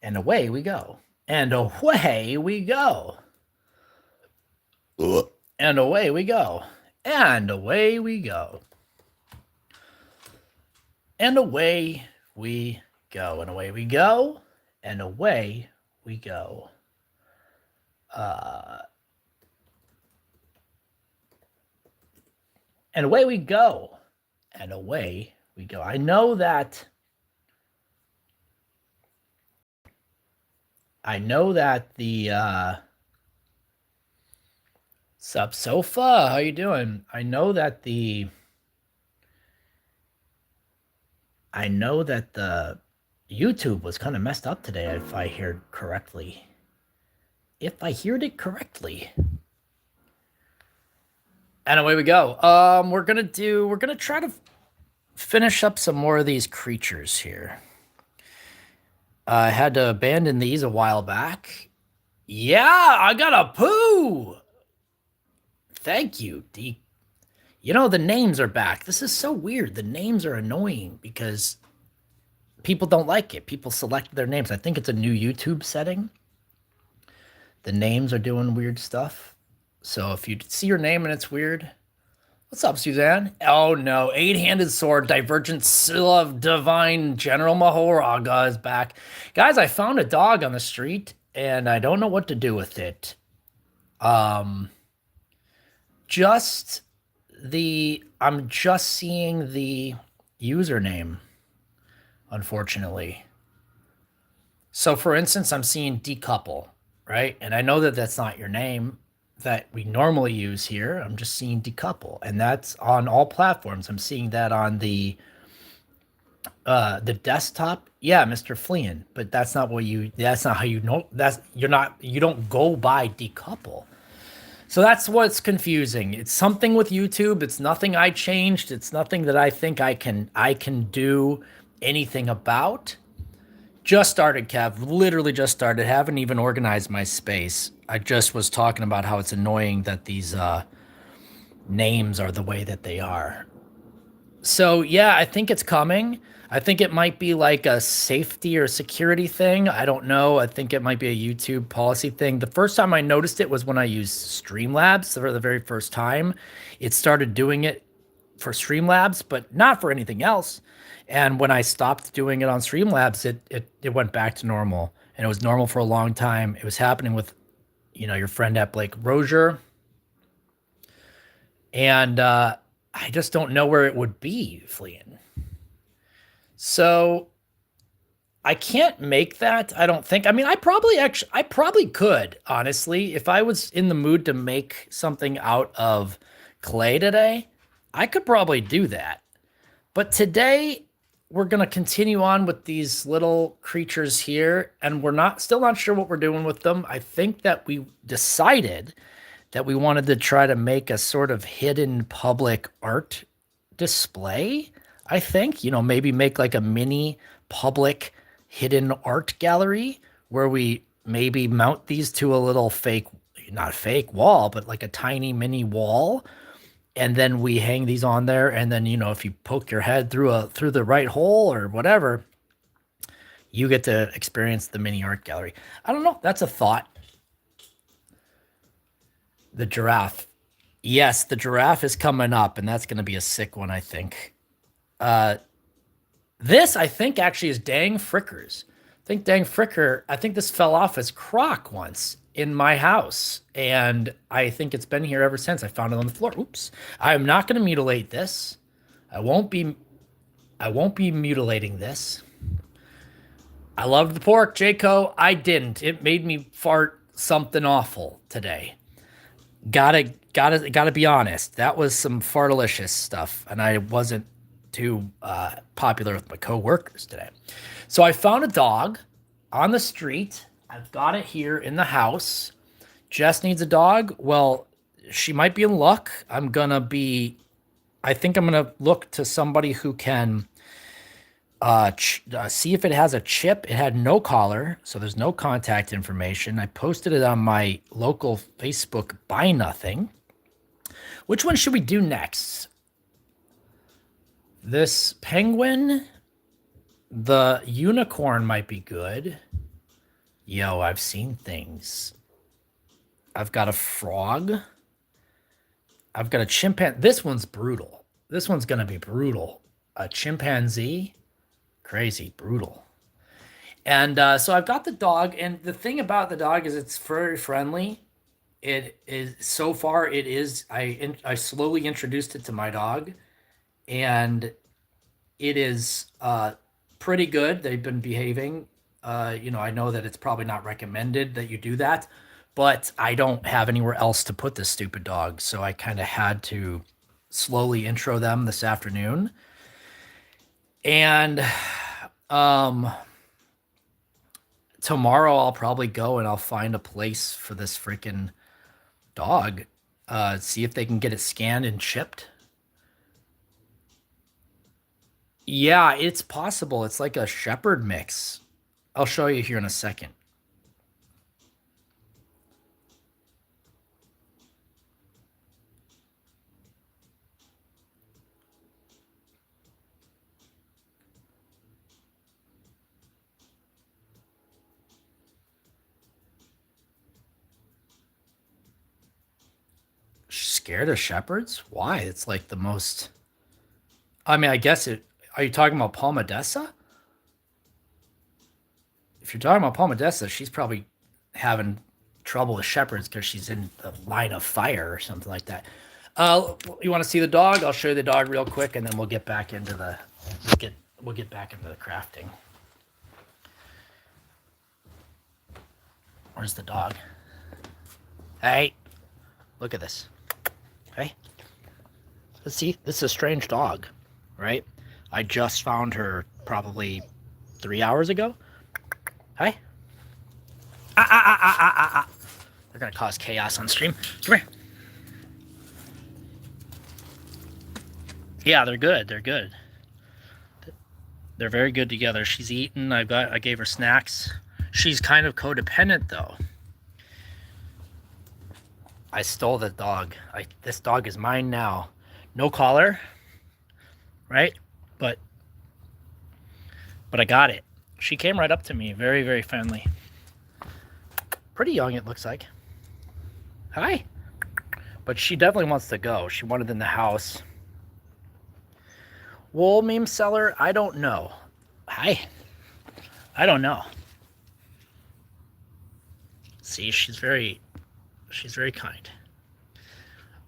And away we go. And away we go. And away we go. And away we go. And away we go. And away we go. And away we go. And away we go. And away we go. I know that the Sup Sofa, how you doing? I know that the YouTube was kind of messed up today, if I heard correctly. If I heard it correctly. And away we go. We're gonna try to finish up some more of these creatures here. I had to abandon these a while back. Yeah, I got a poo. Thank you, D. You know, the names are back. This is so weird. The names are annoying because people don't like it. People select their names. I think it's a new YouTube setting. The names are doing weird stuff. So if you see your name and it's weird, what's up, Suzanne? Oh no, eight-handed sword, divergent seal of divine General Mahoraga is back. Guys, I found a dog on the street and I don't know what to do with it. I'm just seeing the username, unfortunately. So for instance, I'm seeing decouple, right? And I know that that's not your name that we normally use here. I'm just seeing decouple, and that's on all platforms. I'm seeing that on the desktop. Yeah, Mr. Fleeing, but that's not how you know. You don't go by decouple. So that's what's confusing. It's something with YouTube. It's nothing I changed. It's nothing that I think I can do anything about. Just started, Kev. Literally just started. Haven't even organized my space. I just was talking about how it's annoying that these names are the way that they are. So yeah, I think it's coming. I think it might be like a safety or security thing. I don't know. I think it might be a YouTube policy thing. The first time I noticed it was when I used Streamlabs for the very first time. It started doing it for Streamlabs, but not for anything else. And when I stopped doing it on Streamlabs, it went back to normal. And it was normal for a long time. It was happening with, your friend at Blake Rozier. And I just don't know where it would be fleeing. So I can't make that, I don't think. I mean, I probably could, honestly. If I was in the mood to make something out of clay today, I could probably do that. But today, we're going to continue on with these little creatures here, and we're still not sure what we're doing with them. I think that we decided that we wanted to try to make a sort of hidden public art display. I think, maybe make like a mini public hidden art gallery where we maybe mount these to a little not fake wall, but like a tiny mini wall. And then we hang these on there. And then, if you poke your head through the right hole or whatever, you get to experience the mini art gallery. I don't know. That's a thought. The giraffe. Yes, the giraffe is coming up, and that's going to be a sick one, I think. This, I think, actually is Dang Frickers. I think this fell off as croc once in my house, and I think it's been here ever since. I found it on the floor. Oops. I am not going to mutilate this. I won't be mutilating this. I loved the pork, Jayco. I didn't. It made me fart something awful today. Gotta be honest. That was some fartalicious stuff, and I wasn't too popular with my coworkers today. So I found a dog on the street. I've got it here in the house. Jess needs a dog. Well, she might be in luck. I think I'm gonna look to somebody who can see if it has a chip. It had no collar, so there's no contact information. I posted it on my local Facebook Buy Nothing. Which one should we do next? This penguin, the unicorn might be good. Yo, I've seen things. I've got a frog. I've got a chimpanzee. This one's brutal. This one's gonna be brutal. A chimpanzee, crazy, brutal. And so I've got the dog, and the thing about the dog is it's very friendly. It is so far. It is. I slowly introduced it to my dog, and it is pretty good. They've been behaving. I know that it's probably not recommended that you do that, but I don't have anywhere else to put this stupid dog, so I kind of had to slowly intro them this afternoon. And um, tomorrow I'll probably go and I'll find a place for this freaking dog. See if they can get it scanned and shipped. Yeah, it's possible. It's like a shepherd mix. I'll show you here in a second. Scared of shepherds? Why? It's like the most. I mean, I guess it. Are you talking about Palmadessa? If you're talking about Palmadessa, she's probably having trouble with shepherds because she's in the line of fire or something like that. You want to see the dog? I'll show you the dog real quick, and then we'll get back into the we'll get back into the crafting. Where's the dog? Hey, look at this. Hey, let's see. This is a strange dog, right? I just found her probably 3 hours ago. Hey. They're gonna cause chaos on stream. Come here. Yeah, they're good. They're good. They're very good together. She's eaten. I gave her snacks. She's kind of codependent though. I stole the dog. This dog is mine now. No collar, right? But I got it. She came right up to me, very, very friendly. Pretty young, it looks like. Hi. But she definitely wants to go. She wanted in the house. Wool meme seller? I don't know. Hi. I don't know. See, she's very kind.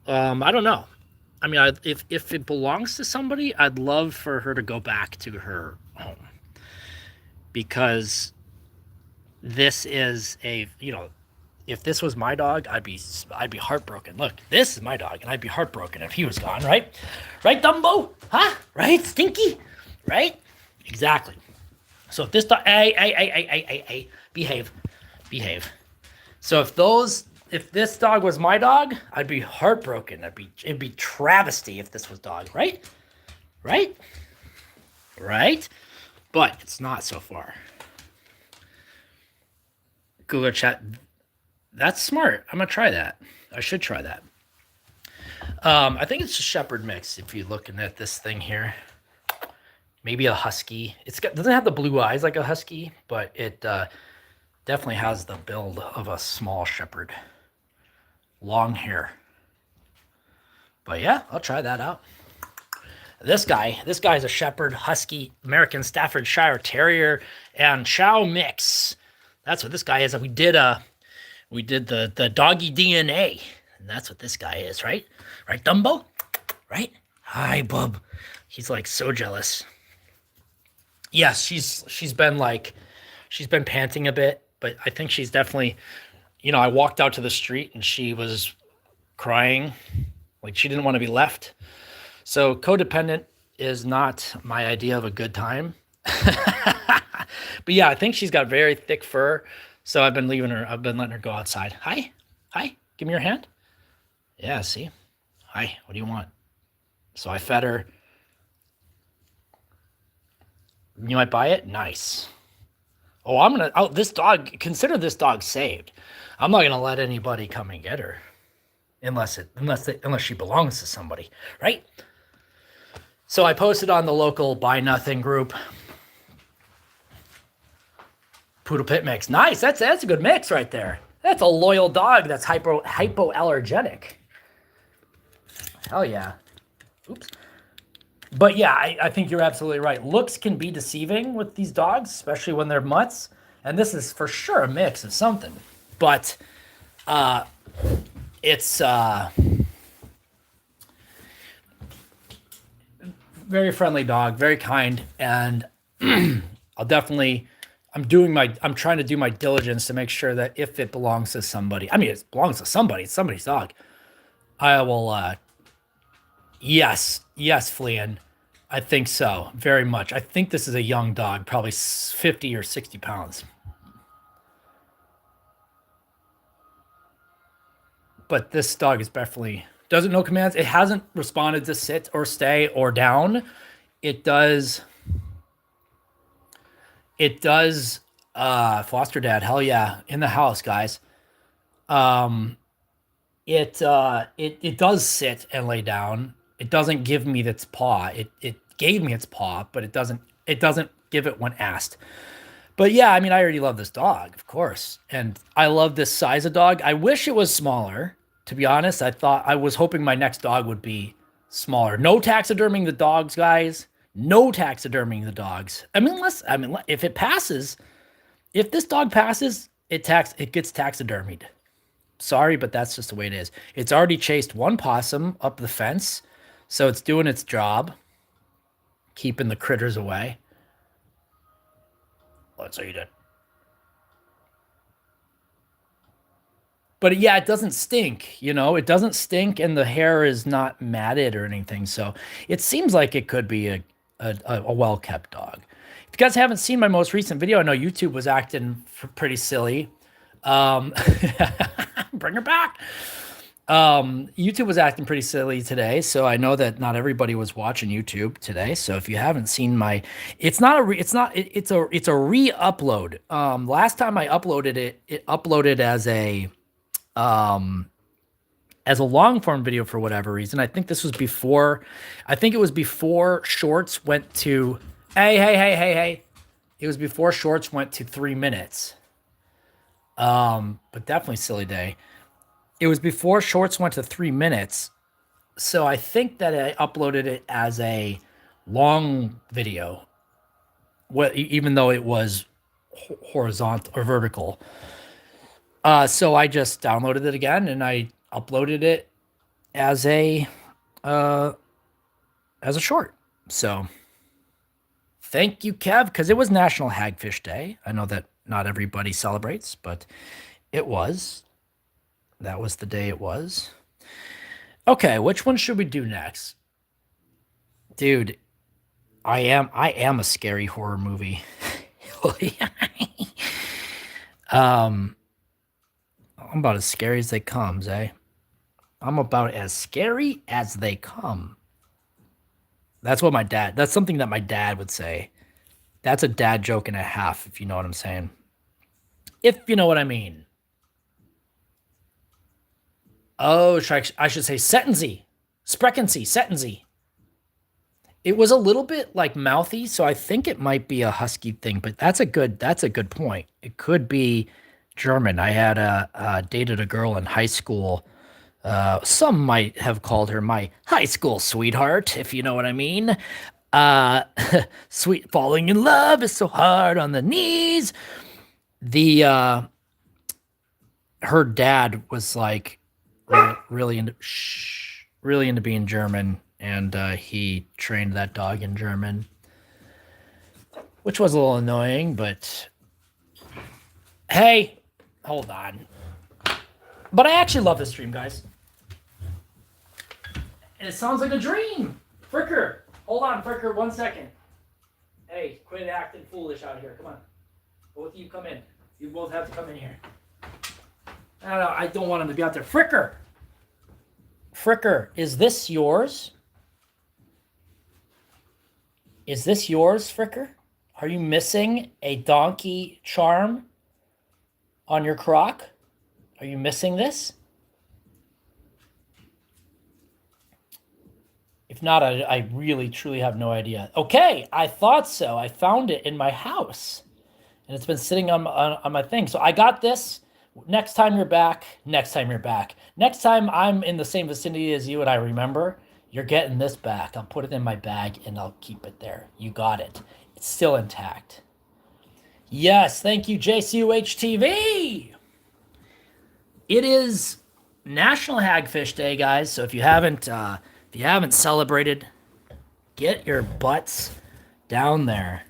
I don't know. I mean, if it belongs to somebody, I'd love for her to go back to her home, because this is if this was my dog, I'd be heartbroken. Look, this is my dog, and I'd be heartbroken if he was gone, right? Right, Dumbo? Huh? Right, Stinky? Right? Exactly. So if this dog, hey, behave. So if this dog was my dog, I'd be heartbroken. It'd be travesty if this was dog, right? Right? But it's not so far. Google chat. That's smart. I'm gonna try that. I should try that. I think it's a shepherd mix. If you're looking at this thing here, maybe a husky. Doesn't have the blue eyes like a husky, but it definitely has the build of a small shepherd. Long hair. But yeah, I'll try that out. This guy's a shepherd, husky, American Staffordshire Terrier, and Chow mix. That's what this guy is. We did the doggy DNA, and that's what this guy is, right? Right, Dumbo? Right? Hi, bub. He's like so jealous. Yes, she's been panting a bit, but I think she's definitely, I walked out to the street and she was crying, like she didn't want to be left. So codependent is not my idea of a good time. But yeah, I think she's got very thick fur. So I've been letting her go outside. Hi, give me your hand. Yeah, see? Hi, what do you want? So I fed her. You might buy it? Nice. Oh, consider this dog saved. I'm not gonna let anybody come and get her. Unless she belongs to somebody, right? So I posted on the local Buy Nothing group. Poodle pit mix. Nice. That's a good mix right there. That's a loyal dog that's hypoallergenic. Hell yeah. Oops. But yeah, I think you're absolutely right. Looks can be deceiving with these dogs, especially when they're mutts. And this is for sure a mix of something. But it's very friendly dog, very kind, and I'm trying to do my diligence to make sure that if it belongs to somebody, I mean, it belongs to somebody, it's somebody's dog. I will, yes, Fleeing. I think so, very much. I think this is a young dog, probably 50 or 60 pounds. But this dog is definitely, doesn't know commands. It hasn't responded to sit or stay or down. It does, foster dad, hell yeah, in the house, guys. It does sit and lay down. It doesn't give me its paw. It gave me its paw, but it doesn't give it when asked. But yeah, I mean, I already love this dog, of course. And I love this size of dog. I wish it was smaller, to be honest. I was hoping my next dog would be smaller. No taxiderming the dogs, guys. No taxiderming the dogs. If it passes, if this dog passes, it gets taxidermied. Sorry, but that's just the way it is. It's already chased one possum up the fence, so it's doing its job, keeping the critters away. Let's eat it. But yeah, it doesn't stink, it doesn't stink, and the hair is not matted or anything, so it seems like it could be a well-kept dog. If you guys haven't seen my most recent video, I know YouTube was acting pretty silly. Bring her back. YouTube was acting pretty silly today, so I know that not everybody was watching YouTube today. So if you haven't seen it's a re-upload. Last time I uploaded it uploaded as a long form video for whatever reason. I think it was before shorts went to, hey. It was before shorts went to 3 minutes. But definitely silly day. It was before shorts went to 3 minutes. So I think that I uploaded it as a long video, even though it was horizontal or vertical. So I just downloaded it again and I uploaded it as a short. So thank you, Kev, because it was National Hagfish Day. I know that not everybody celebrates, but it was. That was the day it was. Okay, which one should we do next? Dude, I am a scary horror movie. I'm about as scary as they comes, eh? I'm about as scary as they come. That's something that my dad would say. That's a dad joke and a half, if you know what I'm saying. If you know what I mean. Oh, I should say Setensy. Spreckency, Setensy. It was a little bit like mouthy, so I think it might be a husky thing, but that's a good point. It could be German. I had dated a girl in high school. Some might have called her my high school sweetheart, if you know what I mean. Sweet falling in love is so hard on the knees. Her dad was like really into being German, and he trained that dog in German, which was a little annoying, but hey, hold on. But I actually love this stream, guys. And it sounds like a dream. Fricker, hold on, Fricker, 1 second. Hey, quit acting foolish out here. Come on. Both of you come in. You both have to come in here. I don't want him to be out there. Fricker, is this yours? Is this yours, Fricker? Are you missing a donkey charm on your croc? Are you missing this? If not, I really, truly have no idea. Okay, I thought so. I found it in my house. and it's been sitting on my thing. So I got this. Next time you're back, next time you're back, next time I'm in the same vicinity as you and I remember, you're getting this back. I'll put it in my bag and I'll keep it there. You got it. It's still intact. Yes, thank you, JCUHTV. It is National Hagfish Day, guys. So if you haven't celebrated, get your butts down there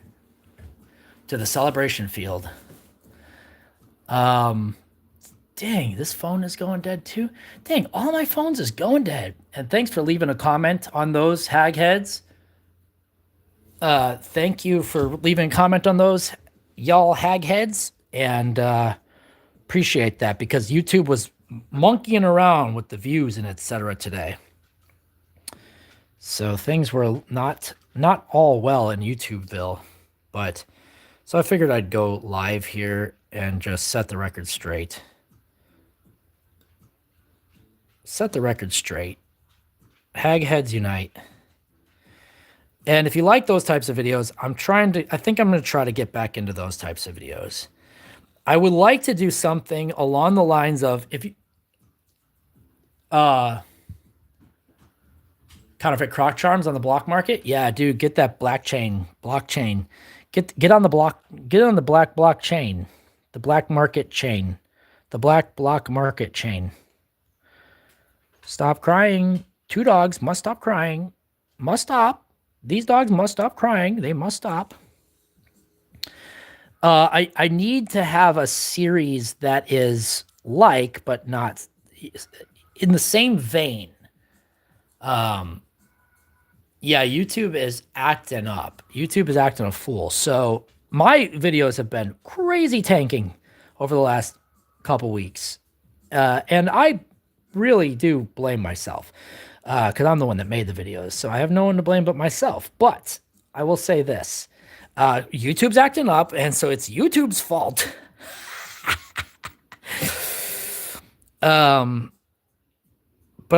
to the celebration field. Dang, this phone is going dead too. Dang, all my phones is going dead. And thanks for leaving a comment on those hag heads. Thank you for leaving a comment on those, y'all hag heads, and appreciate that because YouTube was monkeying around with the views and etc. today. So things were not all well in YouTubeville, but so I figured I'd go live here and just set the record straight. Set the record straight. Hag heads unite. And if you like those types of videos, I think I'm going to try to get back into those types of videos. I would like to do something along the lines of, if you, counterfeit croc charms on the block market. Yeah, dude, get that blockchain. Get on the black blockchain, the black market chain, the black block market chain. Stop crying. Two dogs must stop crying. Must stop. These dogs must stop crying. They must stop. I need to have a series that is like, but not in the same vein. Yeah, YouTube is acting up. YouTube is acting a fool. So my videos have been crazy tanking over the last couple weeks. And I really do blame myself because I'm the one that made the videos. So I have no one to blame but myself. But I will say this. YouTube's acting up, and so it's YouTube's fault. But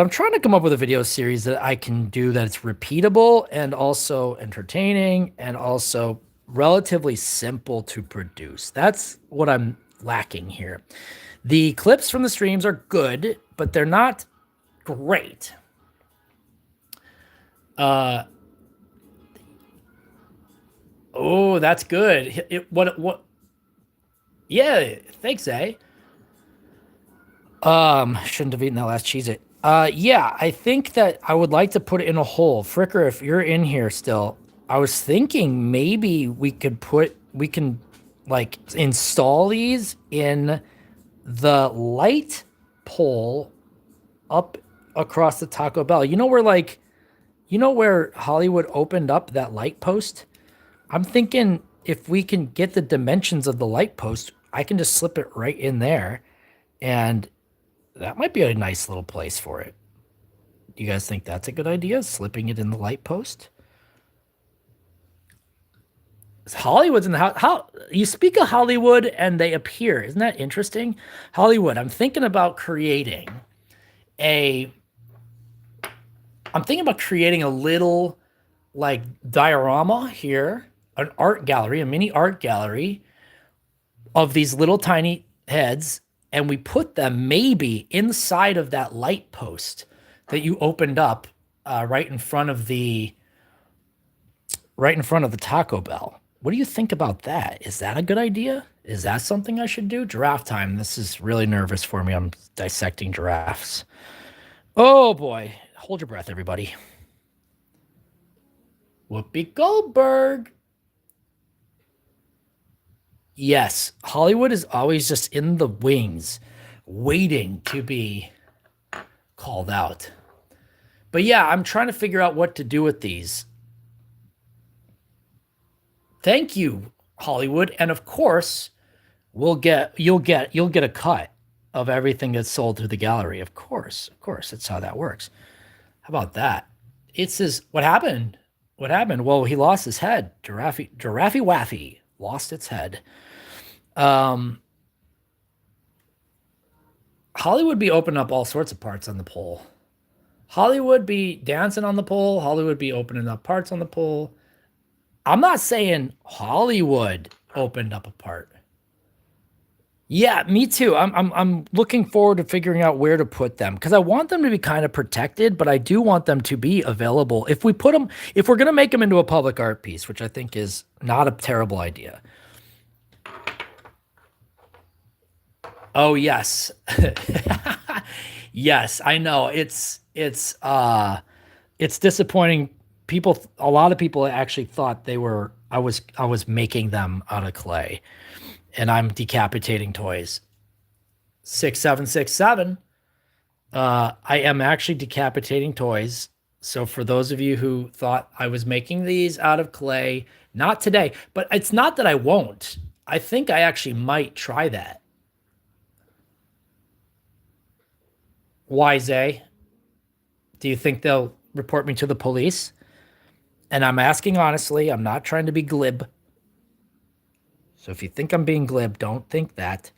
I'm trying to come up with a video series that I can do that's repeatable and also entertaining and also relatively simple to produce. That's what I'm lacking here. The clips from the streams are good, but they're not great. Oh, that's good. What? Yeah, thanks, eh? Shouldn't have eaten that last Cheez-It. Yeah, I think that I would like to put it in a hole. Fricker, if you're in here still, I was thinking maybe we can like install these in the light pole up across the Taco Bell. You know where Hollywood opened up that light post? I'm thinking if we can get the dimensions of the light post, I can just slip it right in there, and that might be a nice little place for it. Do you guys think that's a good idea? Slipping it in the light post? Hollywood's in the house. How you speak of Hollywood and they appear. Isn't that interesting? Hollywood, I'm thinking about creating a little like diorama here, an art gallery, a mini art gallery of these little tiny heads, and we put them maybe inside of that light post that you opened up right in front of the Taco Bell. What do you think about that? Is that a good idea? Is that something I should do? Giraffe time. This is really nervous for me. I'm dissecting giraffes. Oh boy. Hold your breath, everybody. Whoopi Goldberg. Yes, Hollywood is always just in the wings, waiting to be called out. But yeah, I'm trying to figure out what to do with these. Thank you, Hollywood, and of course, you'll get a cut of everything that's sold through the gallery. Of course, that's how that works. How about that? It says, what happened? What happened? Well, he lost his head. Giraffe Waffy lost its head. Hollywood be opening up all sorts of parts on the pole. Hollywood be dancing on the pole. Hollywood be opening up parts on the pole. I'm not saying Hollywood opened up a part. Yeah, me too. I'm looking forward to figuring out where to put them because I want them to be kind of protected, but I do want them to be available. If we put them, if we're gonna make them into a public art piece, which I think is not a terrible idea. Oh yes, yes, I know. It's disappointing. People, a lot of people actually thought they were. I was making them out of clay, and I'm decapitating toys. 6767. I am actually decapitating toys. So for those of you who thought I was making these out of clay, not today, but it's not that I won't. I think I actually might try that. Why, Zay? Do you think they'll report me to the police? And I'm asking honestly, I'm not trying to be glib. So if you think I'm being glib, don't think that.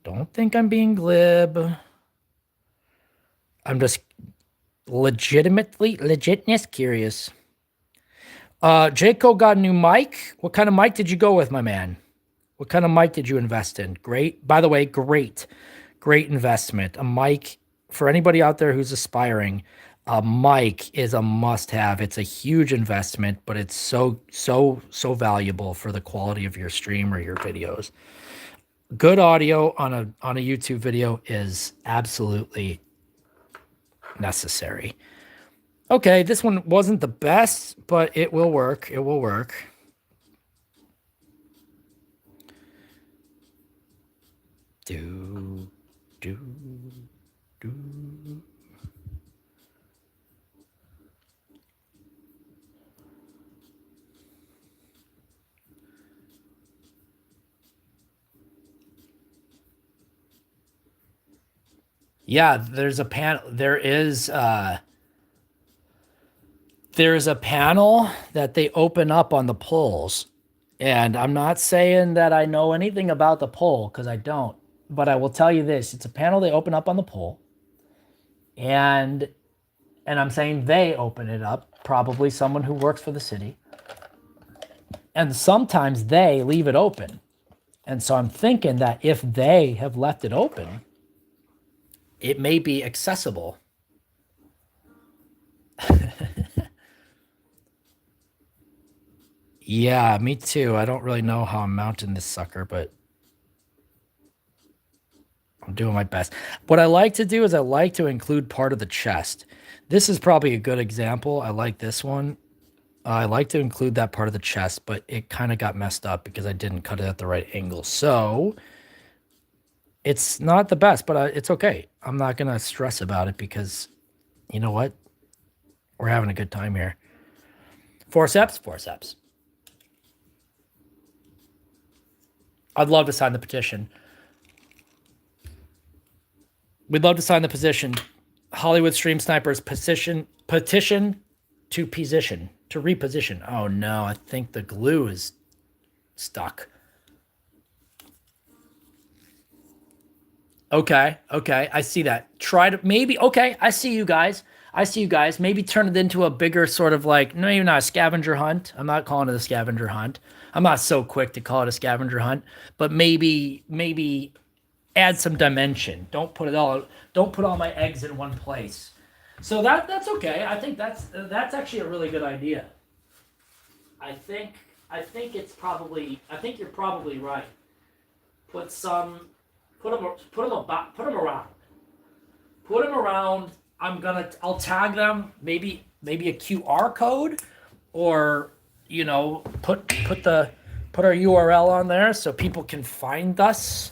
Don't think I'm being glib. I'm just legitness curious. Jayco got a new mic. What kind of mic did you go with, my man? What kind of mic did you invest in? Great. By the way, great investment. A mic for anybody out there who's aspiring. A mic is a must-have. It's a huge investment, but it's so valuable for the quality of your stream or your videos. Good audio on a YouTube video is absolutely necessary. Okay, this one wasn't the best, but it will work. It will work. Do. Yeah, there's a panel. There's a panel that they open up on the polls. And I'm not saying that I know anything about the poll because I don't. But I will tell you this, it's a panel they open up on the poll. And I'm saying they open it up, probably someone who works for the city. And sometimes they leave it open. And so I'm thinking that if they have left it open, it may be accessible. Yeah, me too. I don't really know how I'm mounting this sucker, but I'm doing my best. What I like to do is I like to include part of the chest. This is probably a good example. I like this one. I like to include that part of the chest, but it kind of got messed up because I didn't cut it at the right angle. So it's not the best, but it's okay. I'm not going to stress about it because you know what? We're having a good time here. Forceps. I'd love to sign the petition. We'd love to sign the petition. Hollywood Stream Snipers petition to reposition. Oh no, I think the glue is stuck. Okay, I see that. Try to maybe, okay, I see you guys. Maybe turn it into a bigger sort of like, maybe not a scavenger hunt. I'm not calling it a scavenger hunt. I'm not so quick to call it a scavenger hunt, but maybe add some dimension. Don't put all my eggs in one place. So that's okay. I think that's actually a really good idea. I think you're probably right. Put them around. I'll tag them. Maybe a QR code, or put our URL on there so people can find us.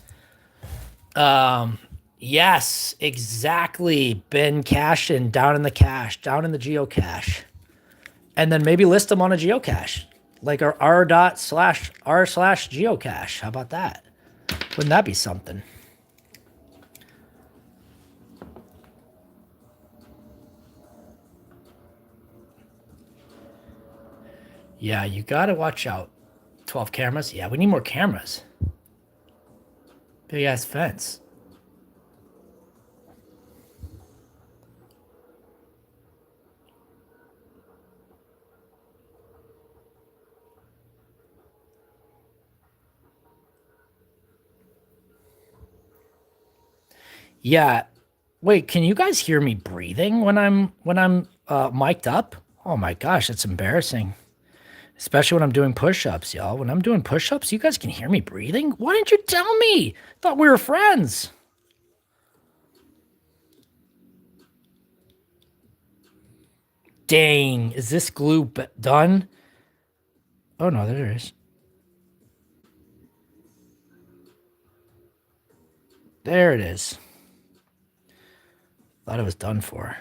Yes, exactly. Ben Cashin down in the geocache, and then maybe list them on a geocache, like our r/r/geocache. How about that? Wouldn't that be something? Yeah, you gotta watch out. 12 cameras? Yeah, we need more cameras. Big ass fence. Yeah. Wait, can you guys hear me breathing when I'm mic'd up? Oh my gosh, it's embarrassing. Especially when I'm doing push-ups, y'all. When I'm doing push-ups, you guys can hear me breathing? Why didn't you tell me? Thought we were friends. Dang, is this glue done? Oh no, there it is. There it is. Thought it was done for.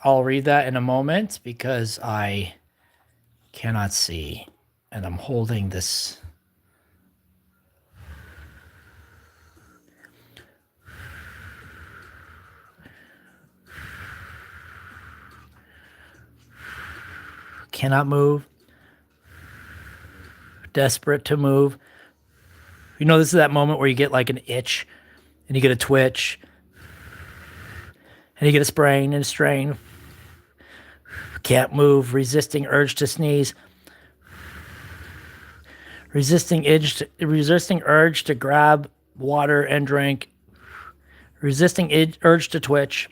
I'll read that in a moment because I cannot see. And I'm holding this. Cannot move. Desperate to move. You know, this is that moment where you get like an itch and you get a twitch and you get a sprain and a strain. Can't move. Resisting urge to sneeze. Resisting urge to grab water and drink. Resisting urge to twitch.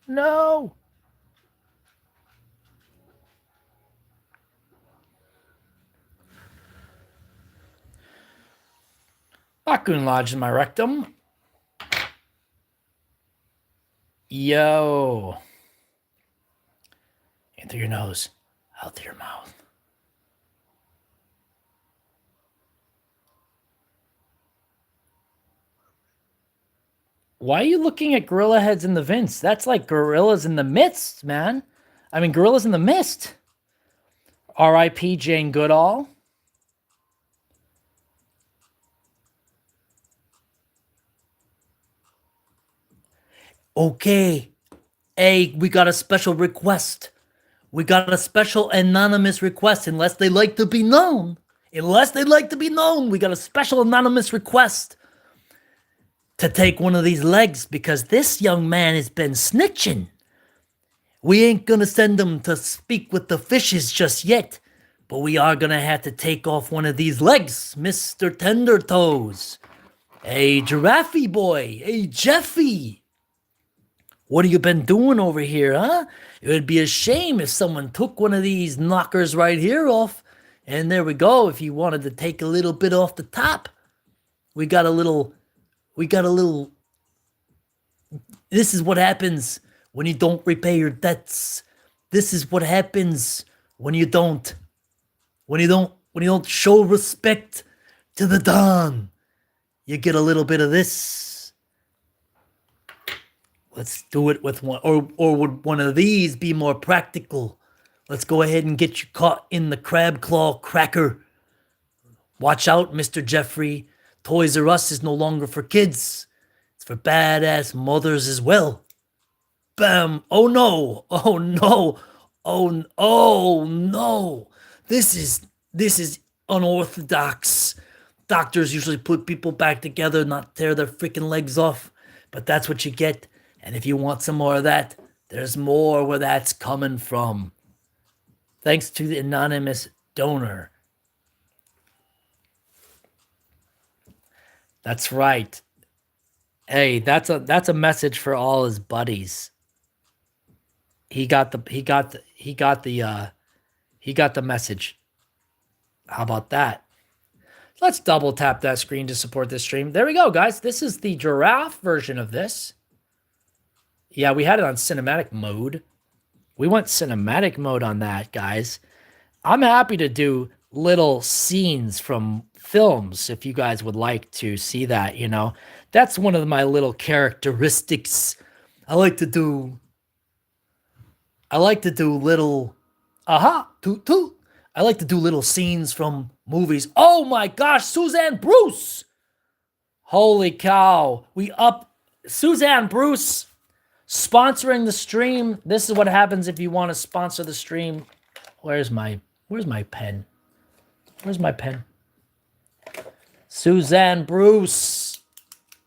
No. Bakun lodged in my rectum. Yo. In through your nose, out through your mouth. Why are you looking at gorilla heads in the vents? That's like gorillas in the mist, man. I mean, gorillas in the mist. R.I.P. Jane Goodall. Okay. Hey, we got a special request. We got a special anonymous request, unless they like to be known. Unless they like to be known, we got a special anonymous request to take one of these legs because this young man has been snitching. We ain't gonna send him to speak with the fishes just yet, but we are gonna have to take off one of these legs, Mr. Tender Toes. Hey, Giraffe boy. Hey, Jeffy. What have you been doing over here, huh? It would be a shame if someone took one of these knockers right here off. And there we go. If you wanted to take a little bit off the top, we got a little. This is what happens when you don't repay your debts. This is what happens when you don't show respect to the Don. You get a little bit of this. Let's do it with one, or would one of these be more practical? Let's go ahead and get you caught in the crab claw cracker. Watch out, Mr. Jeffrey. Toys R Us is no longer for kids. It's for badass mothers as well. Bam! Oh no! Oh no! Oh no! This is unorthodox. Doctors usually put people back together, not tear their freaking legs off. But that's what you get. And if you want some more of that, there's more where that's coming from. Thanks to the anonymous donor. That's right. Hey, that's a message for all his buddies. He got the message. How about that? Let's double tap that screen to support this stream. There we go, guys. This is the Giraffe version of this. Yeah, we had it on cinematic mode. We went cinematic mode on that, guys. I'm happy to do little scenes from films if you guys would like to see that, you know. That's one of my little characteristics. I like to do little toot toot. I like to do little scenes from movies. Oh my gosh, Suzanne Bruce. Holy cow. Suzanne Bruce sponsoring the stream. This is what happens if you want to sponsor the stream. Where's my pen? Where's my pen? Suzanne Bruce.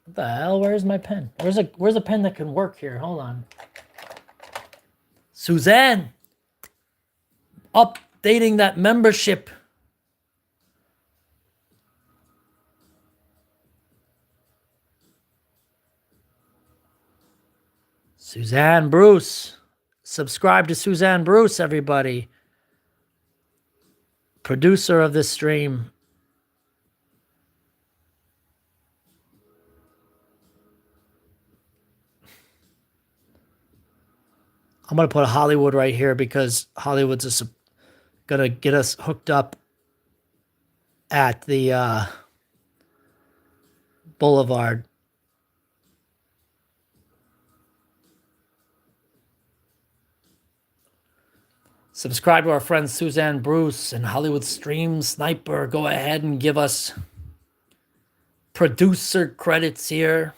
What the hell? Where's my pen? Where's a pen that can work here? Hold on. Suzanne. Updating that membership. Suzanne Bruce. Subscribe to Suzanne Bruce, everybody. Producer of this stream. I'm going to put Hollywood right here because Hollywood's just going to get us hooked up at the Boulevard. Subscribe to our friend Suzanne Bruce and Hollywood Stream Sniper. Go ahead and give us producer credits here.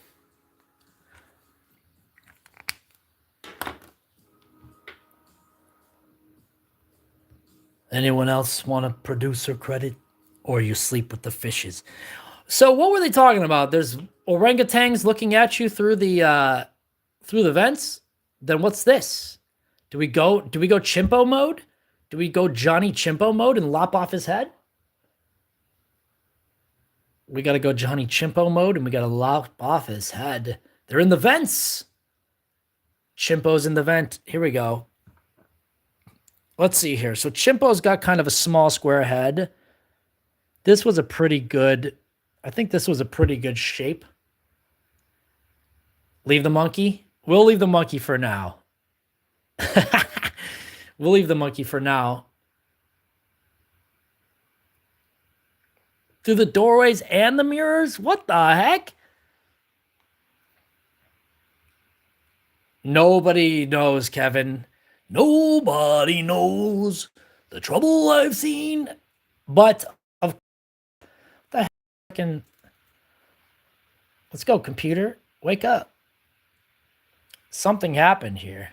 Anyone else want a producer credit? Or you sleep with the fishes? So what were they talking about? There's orangutans looking at you through the vents? Then what's this? Do we go chimpo mode? Do we go Johnny Chimpo mode and lop off his head? We got to go Johnny Chimpo mode and we got to lop off his head. They're in the vents. Chimpo's in the vent. Here we go. Let's see here. So Chimpo's got kind of a small square head. This was a pretty good, I think this was a pretty good shape. Leave the monkey? We'll leave the monkey for now. We'll leave the monkey for now. Through the doorways and the mirrors? What the heck? Nobody knows, Kevin. Nobody knows the trouble I've seen. But of the heck, and let's go, computer. Wake up. Something happened here.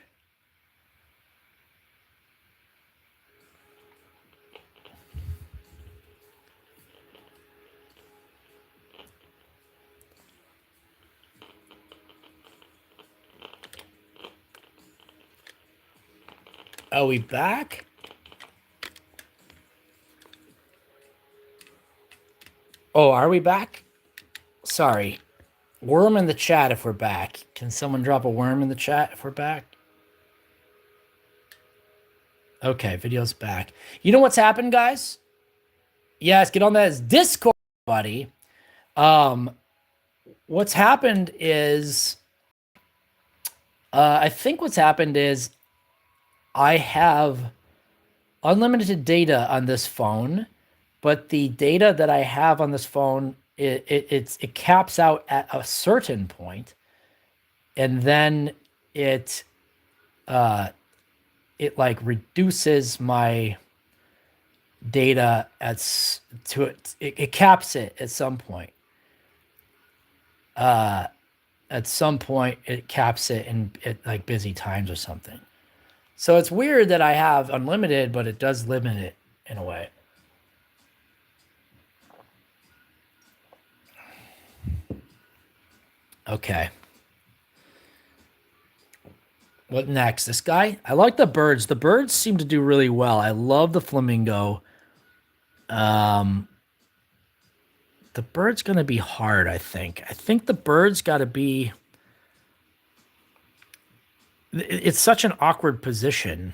Are we back? Oh, are we back? Sorry. Worm in the chat if we're back. Can someone drop a worm in the chat if we're back? Okay, video's back. You know what's happened, guys? Yes, get on that Discord, buddy. What's happened is... I think what's happened is I have unlimited data on this phone, but the data that I have on this phone, it caps out at a certain point, and then it like reduces my data it caps it at some point. At some point it caps it at like busy times or something. So it's weird that I have unlimited, but it does limit it in a way. Okay. What next? This guy? I like the birds. The birds seem to do really well. I love the flamingo. The bird's going to be hard, I think. I think the bird's got to be... It's such an awkward position.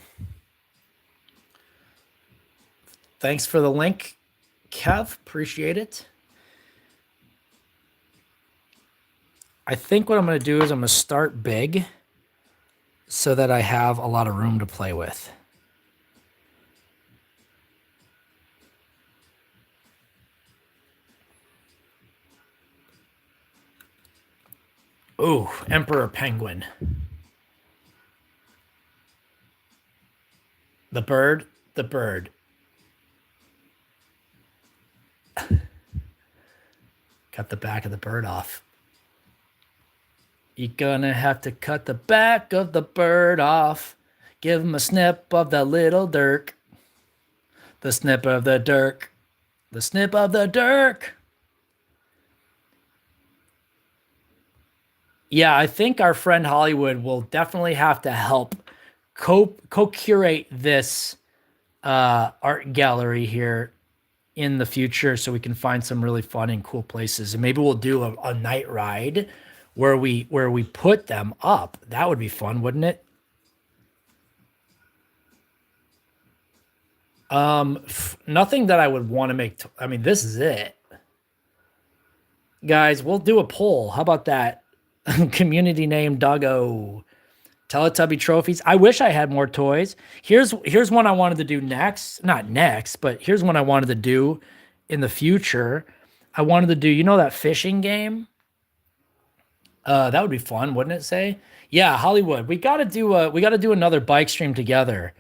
Thanks for the link, Kev. Appreciate it. I think what I'm going to do is I'm going to start big so that I have a lot of room to play with. Ooh, Emperor Penguin. The bird, the bird. Cut the back of the bird off. You're gonna have to cut the back of the bird off. Give him a snip of the little dirk. The snip of the dirk. The snip of the dirk. Yeah, I think our friend Hollywood will definitely have to help co-curate this art gallery here in the future so we can find some really fun and cool places. And maybe we'll do a night ride where we put them up. That would be fun, wouldn't it? Nothing that I would want to make. I mean, this is it, guys. We'll do a poll. How about that? Community name Doggo. Teletubby trophies. I wish I had more toys. Here's one I wanted to do next. Not next, but here's one I wanted to do in the future. I wanted to do, you know, that fishing game? That would be fun, wouldn't it say? Yeah, Hollywood. We gotta do another bike stream together.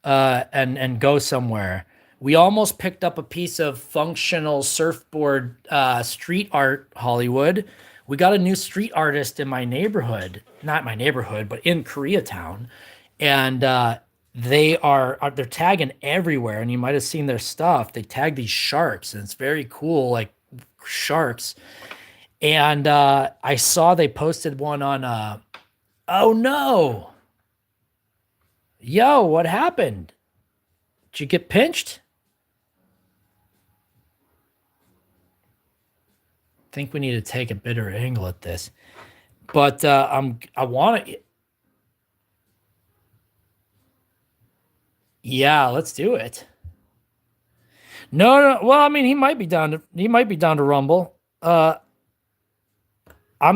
And go somewhere. We almost picked up a piece of functional surfboard street art, Hollywood. We got a new street artist in my neighborhood, not my neighborhood, but in Koreatown, and they're tagging everywhere. And you might have seen their stuff. They tag these sharks, and it's very cool, like sharks. And I saw they posted one on. Oh no! Yo, what happened? Did you get pinched? Think we need to take a better angle at this. But I want to. Yeah, let's do it. No, no. Well, I mean, he might be down to rumble. I'm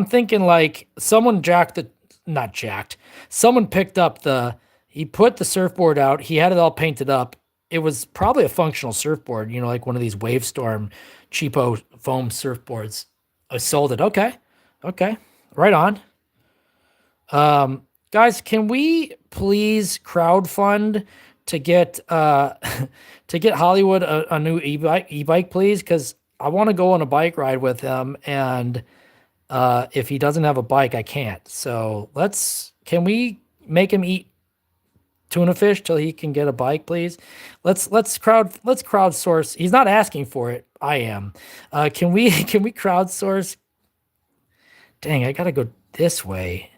thinking like someone jacked the not jacked. Someone picked up he put the surfboard out. He had it all painted up. It was probably a functional surfboard, you know, like one of these Wavestorm cheapo foam surfboards. I sold it. Okay. Okay. Right on. Guys, can we please crowdfund to get to get Hollywood a new e-bike, please? Because I want to go on a bike ride with him, and if he doesn't have a bike, I can't. So can we make him eat tuna fish till he can get a bike, please? Let's crowdsource. He's not asking for it. I am. Can we crowdsource? Dang, I gotta go this way.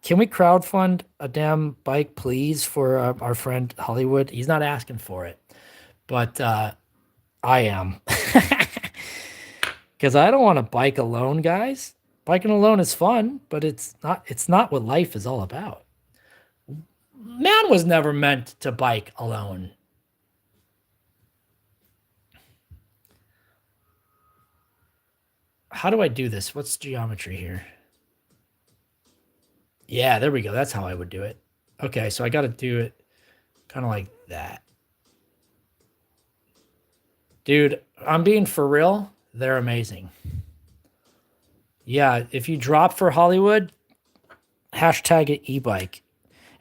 Can we crowdfund a damn bike, please, for our friend Hollywood? He's not asking for it, but I am. Because I don't want to bike alone, guys. Biking alone is fun, but it's not what life is all about. Man was never meant to bike alone. How do I do this? What's geometry here? Yeah, there we go. That's how I would do it. Okay, so I got to do it kind of like that. Dude, I'm being for real. They're amazing. Yeah, if you drop for Hollywood, hashtag it e-bike.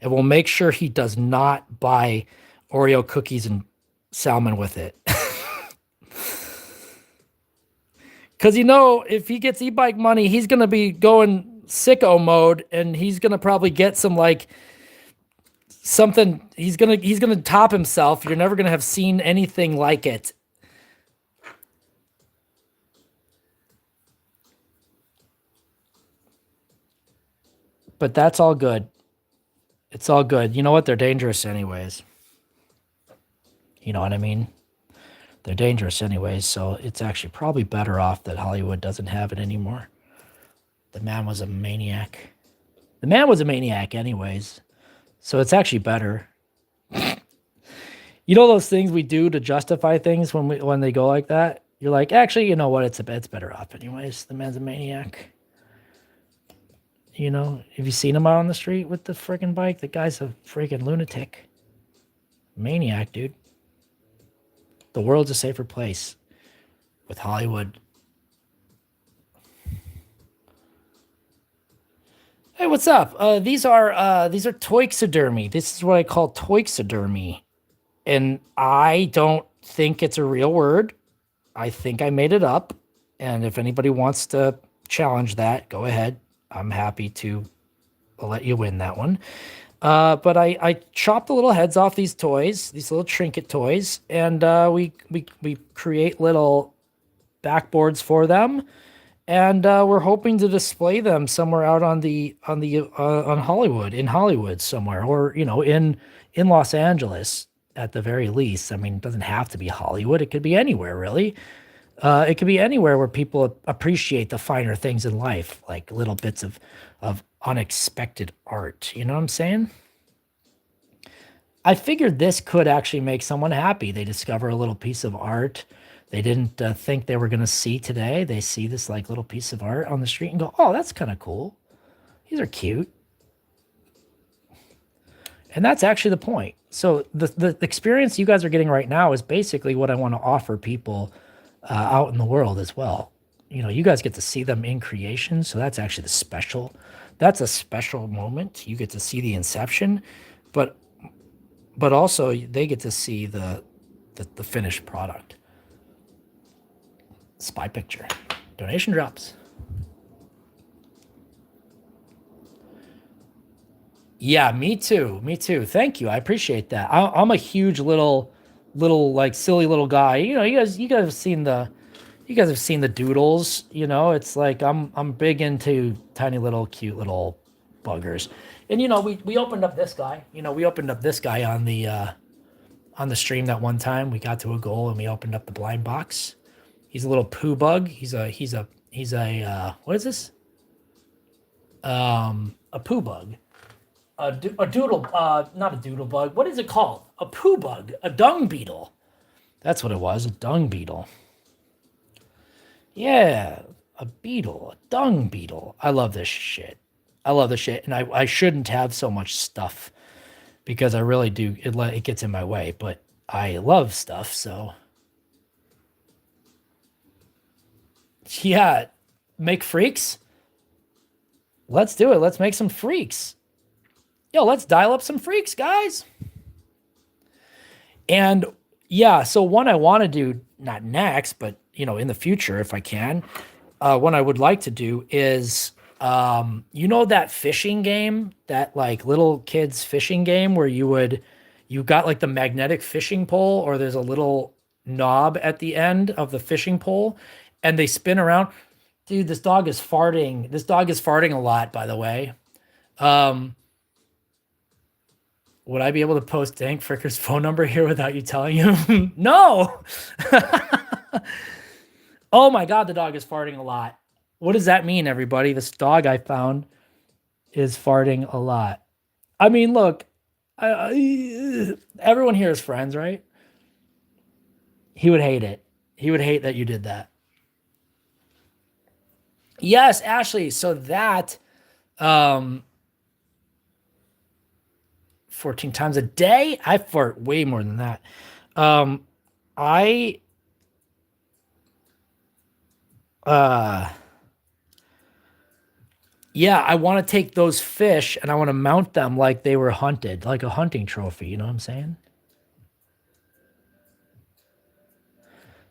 And we'll make sure he does not buy Oreo cookies and salmon with it. Because, you know, if he gets e-bike money, he's going to be going sicko mode, and he's going to probably get some, like, something. He's gonna top himself. You're never going to have seen anything like it. But that's all good. It's all good. You know what? They're dangerous anyways. You know what I mean? They're dangerous anyways, so it's actually probably better off that Hollywood doesn't have it anymore. The man was a maniac. The man was a maniac anyways, so it's actually better. You know those things we do to justify things when they go like that? You're like, actually, you know what? It's better off anyways. The man's a maniac. You know, have you seen him out on the street with the freaking bike? The guy's a freaking lunatic. Maniac, dude. The world's a safer place with Hollywood. Hey, what's up? These are toyxidermy. This is what I call toyxidermy. And I don't think it's a real word. I think I made it up. And if anybody wants to challenge that, go ahead. I'm happy to let you win that one. But I chopped the little heads off these toys, these little trinket toys, and we create little backboards for them. and we're hoping to display them somewhere out on Hollywood, in Hollywood somewhere, or in Los Angeles at the very least. I mean, it doesn't have to be Hollywood; it could be anywhere, really. It could be anywhere where people appreciate the finer things in life, like little bits of unexpected art. You know what I'm saying? I figured this could actually make someone happy. They discover a little piece of art they didn't think they were going to see today. They see this like little piece of art on the street and go, "Oh, that's kind of cool. These are cute." And that's actually the point. So the experience you guys are getting right now is basically what I want to offer people out in the world as well. You guys get to see them in creation, so that's actually the special. That's a special moment. You get to see the inception, but also they get to see the finished product. Spy picture. Donation drops. Yeah, me too. Me too. Thank you. I appreciate that. I'm a huge little like silly little guy. You guys have seen the doodles. It's like I'm big into tiny little cute little buggers. And we opened up this guy. We opened up this guy on the stream that one time. We got to a goal and we opened up the blind box. He's a little poo bug. He's a what is this? A poo bug. A doodle, not a doodle bug. What is it called? A poo bug, a dung beetle. That's what it was, a dung beetle. Yeah, a beetle, a dung beetle. I love this shit. I love this shit, and I shouldn't have so much stuff because I really do. It gets in my way, but I love stuff, so yeah. Make freaks. Let's do it. Let's make some freaks. Yo, let's dial up some freaks, guys. And yeah, so one I want to do, not next, but in the future, if I can, one I would like to do is, that fishing game, that like little kids fishing game where you got like the magnetic fishing pole, or there's a little knob at the end of the fishing pole, and they spin around. Dude, this dog is farting. This dog is farting a lot, by the way. Would I be able to post Dank Fricker's phone number here without you telling him? No! Oh my god, the dog is farting a lot. What does that mean, everybody? This dog I found is farting a lot. I mean, look, everyone here is friends, right? He would hate it. He would hate that you did that. Yes, Ashley. So that 14 times a day? I fart way more than that. I yeah, I want to take those fish and I want to mount them like they were hunted, like a hunting trophy, you know what I'm saying?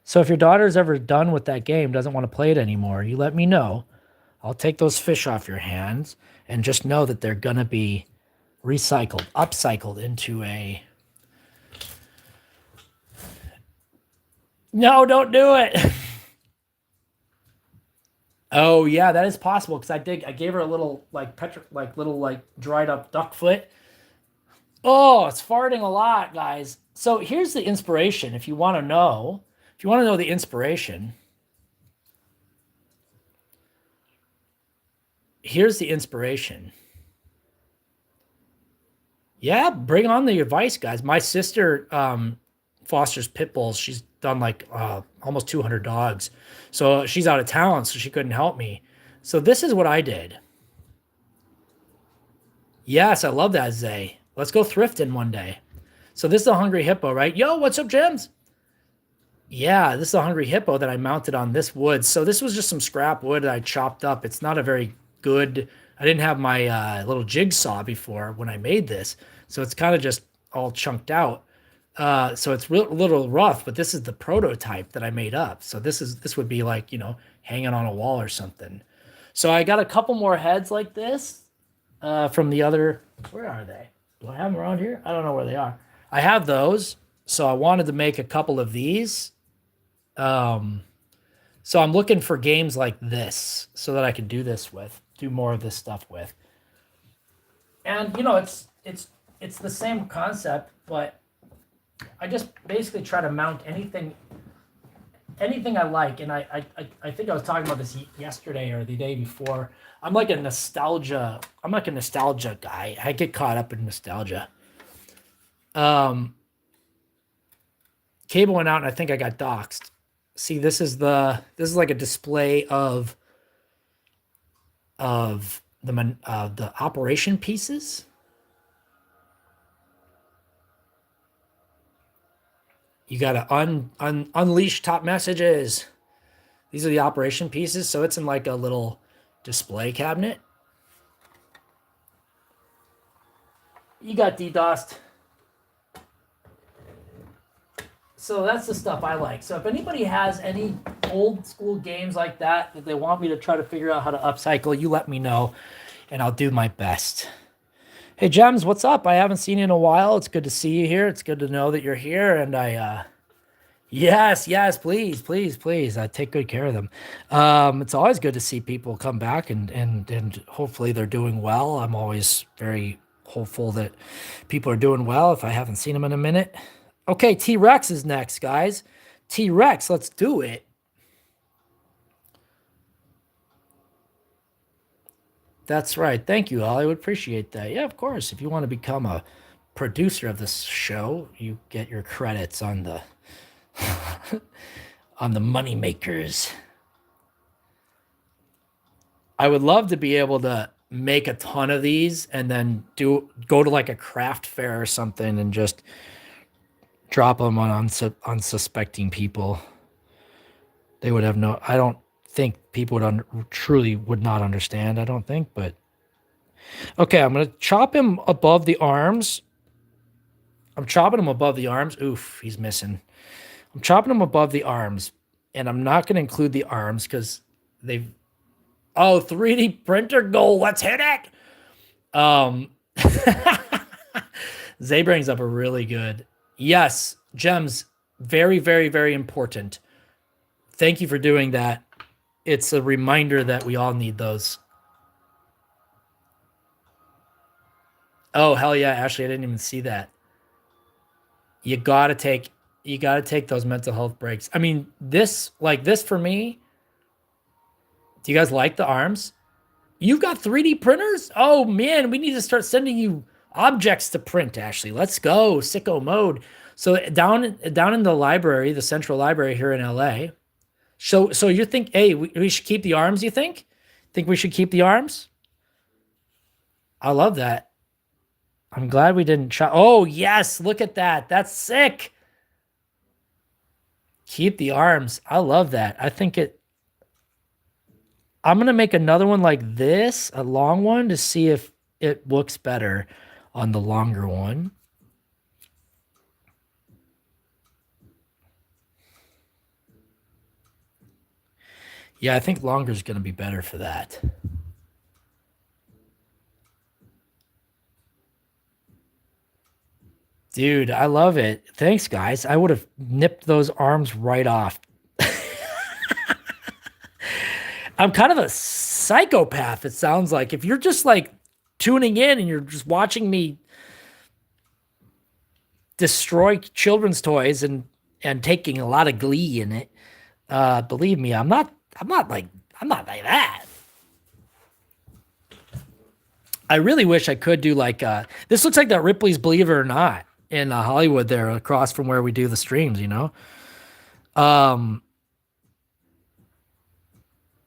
So if your daughter's ever done with that game, doesn't want to play it anymore, you let me know. I'll take those fish off your hands and just know that they're going to be recycled, upcycled into a... No, don't do it. Oh yeah, that is possible because I gave her a little like dried up duck foot. Oh, it's farting a lot, guys. So here's the inspiration. If you want to know the inspiration, here's the inspiration. Yeah, bring on the advice, guys. My sister fosters pit bulls. She's done like almost 200 dogs. So she's out of town, so she couldn't help me. So this is what I did. Yes, I love that, Zay. Let's go thrifting one day. So this is a hungry hippo, right? Yo, what's up, James? Yeah, this is a hungry hippo that I mounted on this wood. So this was just some scrap wood that I chopped up. It's not a very good... I didn't have my little jigsaw before when I made this. So it's kind of just all chunked out. So it's a little rough, but this is the prototype that I made up. So this would be like, hanging on a wall or something. So I got a couple more heads like this from the other... Where are they? Do I have them around here? I don't know where they are. I have those. So I wanted to make a couple of these. So So I'm looking for games like this so that I can do more of this stuff with. And it's the same concept, but I just basically try to mount anything I like. And I think I was talking about this yesterday or the day before. I'm like a nostalgia guy. I get caught up in nostalgia. Cable went out and I think I got doxxed. See, this is like a display of the operation pieces. You got to unleash top messages. These are the operation pieces, so it's in like a little display cabinet. You got DDoSed. So that's the stuff I like. So if anybody has any old school games like that they want me to try to figure out how to upcycle, you let me know, and I'll do my best. Hey, Gems, what's up? I haven't seen you in a while. It's good to see you here. It's good to know that you're here, and yes, please. I take good care of them. It's always good to see people come back, and hopefully they're doing well. I'm always very hopeful that people are doing well if I haven't seen them in a minute. Okay, T-Rex is next, guys. T-Rex, let's do it. That's right. Thank you, Holly. I would appreciate that. Yeah, of course. If you want to become a producer of this show, you get your credits on the on the money makers. I would love to be able to make a ton of these and then go to like a craft fair or something and just drop them on unsuspecting people. They would have no. I don't think people truly would not understand. I don't think, but okay. I'm gonna chop him above the arms. I'm chopping him above the arms. Oof, he's missing. I'm chopping him above the arms, and I'm not gonna include the arms because they've. Oh, 3D printer goal. Let's hit it. Zay brings up a really good. Yes, Gems. Very, very, very important. Thank you for doing that. It's a reminder that we all need those. Oh, hell yeah, Ashley, I didn't even see that. You gotta take those mental health breaks. I mean, this for me. Do you guys like the arms? You've got 3D printers? Oh man, we need to start sending you objects to print, Ashley. Let's go, sicko mode. So down in the library, the central library here in LA. So you think, hey, we should keep the arms, you think? Think we should keep the arms? I love that. I'm glad we didn't try. Oh, yes, look at that. That's sick. Keep the arms. I love that. I think I'm going to make another one like this, a long one, to see if it looks better on the longer one. Yeah, I think longer is going to be better for that. Dude, I love it. Thanks, guys. I would have nipped those arms right off. I'm kind of a psychopath, it sounds like. If you're just like tuning in and you're just watching me destroy children's toys and taking a lot of glee in it, believe me, I'm not like that. I really wish I could do like this looks like that Ripley's Believe It or Not in Hollywood there across from where we do the streams, you know?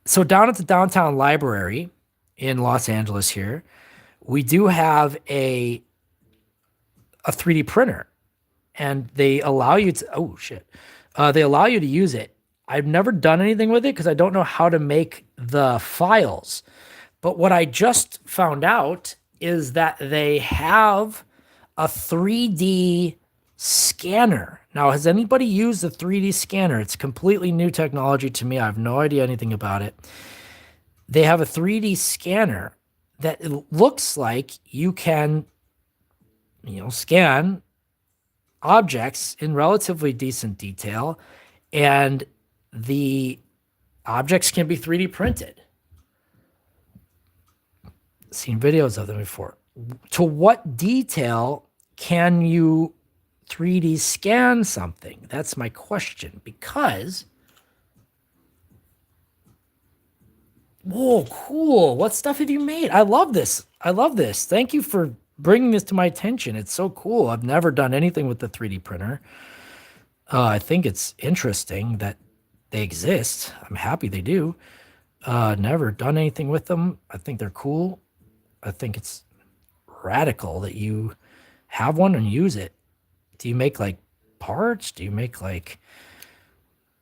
So down at the downtown library in Los Angeles here, we do have a 3D printer, and they allow you to they allow you to use it. I've never done anything with it because I don't know how to make the files. But what I just found out is that they have a 3D scanner. Now, has anybody used the 3D scanner? It's completely new technology to me. I have no idea anything about it. They have a 3D scanner that looks like you can, scan objects in relatively decent detail, and the Objects can be 3D printed. Seen videos of them before. To what detail can you 3D scan something? That's my question. Because, whoa, cool. What stuff have you made? I love this. I love this. Thank you for bringing this to my attention. It's so cool. I've never done anything with the 3D printer. I think it's interesting that they exist. I'm happy they do. Never done anything with them. I think they're cool. I think it's radical that you have one and use it. Do you make like parts? Do you make like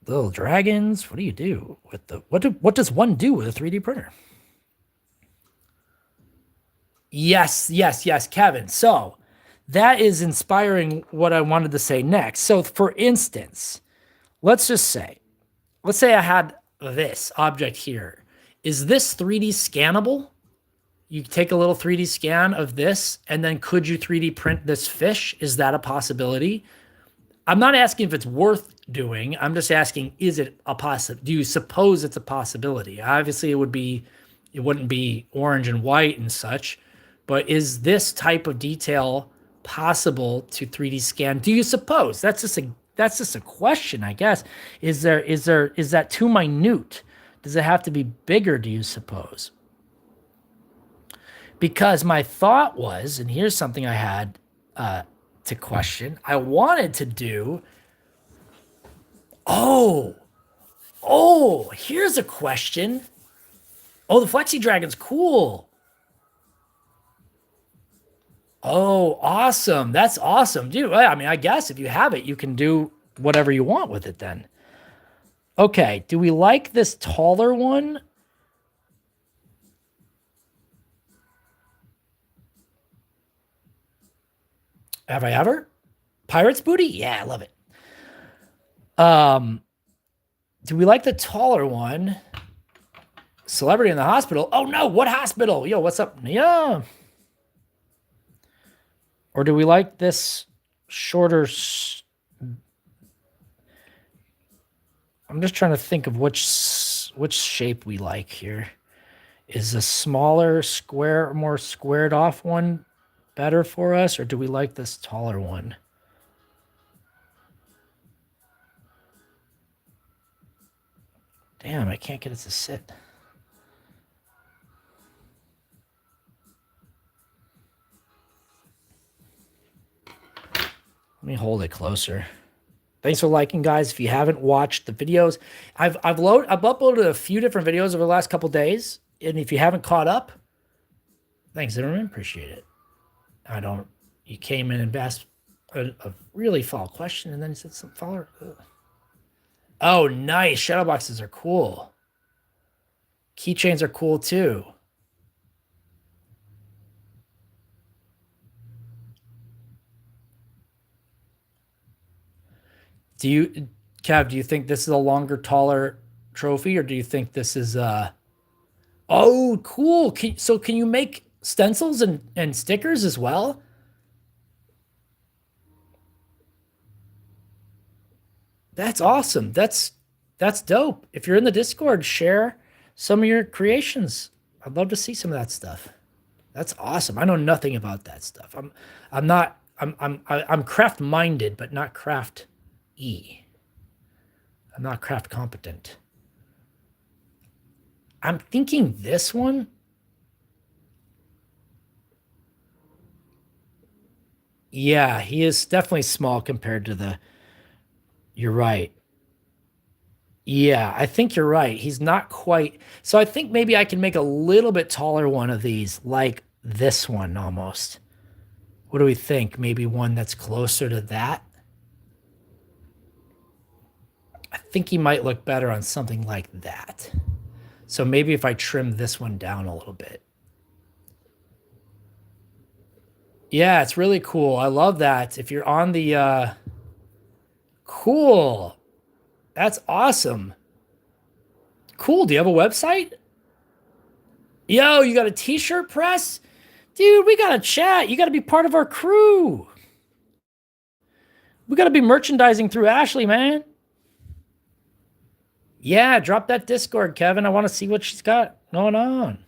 little dragons? What do you do with the what does one do with a 3D printer? Yes, Kevin. So that is inspiring what I wanted to say next. So for instance, let's say I had this object here. Is this 3D scannable? You take a little 3D scan of this, and then could you 3D print this fish? Is that a possibility? I'm not asking if it's worth doing. I'm just asking, is it a possibility? Do you suppose it's a possibility? Obviously, it wouldn't be orange and white and such, but is this type of detail possible to 3D scan? Do you suppose? That's just a question, I guess. Is that too minute? Does it have to be bigger, do you suppose? Because my thought was, and here's something I had to question. I wanted to do, here's a question. Oh, the Flexi Dragon's cool. Oh, awesome. That's awesome, dude. I mean, I guess if you have it, you can do whatever you want with it then. Okay, do we like this taller one? Have I ever? Pirate's Booty? Yeah, I love it. Do we like the taller one? Celebrity in the hospital? Oh no, what hospital? Yo, what's up? Yeah. Or do we like this shorter? I'm just trying to think of which shape we like here. Is a smaller square, more squared off one better for us, or do we like this taller one? Damn, I can't get it to sit. Let me hold it closer. Thanks for liking, guys. If you haven't watched the videos, I've uploaded a few different videos over the last couple days, and if you haven't caught up, thanks, Zimmerman. Appreciate it. You came in and asked a really foul question, and then you said some follower. Oh, nice. Shadow boxes are cool. Keychains are cool too. Kev, do you think this is a longer, taller trophy, or do you think this is oh, cool. So can you make stencils and stickers as well? That's awesome. That's dope. If you're in the Discord, share some of your creations. I'd love to see some of that stuff. That's awesome. I know nothing about that stuff. I'm craft minded, but not craft I'm not craft competent. I'm thinking this one. Yeah, he is definitely small compared to the. You're right. Yeah, I think you're right. He's not quite. So I think maybe I can make a little bit taller one of these, like this one almost. What do we think? Maybe one that's closer to that? I think he might look better on something like that. So maybe if I trim this one down a little bit. Yeah, it's really cool. I love that. If you're on the cool. That's awesome. Cool. Do you have a website? Yo, you got a t-shirt press? Dude, we got to chat. You got to be part of our crew. We got to be merchandising through Ashley, man. Yeah, drop that Discord, Kevin. I want to see what she's got going on.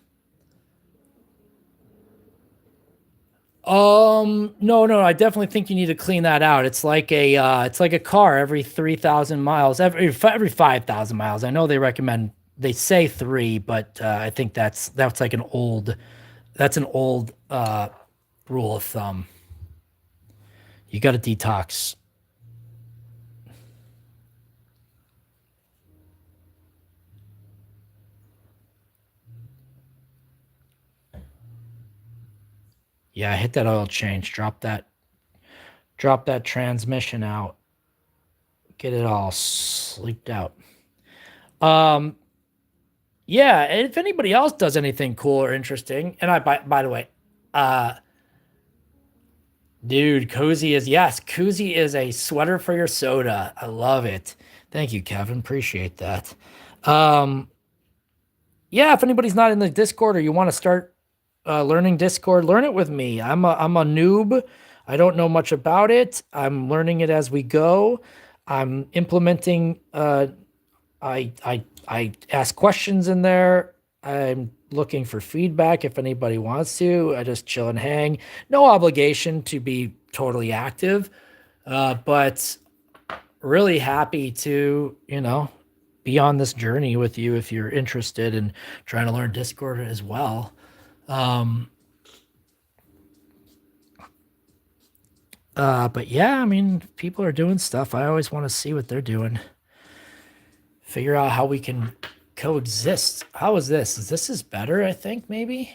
No, no, I definitely think you need to clean that out. It's like a car every 3,000 miles, every 5,000 miles. I know they recommend, they say 3, but I think that's like that's an old rule of thumb. You got to detox. Yeah, hit that oil change. Drop that transmission out. Get it all sleeped out. Um, yeah, and if anybody else does anything cool or interesting, and by the way, uh, dude, Koozie is a sweater for your soda. I love it. Thank you, Kevin. Appreciate that. Um, yeah, if anybody's not in the Discord or you want to start learning Discord, learn it with me. I'm a noob. I don't know much about it. I'm learning it as we go. I'm implementing. I ask questions in there. I'm looking for feedback if anybody wants to. I just chill and hang. No obligation to be totally active, but really happy to be on this journey with you if you're interested in trying to learn Discord as well. But yeah, I mean, people are doing stuff. I always want to see what they're doing. Figure out how we can coexist. How is this? This is better, I think, maybe?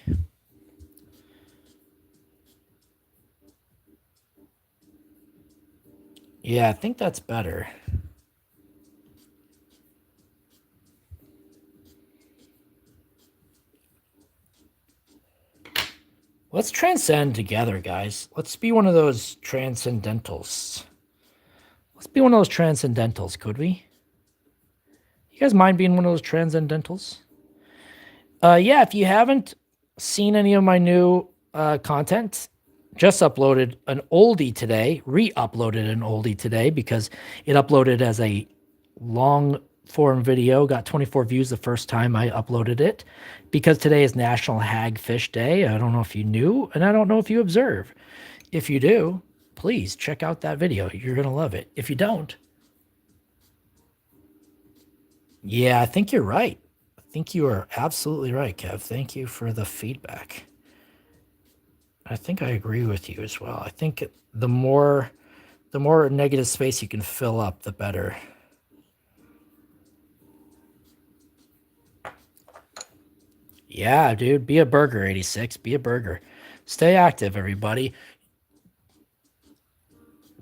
Yeah, I think that's better. Let's transcend together, guys. Let's be one of those transcendentals. Let's be one of those transcendentals, could we? You guys mind being one of those transcendentals? Yeah, if you haven't seen any of my new content, just uploaded an oldie today, re-uploaded an oldie today because it uploaded as a long form video, got 24 views the first time I uploaded it because today is National Hagfish Day. I don't know if you knew, and I don't know if you observe. If you do, please check out that video. You're going to love it. If you don't, yeah, I think you're right. I think you are absolutely right, Kev. Thank you for the feedback. I think I agree with you as well. I think the more negative space you can fill up, the better. Yeah, dude, be a burger, 86. Be a burger. Stay active, everybody.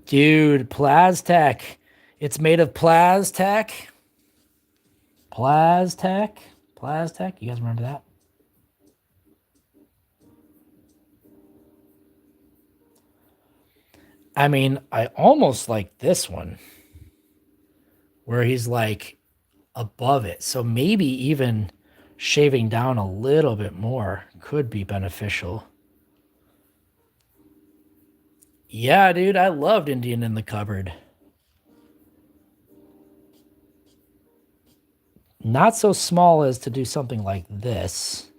Dude, Plastech. It's made of Plastech. Plastech. Plastech. You guys remember that? I mean, I almost like this one where he's like above it. So maybe even shaving down a little bit more could be beneficial. Yeah, dude, I loved Indian in the Cupboard. Not so small as to do something like this,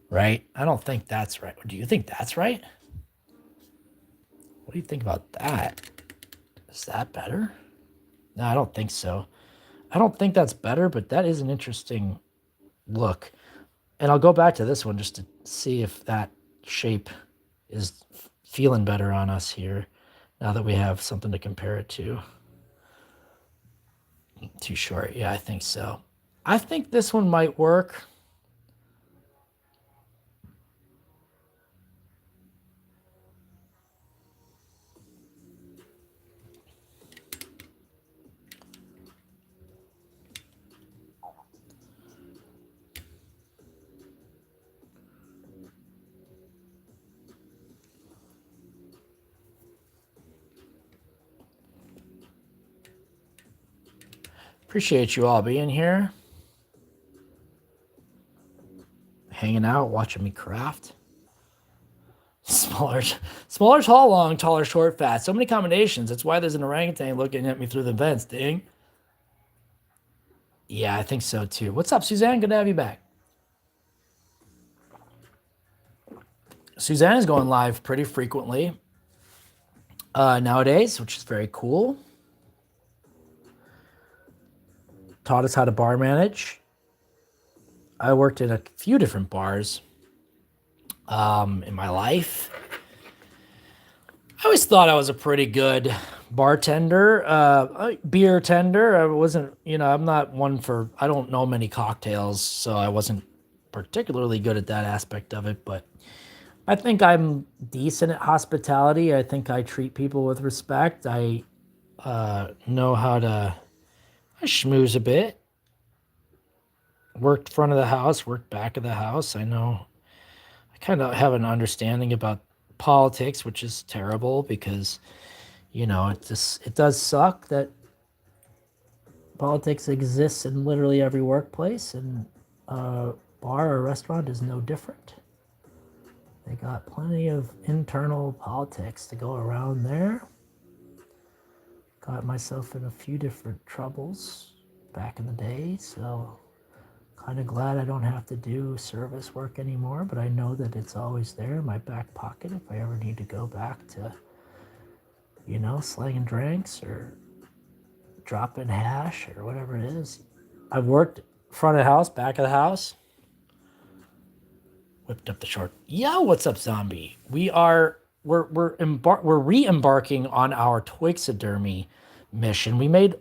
right? I don't think that's right. Do you think that's right? What do you think about that? Is that better? No, I don't think so. I don't think that's better, but that is an interesting look. And I'll go back to this one just to see if that shape is feeling better on us here now that we have something to compare it to. Too short. Yeah, I think so. I think this one might work. Appreciate you all being here, hanging out, watching me craft. Smaller, smaller, tall, long, taller, short, fat. So many combinations. That's why there's an orangutan looking at me through the vents, ding. Yeah, I think so too. What's up, Suzanne? Good to have you back. Suzanne is going live pretty frequently nowadays, which is very cool. Taught us how to bar manage. I worked in a few different bars in my life. I always thought I was a pretty good bartender, beer tender. I wasn't, I'm not one for, I don't know many cocktails, so I wasn't particularly good at that aspect of it, but I think I'm decent at hospitality. I think I treat people with respect. I know how to schmooze a bit. Worked front of the house, worked back of the house. I know I kind of have an understanding about politics, which is terrible because, it does suck that politics exists in literally every workplace, and a bar or restaurant is no different. They got plenty of internal politics to go around there. Got myself in a few different troubles back in the day, so kind of glad I don't have to do service work anymore, but I know that it's always there in my back pocket if I ever need to go back to, slanging drinks or dropping hash or whatever it is. I've worked front of the house, back of the house. Whipped up the short. Yo, what's up, zombie? We're re-embarking on our toyxidermy mission. We made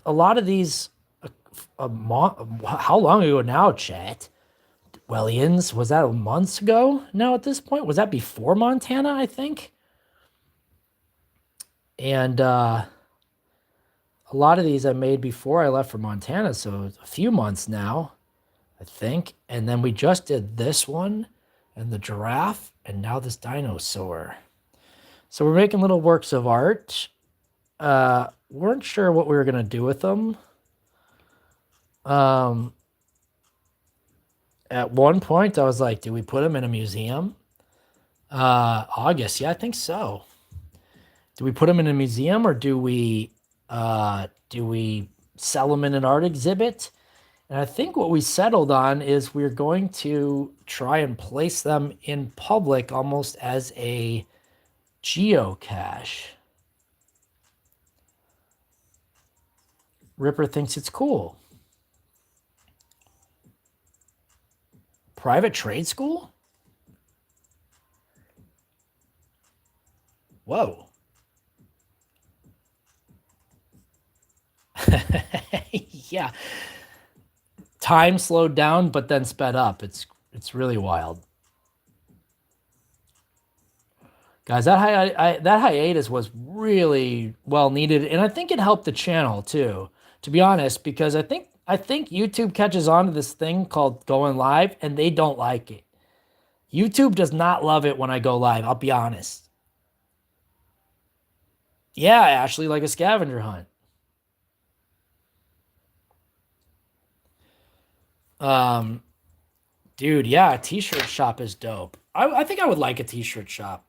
a lot of these how long ago now, chat? Wellians, was that months ago now at this point? Was that before Montana, I think? And a lot of these I made before I left for Montana, so a few months now, I think. And then we just did this one and the giraffe and now this dinosaur. So we're making little works of art. Weren't sure what we were going to do with them. At one point I was like, do we put them in a museum? August, yeah, I think so. Do we put them in a museum or do we sell them in an art exhibit? And I think what we settled on is we're going to try and place them in public almost as a geocache. Ripper thinks it's cool. Private trade school? Whoa. Yeah. Time slowed down, but then sped up. It's really wild. Guys, that hiatus was really well needed, and I think it helped the channel too, to be honest, because I think YouTube catches on to this thing called going live, and they don't like it. YouTube does not love it when I go live, I'll be honest. Yeah, Ashley, like a scavenger hunt. Dude, yeah, a t-shirt shop is dope. I think I would like a t-shirt shop.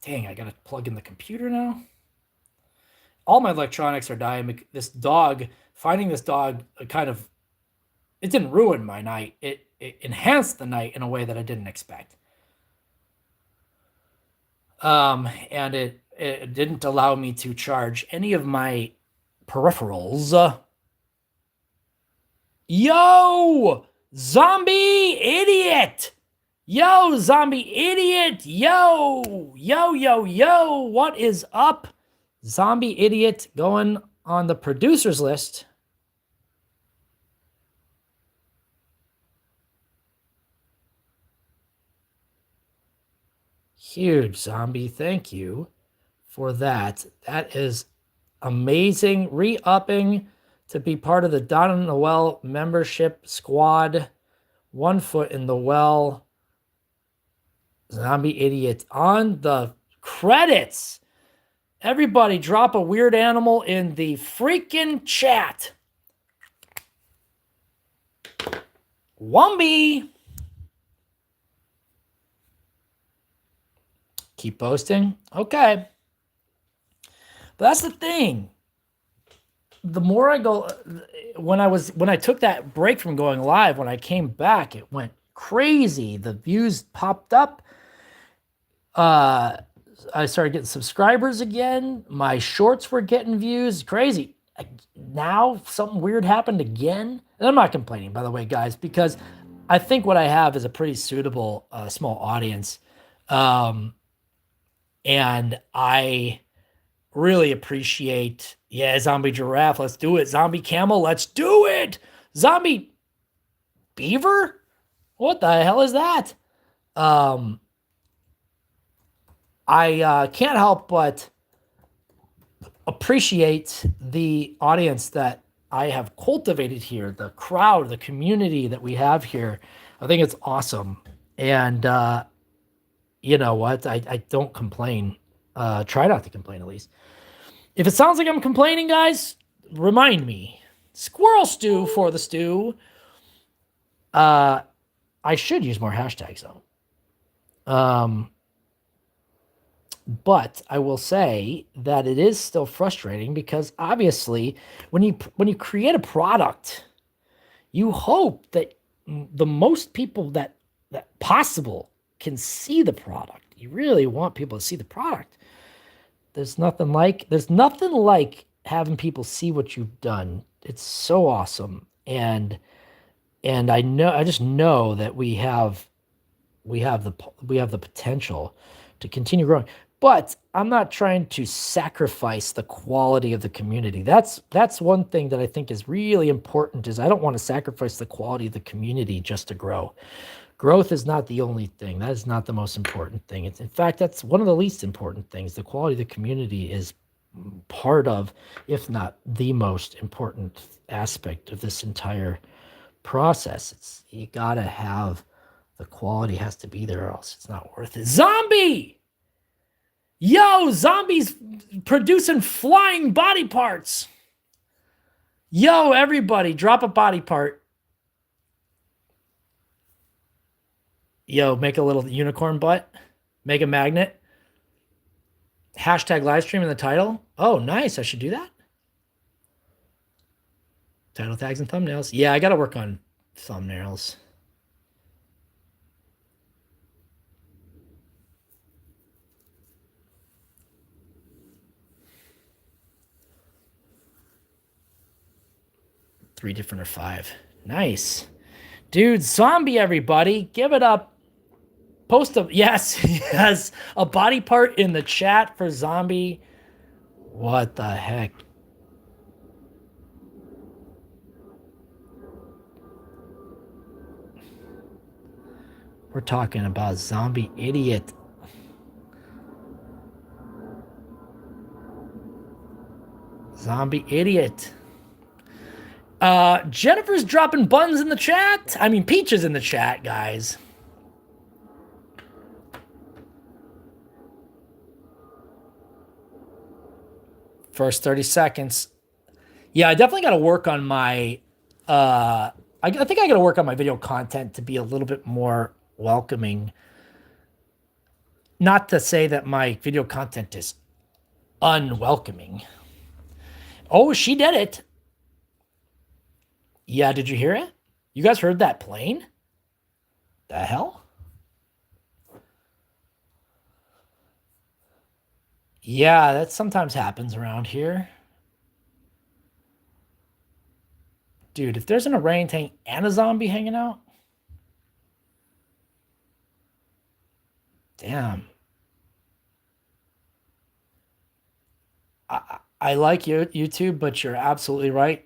Dang, I gotta plug in the computer now. All my electronics are dying. Finding this dog, it didn't ruin my night. It enhanced the night in a way that I didn't expect. And it didn't allow me to charge any of my peripherals. Yo, zombie idiot! Yo, zombie idiot! Yo! What is up? Zombie idiot going on the producers list. Huge, zombie. Thank you for that. That is amazing. Re-upping to be part of the downinthewell membership squad. 1 foot in the well. Zombie idiot on the credits. Everybody drop a weird animal in the freaking chat. Wumby. keep posting. Okay. But that's the thing. The more I go, when I took that break from going live, when I came back, it went crazy. The views popped up. I started getting subscribers again. My shorts were getting views. Crazy. Now something weird happened again. And I'm not complaining, by the way, guys, because I think what I have is a pretty suitable small audience. And I really appreciate, yeah, zombie giraffe, let's do it. Zombie camel, let's do it. Zombie beaver? What the hell is that? I can't help but appreciate the audience that I have cultivated here, the crowd, the community that we have here. I think it's awesome. And you know what? I don't complain. Try not to complain, at least. If it sounds like I'm complaining, guys, remind me. Squirrel stew for the stew. I should use more hashtags, though. But I will say that it is still frustrating because obviously when you create a product, you hope that the most people that possible can see the product. You really want people to see the product. There's nothing like having people see what you've done. It's so awesome. And I just know that we have the potential to continue growing. But I'm not trying to sacrifice the quality of the community. That's one thing that I think is really important, is I don't want to sacrifice the quality of the community just to grow. Growth is not the only thing. That is not the most important thing. In fact, that's one of the least important things. The quality of the community is part of, if not the most important aspect of this entire process. You gotta have, the quality has to be there, or else it's not worth it. Zombie! Yo, zombies producing flying body parts. Yo, everybody, drop a body part. Yo, make a little unicorn butt. Make a magnet. Hashtag live stream in the title. Oh, nice. I should do that. Title tags and thumbnails. Yeah, I got to work on thumbnails. Three different or five. Nice. Dude, zombie, everybody. Give it up. Post a, yes, a body part in the chat for zombie. What the heck? We're talking about zombie idiot. Zombie idiot. Jennifer's dropping buns in the chat. I mean, peaches in the chat, guys. First 30 seconds. Yeah, I definitely got to work on my, I think I got to work on my video content to be a little bit more welcoming. Not to say that my video content is unwelcoming. Oh, she did it. Yeah, did you hear it? You guys heard that plane? The hell? Yeah, that sometimes happens around here. Dude, if there's an orangutan and a zombie hanging out, damn. I like you, YouTube, but you're absolutely right.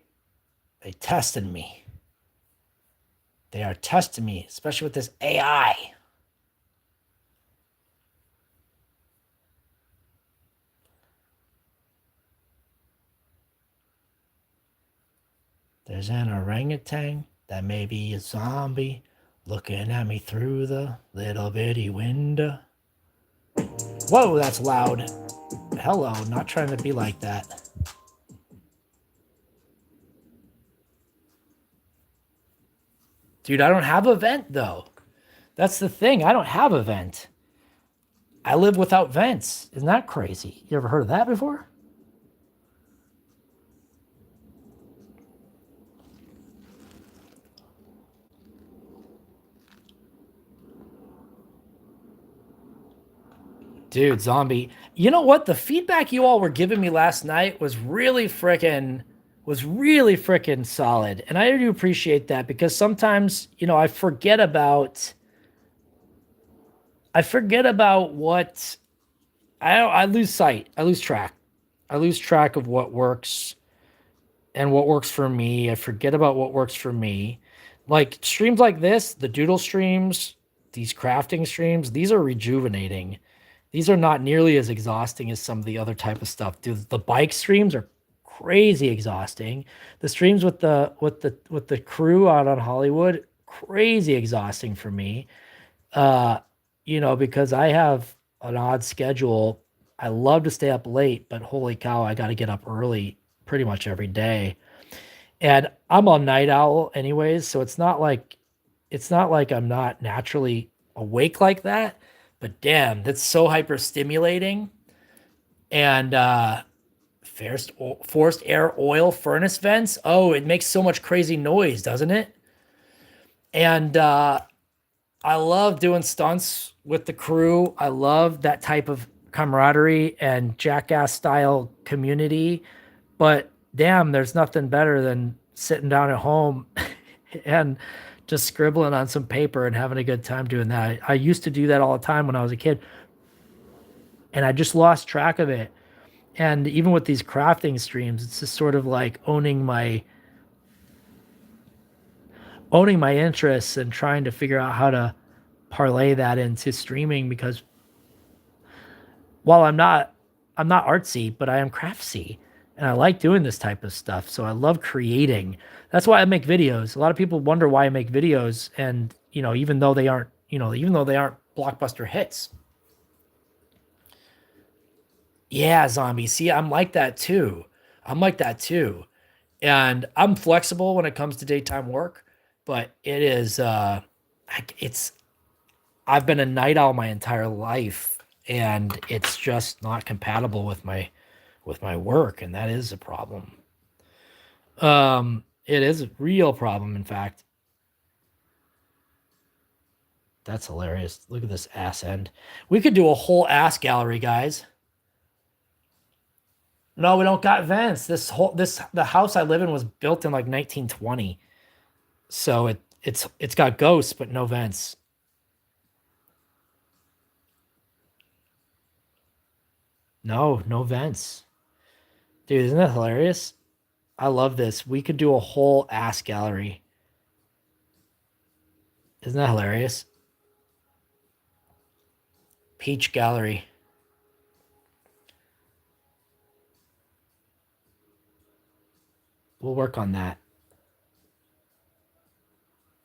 They tested me. They are testing me, especially with this AI. There's an orangutan that may be a zombie looking at me through the little bitty window. Whoa, that's loud. Hello, not trying to be like that. Dude, I don't have a vent, though. That's the thing. I don't have a vent. I live without vents. Isn't that crazy? You ever heard of that before? Dude, zombie. You know what? The feedback you all were giving me last night was really freaking solid. And I do appreciate that because sometimes, I forget about what I lose sight. I lose track. I lose track of what works and what works for me. I forget about what works for me. Like streams like this, the doodle streams, these crafting streams, these are rejuvenating. These are not nearly as exhausting as some of the other type of stuff. Dude, the bike streams are crazy exhausting. The streams with the crew out on Hollywood, crazy exhausting for me. Uh, because I have an odd schedule. I love to stay up late, but holy cow, I got to get up early pretty much every day. And I'm a night owl anyways, so it's not like I'm not naturally awake like that, but damn, that's so hyper stimulating. And forced air oil furnace vents. Oh, it makes so much crazy noise, doesn't it? And I love doing stunts with the crew. I love that type of camaraderie and jackass style community. But damn, there's nothing better than sitting down at home and just scribbling on some paper and having a good time doing that. I used to do that all the time when I was a kid, and I just lost track of it. And even with these crafting streams, it's just sort of like owning my interests and trying to figure out how to parlay that into streaming because while I'm not artsy, but I am craftsy and I like doing this type of stuff. So I love creating. That's why I make videos. A lot of people wonder why I make videos and, even though they aren't blockbuster hits. Yeah, zombie. See, I'm like that too. I'm like that too. And I'm flexible when it comes to daytime work, but it is it's I've been a night owl my entire life and it's just not compatible with my work, and that is a problem. It is a real problem, in fact. That's hilarious. Look at this ass end. We could do a whole ass gallery, guys. No, we don't got vents. The house I live in was built in like 1920. So it's got ghosts but no vents. No, no vents. Dude, isn't that hilarious? I love this. We could do a whole ass gallery. Isn't that hilarious? Peach gallery. We'll work on that.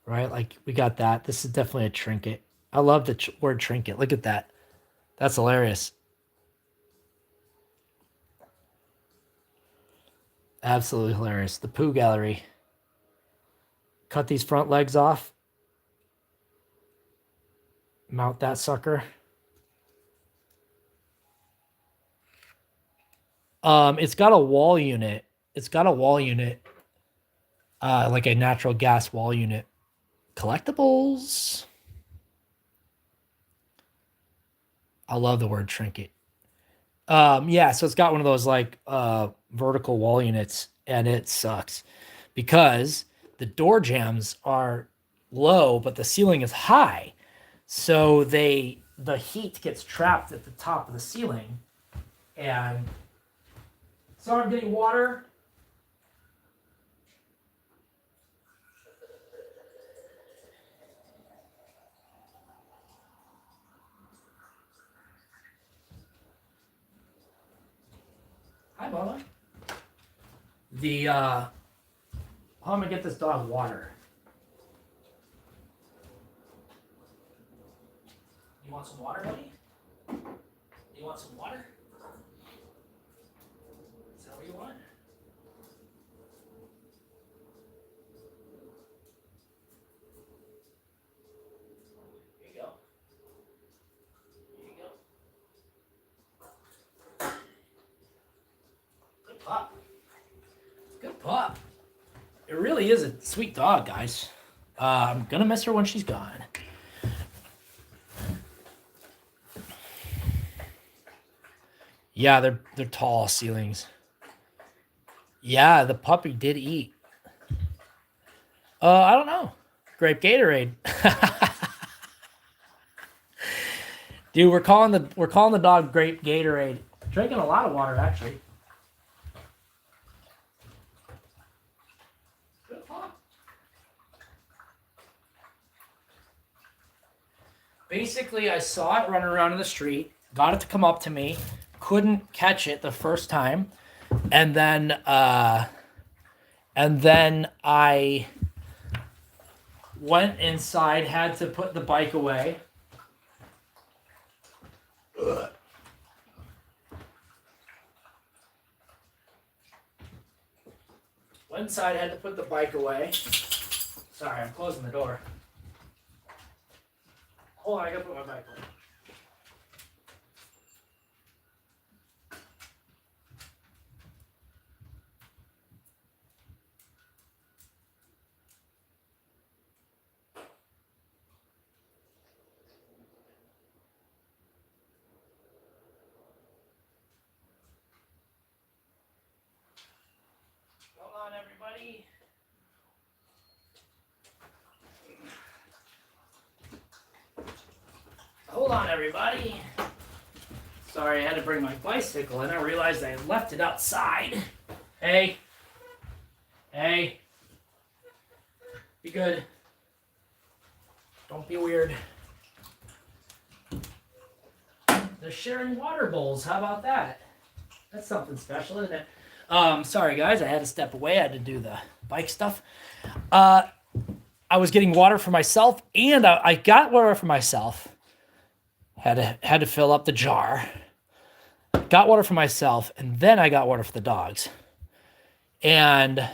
Right? Like we got that. This is definitely a trinket. I love the word trinket. Look at that. That's hilarious. Absolutely hilarious. The poo gallery. Cut these front legs off. Mount that sucker. It's got a wall unit. It's got a wall unit. Like a natural gas wall unit. Collectibles. I love the word trinket. Yeah, so it's got one of those like vertical wall units, and it sucks because the door jambs are low, but the ceiling is high. So the heat gets trapped at the top of the ceiling. And sorry, I'm getting water. Hi, Mama. How am I gonna get this dog water? You want some water, buddy? You want some water? Is that what you want? Here you go. Here you go. pup. Good pup. It really is a sweet dog, guys. I'm gonna miss her when she's gone. Yeah, they're tall ceilings. Yeah, the puppy did eat. I don't know. Grape Gatorade. Dude, we're calling the dog Grape Gatorade. Drinking a lot of water actually. Good pup. Basically, I saw it running around in the street, got it to come up to me, couldn't catch it the first time, and then I went inside, had to put the bike away. Ugh. Went inside, had to put the bike away. Sorry, I'm closing the door. Hold on, I gotta put my bike away. Hold on, everybody. Hold on, everybody. Sorry, I had to bring my bicycle in. I realized I had left it outside. Hey. Hey. Be good. Don't be weird. They're sharing water bowls. How about that? That's something special, isn't it? Sorry, guys. I had to step away. I had to do the bike stuff. I was getting water for myself, and I got water for myself. Had to fill up the jar. Got water for myself, and then I got water for the dogs. And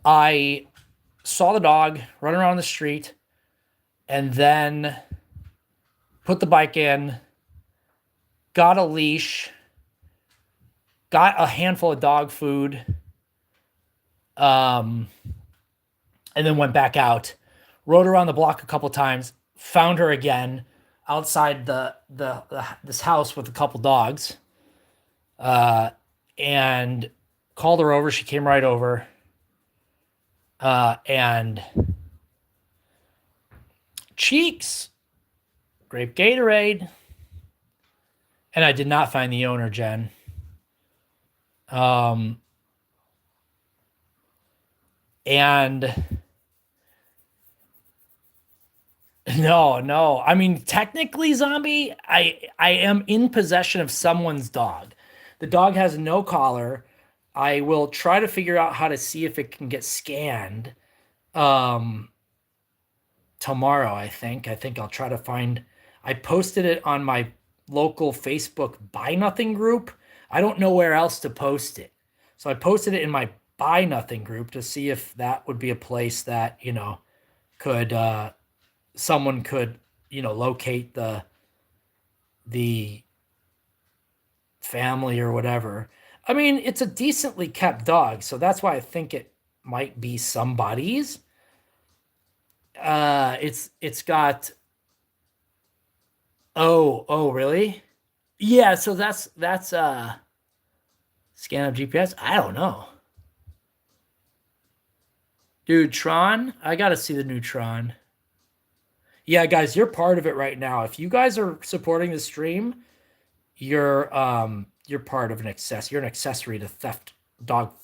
I saw the dog running around the street, and then put the bike in, got a leash, got a handful of dog food, and then went back out, rode around the block a couple times, found her again outside this house with a couple dogs, and called her over. She came right over, and Cheeks, Grape Gatorade, and I did not find the owner, Jen. And no. I mean, technically, Zombie, I am in possession of someone's dog. The dog has no collar. I will try to figure out how to see if it can get scanned tomorrow, I think. I think I'll try to find... I posted it on my local Facebook Buy Nothing group. I don't know where else to post it. So I posted it in my Buy Nothing group to see if that would be a place that, could... someone could, locate the family or whatever. I mean, it's a decently kept dog, so that's why I think it might be somebody's. It's got... Oh, really? Yeah, so that's scan of GPS. I don't know. Dude, Tron, I gotta see the new Tron. Yeah, guys, you're part of it right now. If you guys are supporting the stream, you're part of an access. You're an accessory to dog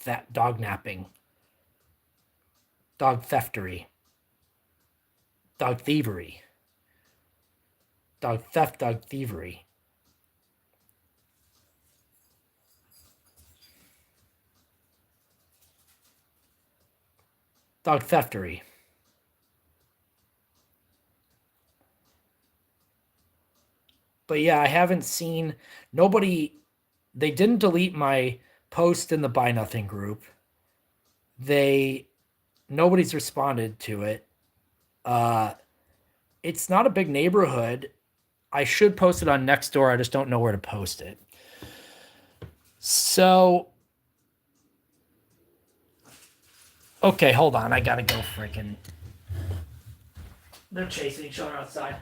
napping, dog theftery, dog thievery, dog theft, dog thievery. Dog theftery. But yeah, I haven't seen nobody. They didn't delete my post in the Buy Nothing group. Nobody's responded to it. It's not a big neighborhood. I should post it on Nextdoor. I just don't know where to post it. So, okay, hold on. I gotta go freaking. They're chasing each other outside.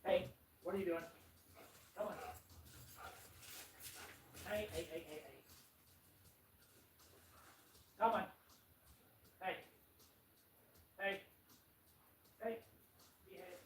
Hey, what are you doing? Come on. Hey. Come on. Hey. Hey. Hey. Behave.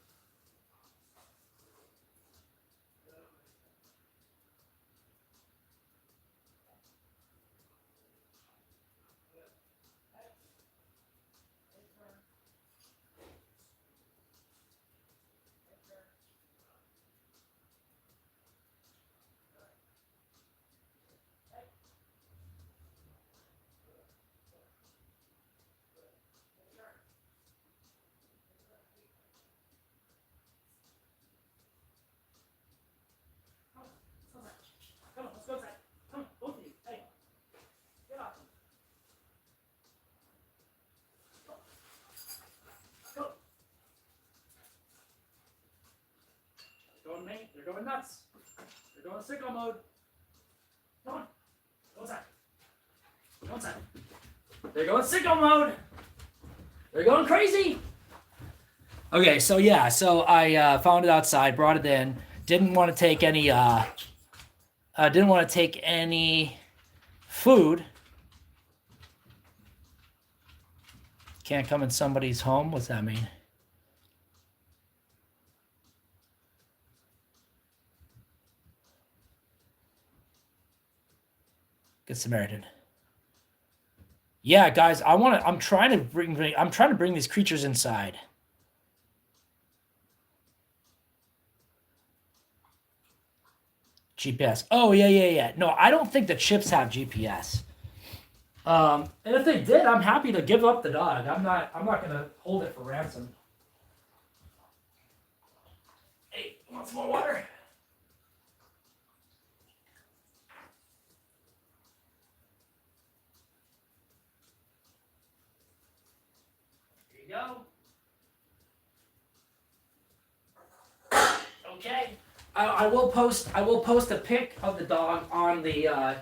Come on, let's go outside. Come on, both of you. Hey, get off me. Go. They're going nuts. They're going sicko mode. Come on. Go inside. Go inside. They're going sicko mode. They're going crazy. Okay, so yeah, so I found it outside, brought it in. Didn't want to take any food. Can't come in somebody's home. What's that mean? Good Samaritan. Yeah, guys, I'm trying to bring these creatures inside. GPS. Oh, yeah. No, I don't think the chips have GPS. And if they did, I'm happy to give up the dog. I'm not gonna hold it for ransom. Hey, want some more water? Here you go. Okay. I will post a pic of the dog on the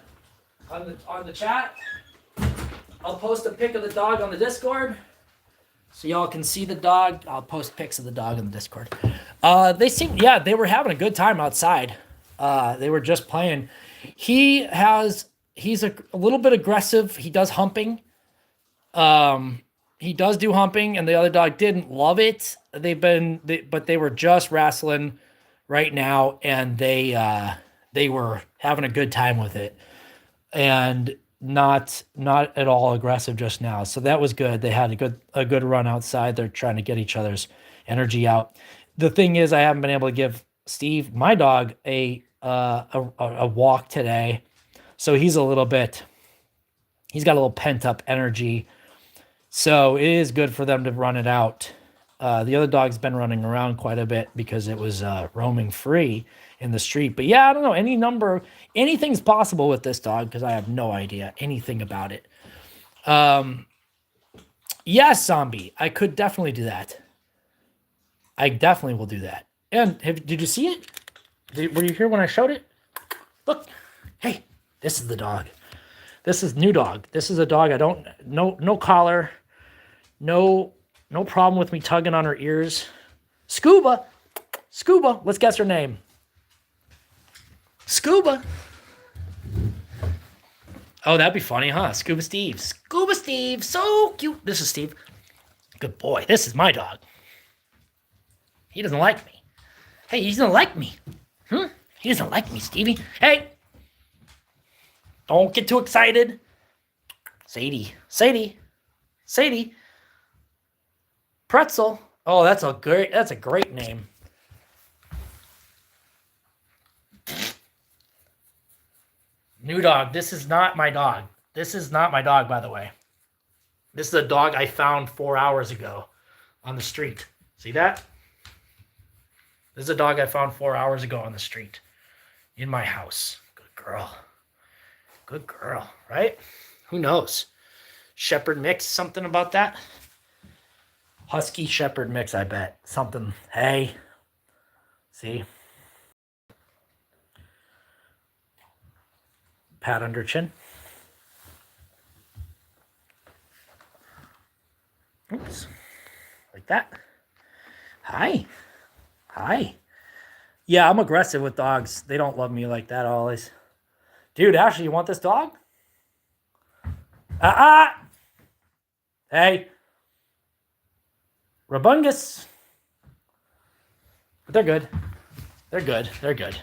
chat. I'll post a pic of the dog on the Discord, so y'all can see the dog. I'll post pics of the dog on the Discord. They were having a good time outside. They were just playing. He's a little bit aggressive. He does humping. He does do humping, and the other dog didn't love it. But they were just wrestling right now, and they were having a good time with it, and not at all aggressive just now. So that was good. They had a good run outside. They're trying to get each other's energy out. The thing is, I haven't been able to give Steve, my dog, a walk today, so he's got a little pent up energy. So it is good for them to run it out. The other dog's been running around quite a bit because it was roaming free in the street. But yeah, I don't know. Anything's possible with this dog because I have no idea anything about it. Yes, zombie. I could definitely do that. I definitely will do that. And did you see it? Were you here when I showed it? Look. Hey, this is the dog. This is new dog. This is a dog no collar. No problem with me tugging on her ears. Scuba. Let's guess her name. Scuba. Oh, that'd be funny, huh? Scuba Steve. So cute. This is Steve. Good boy. This is my dog. He doesn't like me. Hey, he doesn't like me. He doesn't like me, Stevie. Hey. Don't get too excited. Sadie. Pretzel. Oh, that's a great name. New dog. This is not my dog. By the way. This is a dog I found 4 hours ago on the street. See that? This is a dog I found 4 hours ago on the street in my house. Good girl, right? Who knows? Shepherd mix, something about that? Husky Shepherd mix, I bet. Something. Hey. See? Pat under chin. Oops. Like that. Hi. Hi. Yeah, I'm aggressive with dogs. They don't love me like that always. Dude, Ashley, you want this dog? Hey. Rabungus. But they're good. They're good. They're good.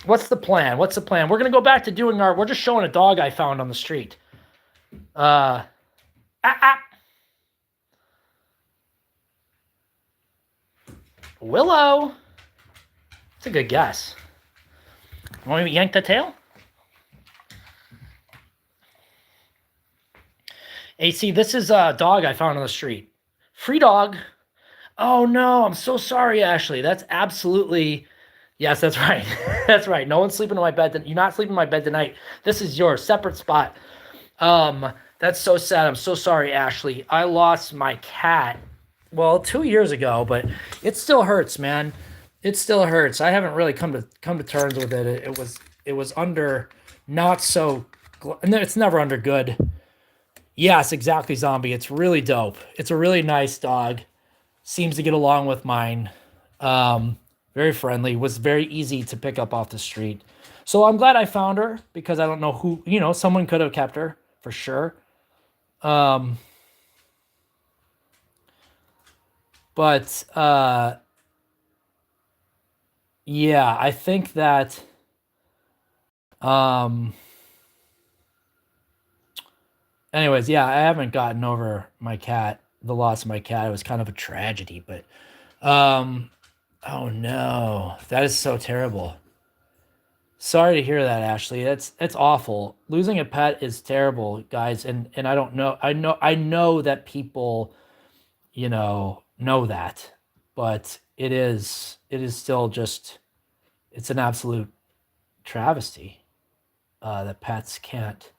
What's the plan? What's the plan? We're going to go back to doing we're just showing a dog I found on the street. Willow. It's a good guess. Want me to yank the tail? AC, this is a dog I found on the street. Free dog. Oh, no. I'm so sorry, Ashley. That's absolutely... Yes, that's right. That's right. No one's sleeping in my bed. You're not sleeping in my bed tonight. This is your separate spot. That's so sad. I'm so sorry, Ashley. I lost my cat, well, 2 years ago, but it still hurts, man. It still hurts. I haven't really come to terms with it. It was under not so... It's never under good. Yes, exactly, Zombie. It's really dope. It's a really nice dog. Seems to get along with mine. Very friendly. Was very easy to pick up off the street. So I'm glad I found her because I don't know who, someone could have kept her for sure. But yeah, I think that anyways, yeah, I haven't gotten over the loss of my cat. It was kind of a tragedy, but oh no, that is so terrible. Sorry to hear that, Ashley. It's awful. Losing a pet is terrible, guys, and I don't know. I know that people, know that, but it is still just, it's an absolute travesty that pets can't,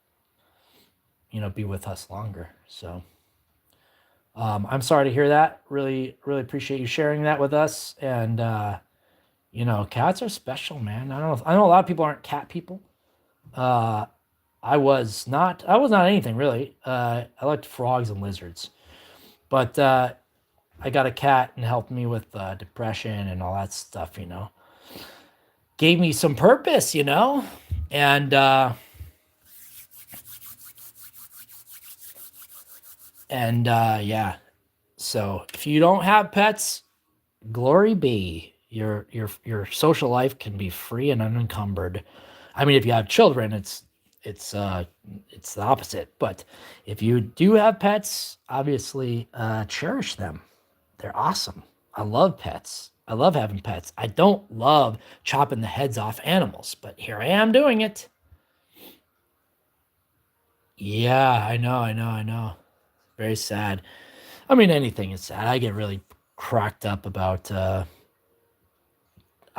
be with us longer. So I'm sorry to hear that. Really, really appreciate you sharing that with us. And cats are special, man. I know a lot of people aren't cat people. I was not anything really. I liked frogs and lizards, but I got a cat and helped me with depression and all that stuff. Gave me some purpose, and yeah. So if you don't have pets, glory be. Your social life can be free and unencumbered. I mean, if you have children, it's the opposite. But if you do have pets, obviously cherish them. They're awesome. I love pets. I love having pets. I don't love chopping the heads off animals, but here I am doing it. Yeah, I know. Very sad. I mean, anything is sad. I get really cracked up about I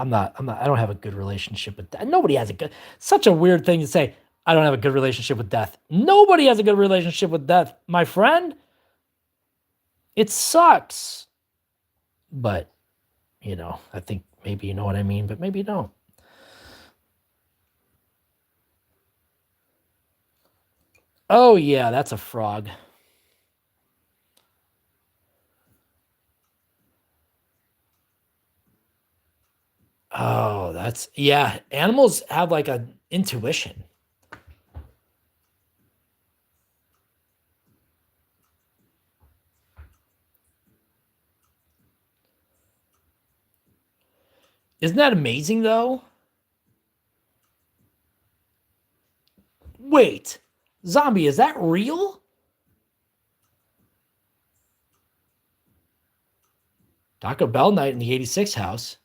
don't have a good relationship with death. Nobody has such a weird thing to say. I don't have a good relationship with death. Nobody has a good relationship with death, my friend. It sucks. But, I think maybe you know what I mean, but maybe you don't. Oh, yeah, that's a frog. Oh, yeah. Animals have like an intuition. Isn't that amazing, though? Wait, Zombie, is that real? Taco Bell night in the 86 house.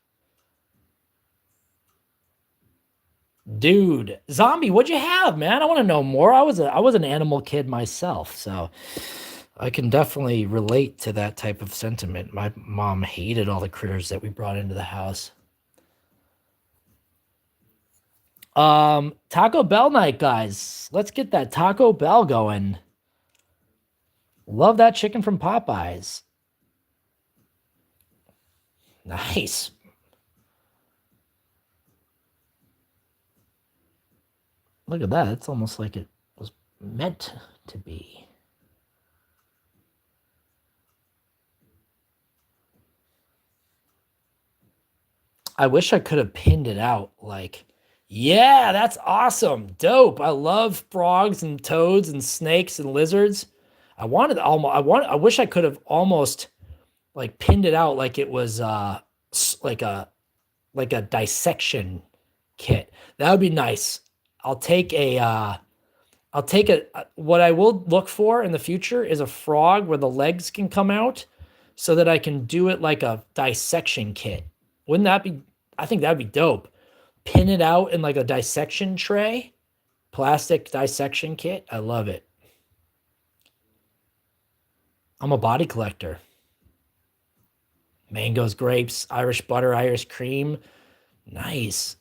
Dude, Zombie, what'd you have, man? I want to know more. I was an animal kid myself, so I can definitely relate to that type of sentiment. My mom hated all the critters that we brought into the house. Taco Bell night, guys. Let's get that Taco Bell going. Love that chicken from Popeyes. Nice. Look at that. It's almost like it was meant to be. I wish I could have pinned it out like, yeah, that's awesome. Dope. I love frogs and toads and snakes and lizards. I wish I could have almost like pinned it out like it was like a dissection kit. That would be nice. I'll take a I'll take a what I will look for in the future is a frog where the legs can come out so that I can do it like a dissection kit. Wouldn't that be I think that'd be dope. Pin it out in like a dissection tray, plastic dissection kit. I love it. I'm a body collector. Mangoes, grapes, Irish butter, Irish cream. Nice.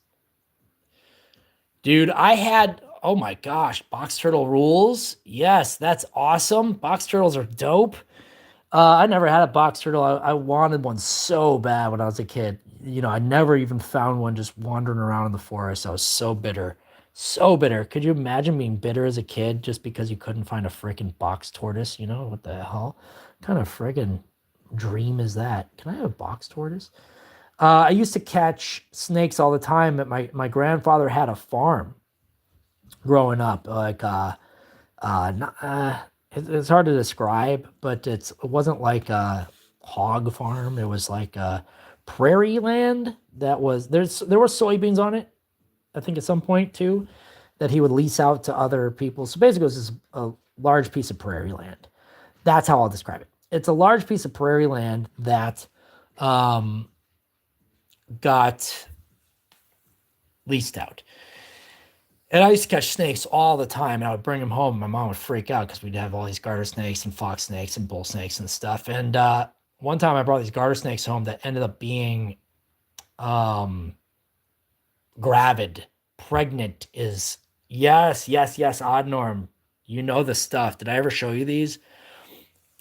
Dude, oh my gosh, box turtle rules. Yes, that's awesome. Box turtles are dope. I never had a box turtle. I wanted one so bad when I was a kid. You know, I never even found one just wandering around in the forest. I was so bitter. So bitter. Could you imagine being bitter as a kid just because you couldn't find a freaking box tortoise? You know, what the hell? What kind of friggin' dream is that? Can I have a box tortoise? I used to catch snakes all the time. My grandfather had a farm growing up. Not, it's hard to describe, but it wasn't like a hog farm. It was like a prairie land that was there were soybeans on it. I think at some point too, that he would lease out to other people. So basically, it was just a large piece of prairie land. That's how I'll describe it. It's a large piece of prairie land that got leased out. And I used to catch snakes all the time, and I would bring them home. My mom would freak out because we'd have all these garter snakes and fox snakes and bull snakes and stuff. And one time I brought these garter snakes home that ended up being gravid. Pregnant is, yes, odd norm. You know the stuff. Did I ever show you these?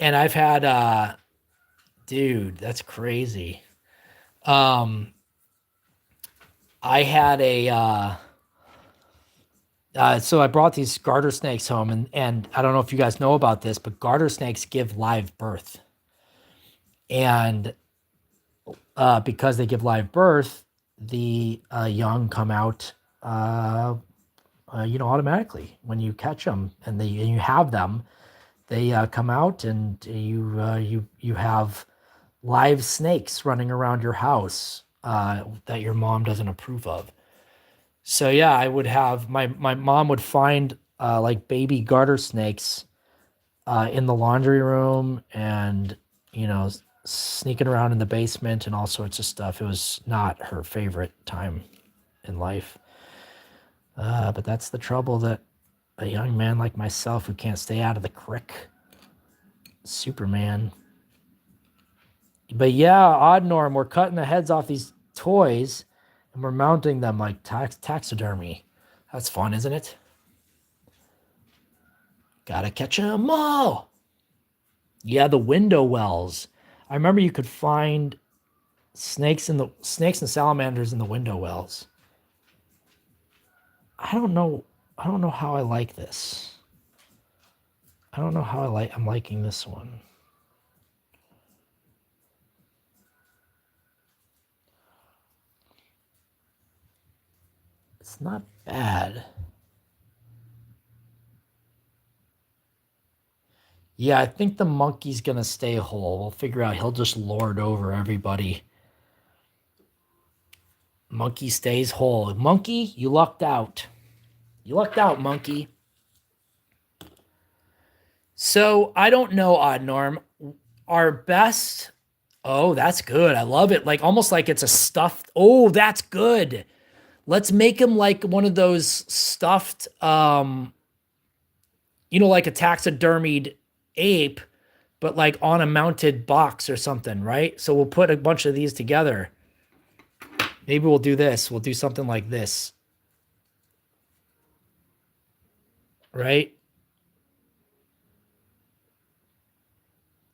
And I've had, dude, that's crazy. I had so I brought these garter snakes home, and I don't know if you guys know about this, but garter snakes give live birth. And because they give live birth, the young come out, automatically when you catch them and you have them. They come out, and you have live snakes running around your house that your mom doesn't approve of. So yeah, I would have my mom would find like baby garter snakes in the laundry room, and sneaking around in the basement and all sorts of stuff. It was not her favorite time in life. But that's the trouble that a young man like myself who can't stay out of the crick, Superman. But yeah, odd norm, we're cutting the heads off these toys and we're mounting them like taxidermy. That's fun, isn't it? Gotta catch 'em all. Yeah, the window wells. I remember you could find snakes and salamanders in the window wells. I don't know how I like this. I don't know how I'm liking this one. It's not bad. Yeah, I think the monkey's gonna stay whole. We'll figure out he'll just lord over everybody. Monkey stays whole. Monkey, you lucked out. You lucked out, monkey. So I don't know, Odd Norm. Our best. Oh, that's good. I love it. Like almost like it's a stuffed. Oh, that's good. Let's make him like one of those stuffed, like a taxidermied ape, but like on a mounted box or something, right? So we'll put a bunch of these together. Maybe we'll do this. We'll do something like this. Right?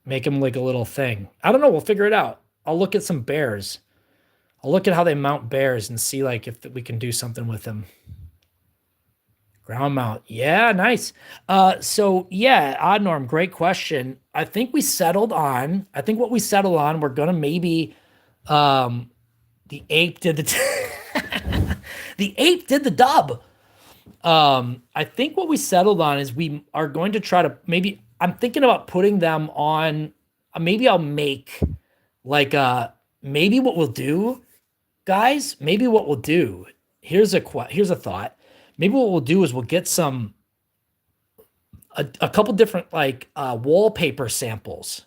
Make him like a little thing. I don't know. We'll figure it out. I'll look at some bears. I'll look at how they mount bears and see like if we can do something with them. Ground mount. Yeah, nice. So yeah, odd norm, great question. I think what we settled on, we're gonna maybe um the ape did the ape did the dub. I think what we settled on is we are going to try to maybe I'm thinking about putting them on maybe I'll make like maybe what we'll do, guys, maybe what we'll do. Here's a thought. Maybe what we'll do is we'll get a couple different like wallpaper samples.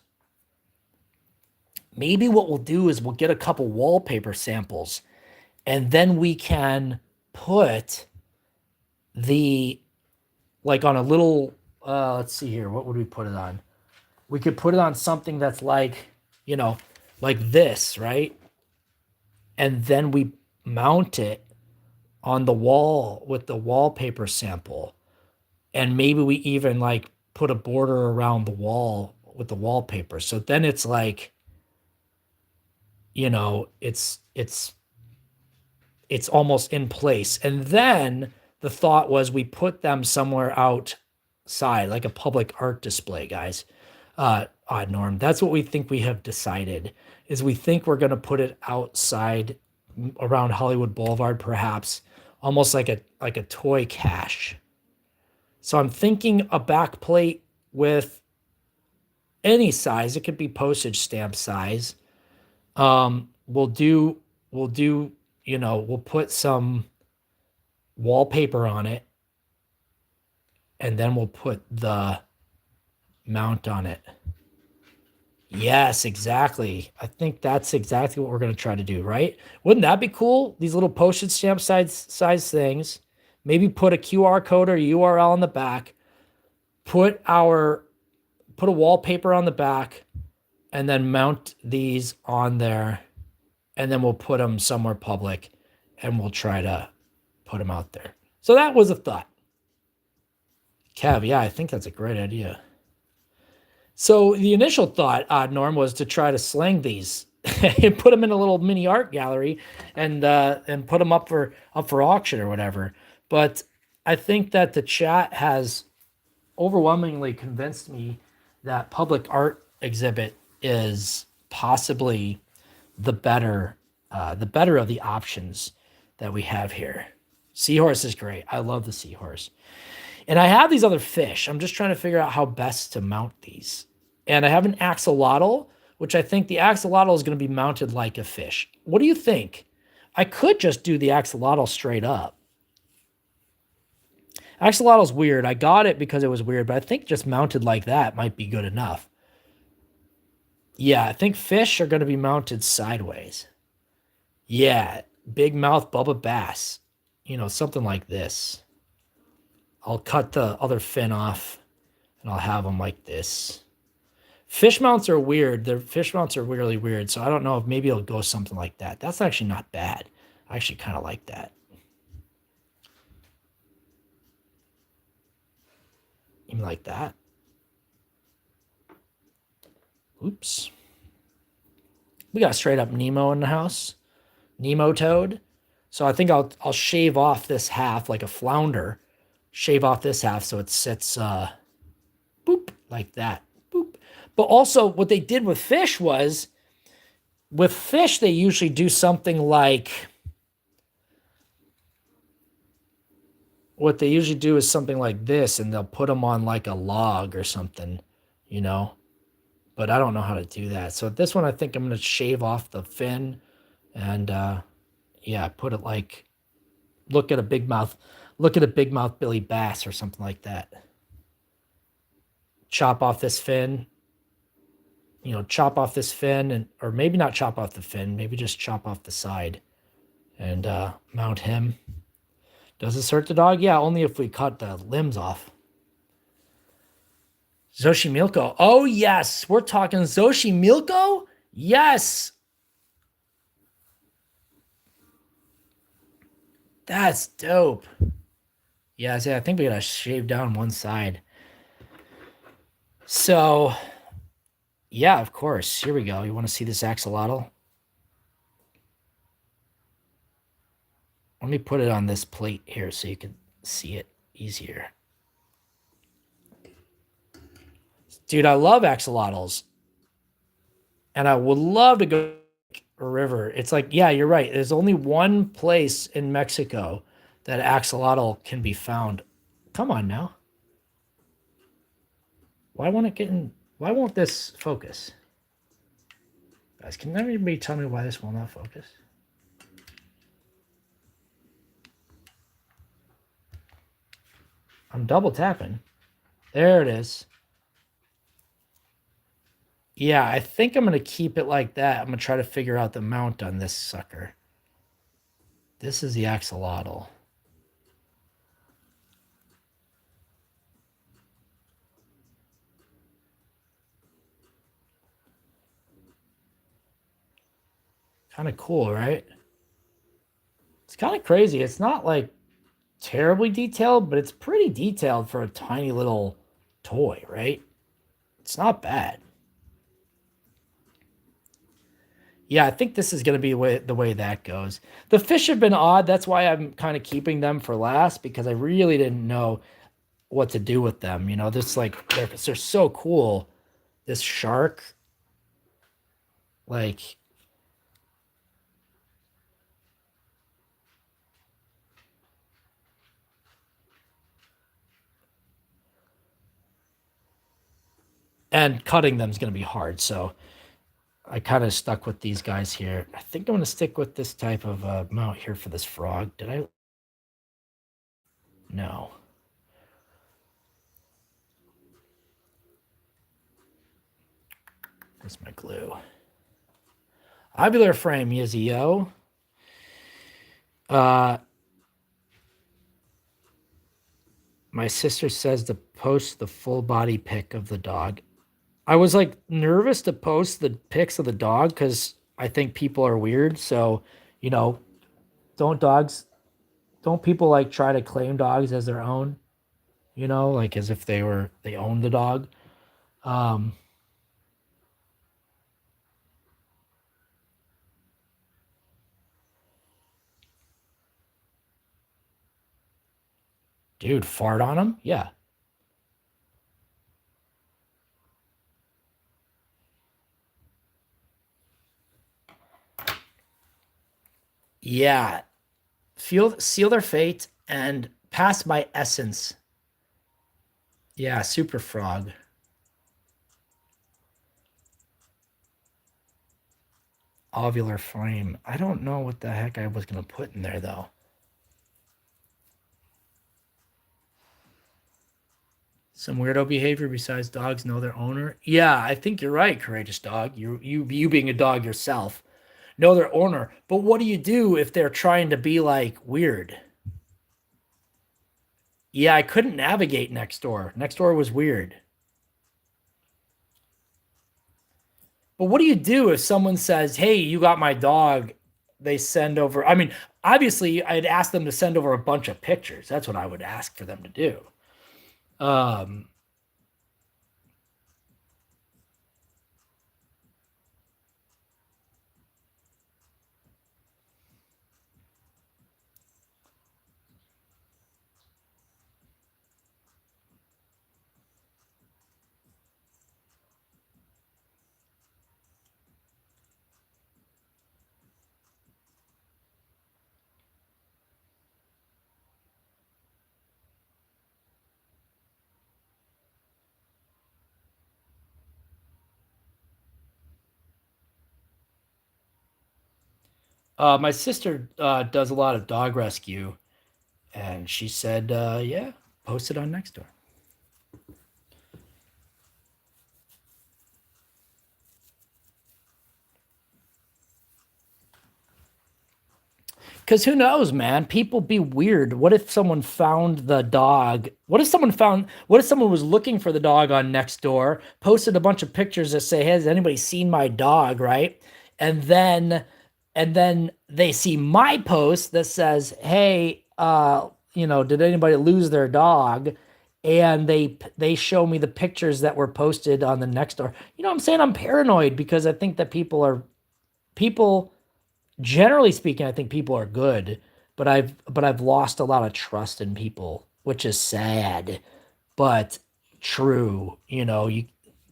Maybe what we'll do is we'll get a couple wallpaper samples and then we can put the like on a little let's see here, what would we put it on? We could put it on something that's like, you know, like this, right? And then we mount it on the wall with the wallpaper sample. And maybe we even like put a border around the wall with the wallpaper. So then it's like, you know, it's almost in place. And then the thought was we put them somewhere outside, like a public art display, guys. Odd norm. That's what we think we have decided is we think we're going to put it outside around Hollywood Boulevard, perhaps almost like a toy cache. So I'm thinking a back plate with any size. It could be postage stamp size. We'll do, we'll put some wallpaper on it and then we'll put the mount on it. Yes, exactly. I think that's exactly what we're going to try to do, right? Wouldn't that be cool? These little postage stamp size things. Maybe put a QR code or URL on the back. Put a wallpaper on the back and then mount these on there. And then we'll put them somewhere public and we'll try to put them out there. So that was a thought. Kev, yeah, I think that's a great idea. So the initial thought, Norm, was to try to sling these and put them in a little mini art gallery and put them up for auction or whatever. But I think that the chat has overwhelmingly convinced me that public art exhibit is possibly the better of the options that we have here. Seahorse is great. I love the seahorse. And I have these other fish. I'm just trying to figure out how best to mount these. And I have an axolotl, which I think the axolotl is going to be mounted like a fish. What do you think? I could just do the axolotl straight up. Axolotl's weird. I got it because it was weird, but I think just mounted like that might be good enough. Yeah, I think fish are going to be mounted sideways. Yeah, big mouth Bubba Bass. You know, something like this. I'll cut the other fin off and I'll have them like this. Fish mounts are weird. Their fish mounts are really weird. So I don't know if maybe it'll go something like that. That's actually not bad. I actually kind of like that. Even like that. Oops. We got straight up Nemo in the house. Nemo toad. So I think I'll shave off this half like a flounder. Shave off this half so it sits boop like that. Boop. But also what they did with fish was with fish they usually do something like what they usually do is something like this and they'll put them on like a log or something, you know. But I don't know how to do that. So this one I think I'm going to shave off the fin and yeah, put it like look at a big mouth Billy Bass or something like that. Chop off this fin. You know, chop off this fin and or maybe not chop off the fin, maybe just chop off the side and mount him. Does this hurt the dog? Yeah, only if we cut the limbs off. Xochimilco. Oh, yes. We're talking Xochimilco? Yes. That's dope. Yeah, I think we got to shave down one side. So, yeah, of course. Here we go. You want to see this axolotl? Let me put it on this plate here so you can see it. easier. Dude, I love axolotls. And I would love to go a river. It's like, yeah, you're right. There's only one place in Mexico that axolotl can be found. Come on now. Why won't it get in? Why won't this focus? Guys, can anybody tell me why this will not focus? I'm double tapping. There it is. Yeah, I think I'm going to keep it like that. I'm going to try to figure out the mount on this sucker. This is the axolotl. Kind of cool, right? It's kind of crazy. It's not like terribly detailed, but it's pretty detailed for a tiny little toy, right? It's not bad. Yeah, I think this is going to be the way that goes. The fish have been odd. That's why I'm kind of keeping them for last because I really didn't know what to do with them. You know, this like they're so cool. This shark, like, and cutting them is going to be hard. So I kind of stuck with these guys here. I think I'm going to stick with this type of mount here for this frog. Did I? No. Where's my glue? Ovular frame, Yizio. My sister says to post the full body pic of the dog. I was like nervous to post the pics of the dog because I think people are weird. So, you know, don't dogs, don't people like try to claim dogs as their own, you know, like as if they own the dog. Um, Dude, fart on him? Yeah. Yeah. Seal their fate and pass my essence. Yeah, super frog. Ovular frame. I don't know what the heck I was gonna put in there though. Some weirdo behavior besides dogs know their owner. Yeah, I think you're right, courageous dog. You being a dog yourself, know their owner. But what do you do if they're trying to be like weird? Yeah, I couldn't navigate next door. Next door was weird. But what do you do if someone says, "Hey, you got my dog"? They send over. I mean, obviously, I'd ask them to send over a bunch of pictures. That's what I would ask for them to do. Um, my sister does a lot of dog rescue, and she said, "Yeah, post it on Nextdoor." Because who knows, man? People be weird. What if someone found the dog? What if someone was looking for the dog on Nextdoor, posted a bunch of pictures that say, "Hey, has anybody seen my dog?" Right? And then, and then they see my post that says, "Hey, did anybody lose their dog?" And they show me the pictures that were posted on the Nextdoor. You know what I'm saying? I'm paranoid because I think that people generally speaking, I think people are good, but I've lost a lot of trust in people which is sad, but true. You know, you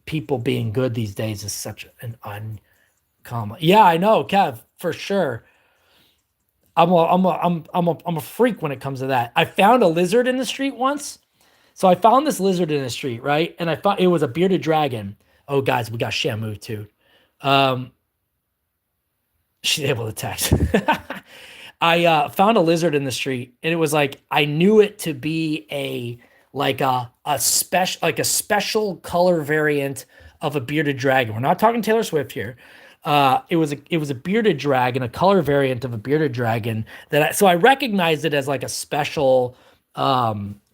people being good these days is such an uncommon. Yeah, I know, Kev, for sure. I'm a freak when it comes to that. I found a lizard in the street once. So I found this lizard in the street, right? And I thought it was a bearded dragon. Oh, guys, we got Shamu too. Um, she's able to text. I found a lizard in the street, and it was like I knew it to be a special color variant of a bearded dragon. We're not talking Taylor Swift here. It was a bearded dragon, a color variant of a bearded dragon so I recognized it as like a special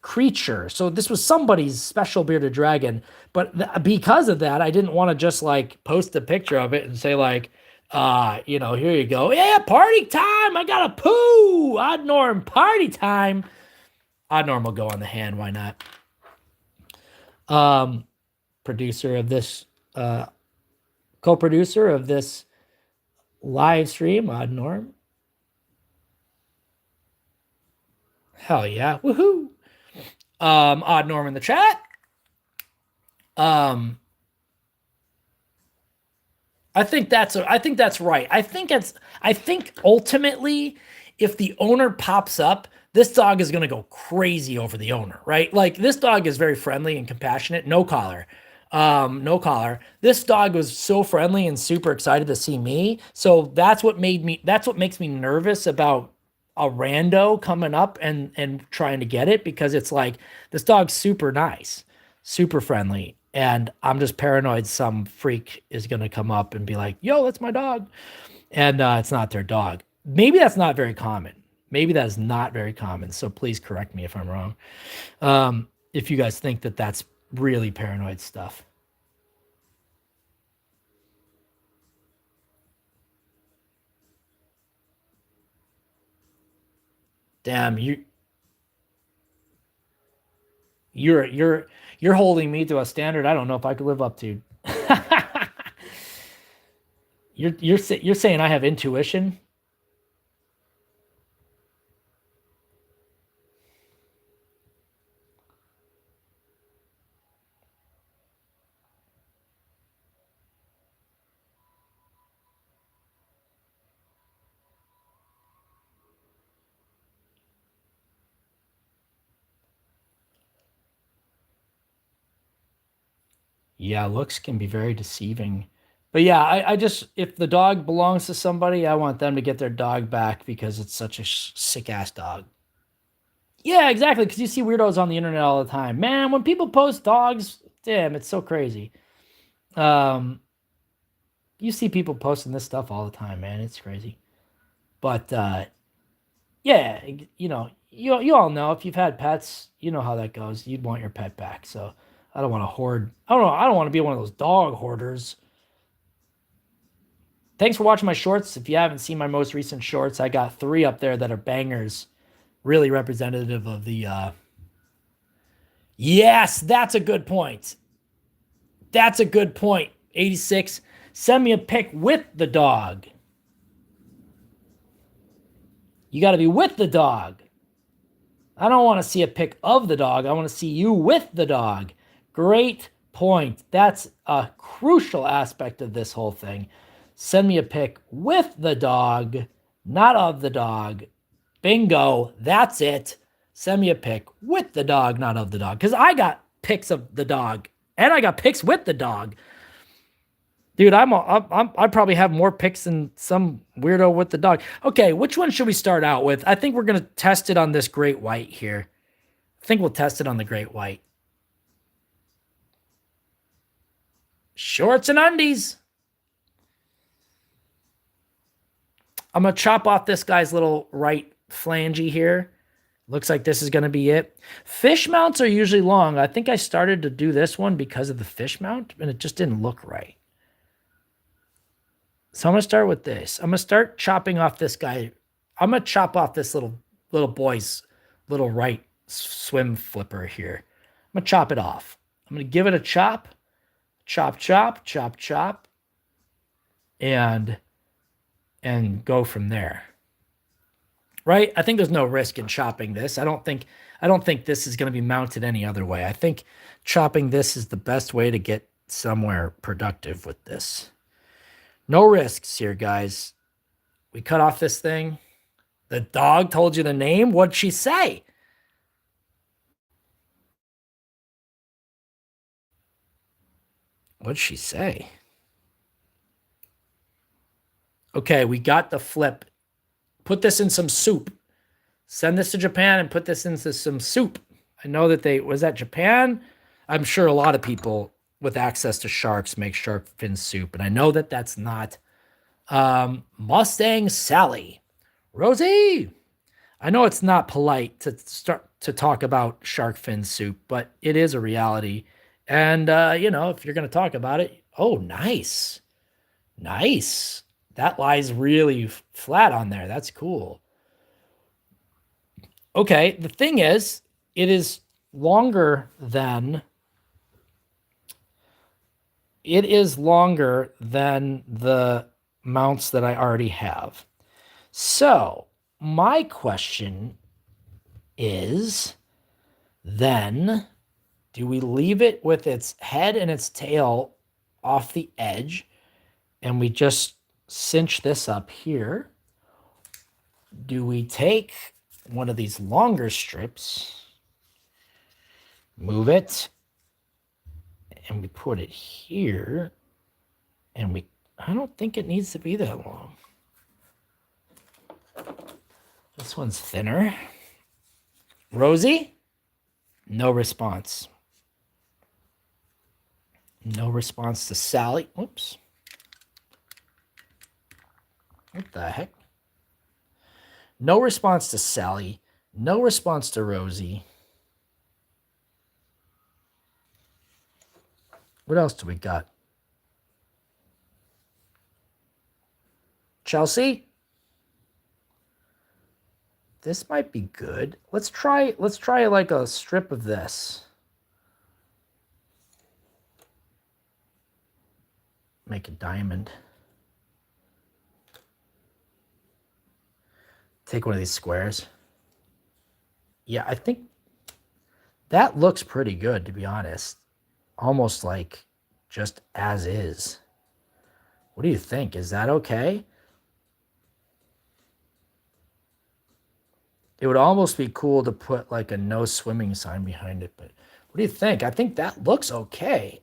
creature. So this was somebody's special bearded dragon, but because of that, I didn't want to just like post a picture of it and say like, here you go. Yeah, party time. I got a poo. Odd Norm, party time. Odd Norm will go on the hand. Why not? Producer of this, co-producer of this live stream, Odd Norm. Hell yeah. Woohoo. Odd Norm in the chat. I think that's right. I think ultimately, if the owner pops up, this dog is gonna go crazy over the owner, right? Like this dog is very friendly and compassionate. No collar. No collar. This dog was so friendly and super excited to see me. So that's what makes me nervous about a rando coming up and trying to get it, because it's like this dog's super nice, super friendly, and I'm just paranoid some freak is going to come up and be like, yo, that's my dog. And it's not their dog. Maybe that's not very common. Maybe that is not very common. So please correct me if I'm wrong. If you guys think that that's really paranoid stuff. Damn, you're holding me to a standard I don't know if I could live up to. You're saying I have intuition? Yeah, looks can be very deceiving. But yeah, I just, if the dog belongs to somebody, I want them to get their dog back because it's such a sick ass dog. Yeah, exactly. Because you see weirdos on the internet all the time. Man, when people post dogs, damn, it's so crazy. Um, you see people posting this stuff all the time, man. It's crazy. But yeah, you all know if you've had pets, you know how that goes. You'd want your pet back. So I don't want to hoard. I don't know. I don't want to be one of those dog hoarders. Thanks for watching my shorts. If you haven't seen my most recent shorts, I got 3 up there that are bangers, really representative of the. Yes, that's a good point. That's a good point. 86. Send me a pic with the dog. You got to be with the dog. I don't want to see a pic of the dog. I want to see you with the dog. Great point. That's a crucial aspect of this whole thing. Send me a pic with the dog, not of the dog. Bingo. That's it. Send me a pic with the dog, not of the dog. Because I got pics of the dog, and I got pics with the dog. Dude, I probably have more pics than some weirdo with the dog. Okay, which one should we start out with? I think we're going to test it on this great white here. I think we'll test it on the great white. Shorts and undies. I'm going to chop off this guy's little right flangey here. Looks like this is going to be it. Fish mounts are usually long. I think I started to do this one because of the fish mount, and it just didn't look right. So I'm going to start with this. I'm going to start chopping off this guy. I'm going to chop off this little boy's little right swim flipper here. I'm going to chop it off. I'm going to give it a chop. Chop, chop, chop, chop. And go from there. right? I think there's no risk in chopping this. I don't think this is going to be mounted any other way. I think chopping this is the best way to get somewhere productive with this. No risks here, guys. We cut off this thing. The dog told you the name. What'd she say? What'd she say? Okay, we got the flip. Put this in some soup. Send this to Japan and put this into some soup. I know that was that Japan? I'm sure a lot of people with access to sharks make shark fin soup. And I know that that's not Mustang Sally. Rosie, I know it's not polite to start to talk about shark fin soup, but it is a reality. And, if you're going to talk about it, oh, nice. Nice. That lies really flat on there. That's cool. Okay, the thing is, it is longer than the mounts that I already have. So my question is, then do we leave it with its head and its tail off the edge and we just cinch this up here? Do we take one of these longer strips, move it, and we put it here, and I don't think it needs to be that long. This one's thinner. Rosie? No response. No response to Sally. Oops. What the heck? No response to Sally. No response to Rosie. What else do we got? Chelsea? This might be good. Let's try like a strip of this. Make a diamond. Take one of these squares. Yeah, I think that looks pretty good, to be honest. Almost like just as is. What do you think? Is that okay? It would almost be cool to put like a no swimming sign behind it, but what do you think? I think that looks okay.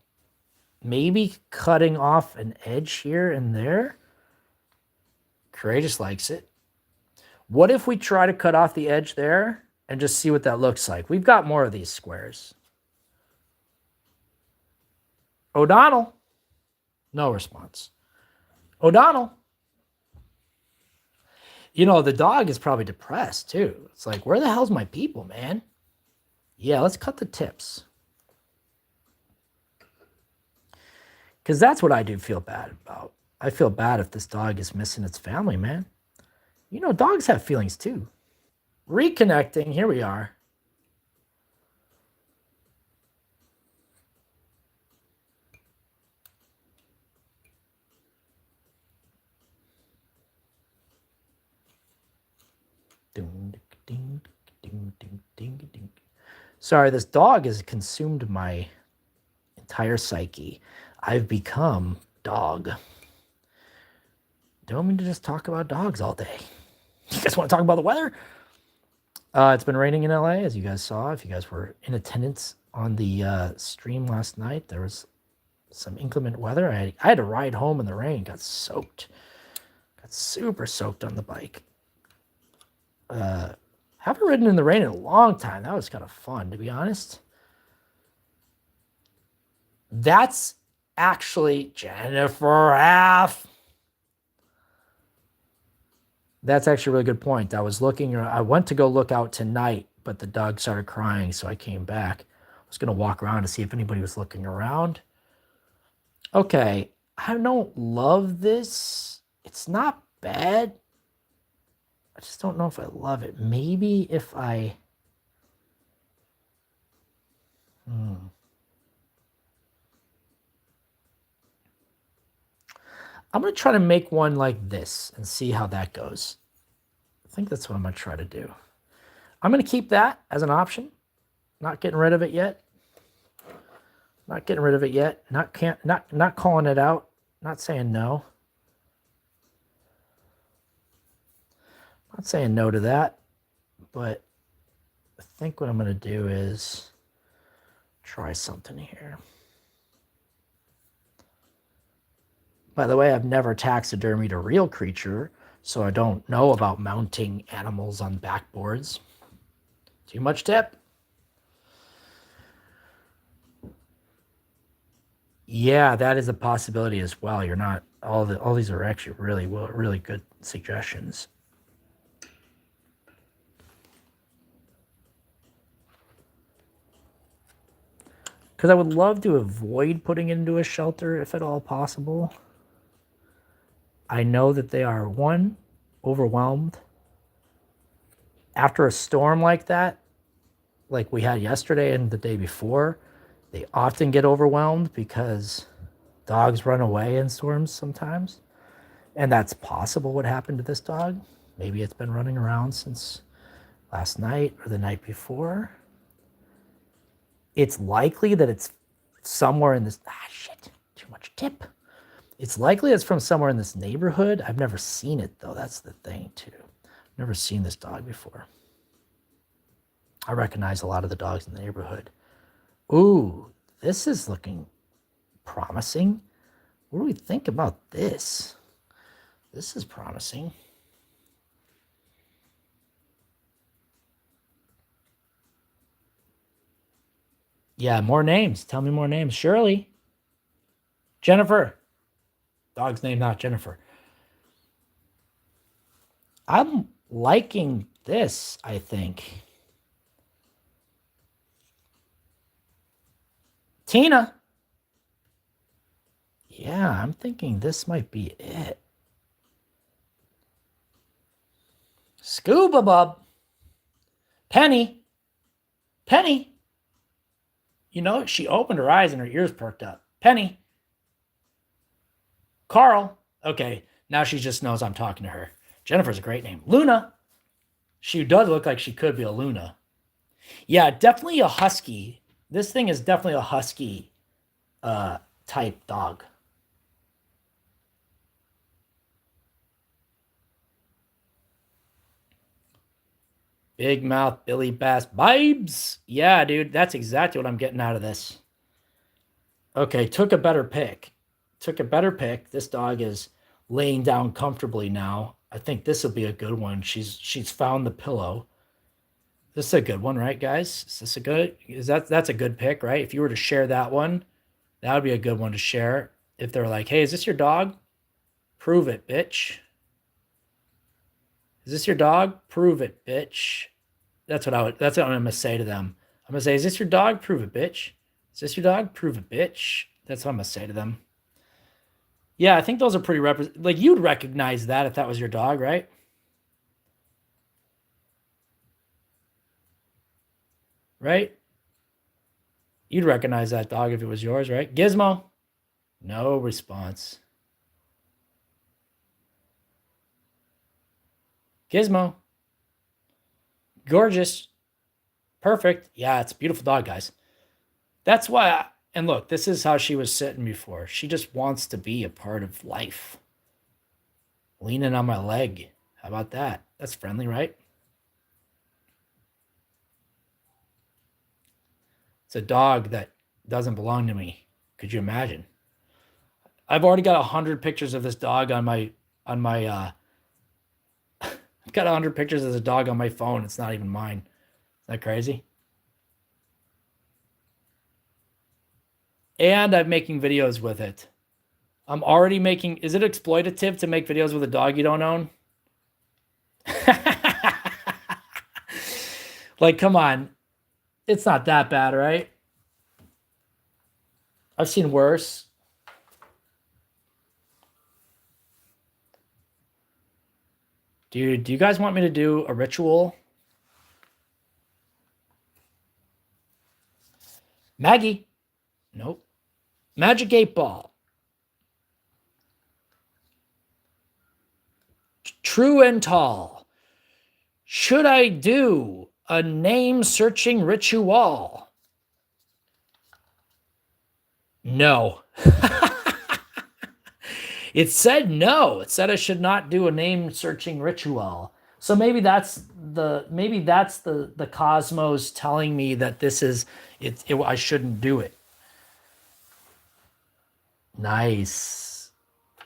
Maybe cutting off an edge here and there. Courageous likes it. What if we try to cut off the edge there and just see what that looks like? We've got more of these squares. O'Donnell. No response. O'Donnell. The dog is probably depressed too. It's like, where the hell's my people, man? Yeah, let's cut the tips. Because that's what I do feel bad about. I feel bad if this dog is missing its family, man. Dogs have feelings too. Reconnecting. Here we are. Sorry, this dog has consumed my entire psyche. I've become dog. Don't mean to just talk about dogs all day. You guys want to talk about the weather? It's been raining in LA, as you guys saw. If you guys were in attendance on the stream last night, there was some inclement weather. I had to ride home in the rain. Got soaked. Got super soaked on the bike. Haven't ridden in the rain in a long time. That was kind of fun, to be honest. That's actually Jennifer F. That's actually a really good point. I went to go look out tonight, but the dog started crying, so I came back. I was going to walk around to see if anybody was looking around. Okay, I don't love this. It's not bad. I just don't know if I love it. Maybe if I... I'm going to try to make one like this and see how that goes. think that's what I'm going to try to do. I'm going to keep that as an option. Not getting rid of it yet. Not getting rid of it yet. Not calling it out. Not saying no. Not saying no to that. But I think what I'm going to do is try something here. By the way, I've never taxidermied a real creature, so I don't know about mounting animals on backboards. Too much tip? Yeah, that is a possibility as well. You're not all these are actually really good suggestions. Because I would love to avoid putting it into a shelter if at all possible. I know that they are, one, overwhelmed. After a storm like that, like we had yesterday and the day before, they often get overwhelmed because dogs run away in storms sometimes. And that's possible what happened to this dog. Maybe it's been running around since last night or the night before. It's likely that it's somewhere in this... shit, too much tip. It's likely it's from somewhere in this neighborhood. I've never seen it, though. That's the thing, too. I've never seen this dog before. I recognize a lot of the dogs in the neighborhood. Ooh, this is looking promising. What do we think about this? This is promising. Yeah, more names. Tell me more names. Shirley. Jennifer. Dog's name, not Jennifer. I'm liking this, I think. Tina. Yeah, I'm thinking this might be it. Scuba Bub. Penny. Penny. You know, she opened her eyes and her ears perked up. Penny. Carl. Okay, now she just knows I'm talking to her. Jennifer's a great name. Luna. She does look like she could be a Luna. Yeah, definitely a husky. This thing is definitely a husky type dog. Big mouth Billy Bass vibes. Yeah, dude, that's exactly what I'm getting out of this. Okay, took a better pick. Took a better pick. This dog is laying down comfortably now. I think this will be a good one. She's found the pillow. This is a good one, right, guys? Is this a good? That's a good pick, right? If you were to share that one, that would be a good one to share. If they're like, "Hey, is this your dog? Prove it, bitch." Is this your dog? Prove it, bitch. That's what I'm gonna say to them. I'm gonna say, "Is this your dog? Prove it, bitch. Is this your dog? Prove it, bitch." That's what I'm gonna say to them. Yeah, I think those are pretty like you'd recognize that if that was your dog, right? Right? You'd recognize that dog if it was yours, right? Gizmo. No response. Gizmo. Gorgeous. Perfect. Yeah, it's a beautiful dog, guys. That's why, and look, this is how she was sitting before. She just wants to be a part of life. Leaning on my leg. How about that? That's friendly, right? It's a dog that doesn't belong to me. Could you imagine? I've already got 100 pictures of this dog on my I've got 100 pictures of the dog on my phone. It's not even mine. Is that crazy? And I'm making videos with it. I'm already making... Is it exploitative to make videos with a dog you don't own? Like, come on. It's not that bad, right? I've seen worse. Dude, do you guys want me to do a ritual? Maggie. Nope. Magic 8 Ball. True and tall. Should I do a name searching ritual? No. It said no. It said I should not do a name searching ritual. So maybe that's the cosmos telling me that this is I shouldn't do it. Nice.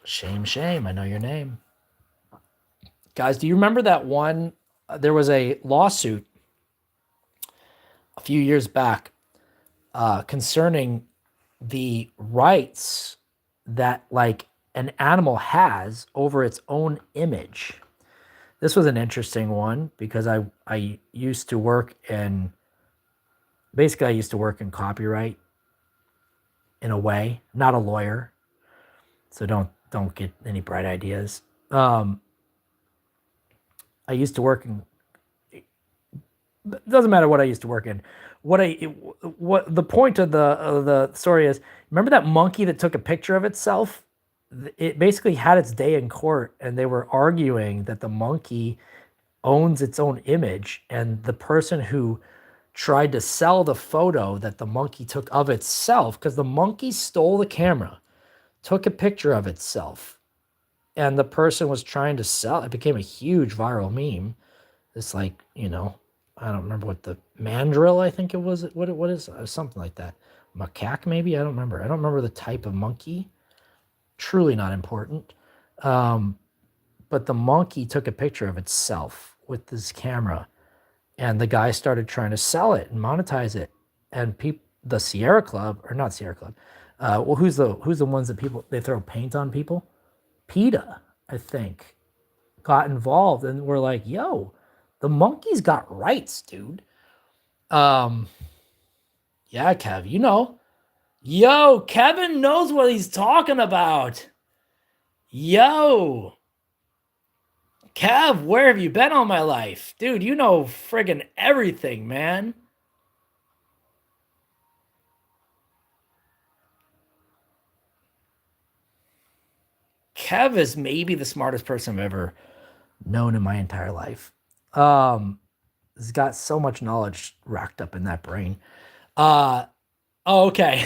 Shame, shame. I know your name. Guys, do you remember that one? There was a lawsuit a few years back concerning the rights that like an animal has over its own image. This was an interesting one because I used to work in copyright in a way, not a lawyer. So don't get any bright ideas. I used to work in. It doesn't matter what I used to work in. What the point of the story is? Remember that monkey that took a picture of itself? It basically had its day in court, and they were arguing that the monkey owns its own image, and the person who tried to sell the photo that the monkey took of itself, because the monkey stole the camera, took a picture of itself, and the person was trying to sell it. Became a huge viral meme. It's like, I don't remember what the mandrill, I think it was. What is something like that? Macaque, maybe? I don't remember. I don't remember the type of monkey. Truly not important. But the monkey took a picture of itself with this camera, and the guy started trying to sell it and monetize it. And the Sierra Club, or not Sierra Club, well, who's the ones that they throw paint on people? PETA, I think, got involved, and we're like, yo, the monkey's got rights, dude. Yeah, Kev, yo, Kevin knows what he's talking about. Yo, Kev, where have you been all my life? Dude, you know friggin' everything, man. Kev is maybe the smartest person I've ever known in my entire life. He's got so much knowledge racked up in that brain. Okay.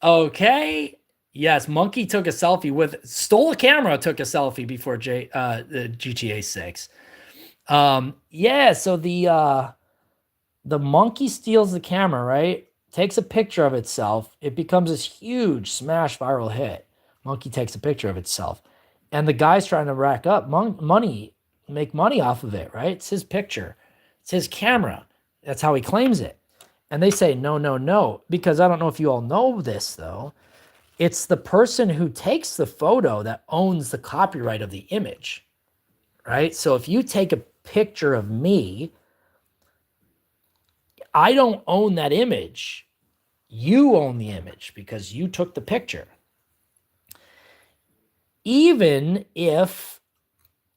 Okay. Yes, monkey took a selfie stole a camera, took a selfie before the GTA 6. Yeah, so the monkey steals the camera, right? Takes a picture of itself. It becomes this huge smash viral hit. Monkey takes a picture of itself. And the guy's trying to rack up money, make money off of it, right? It's his picture. It's his camera. That's how he claims it. And they say, no, no, no. Because I don't know if you all know this, though. It's the person who takes the photo that owns the copyright of the image, right? So if you take a picture of me, I don't own that image. You own the image because you took the picture. Even if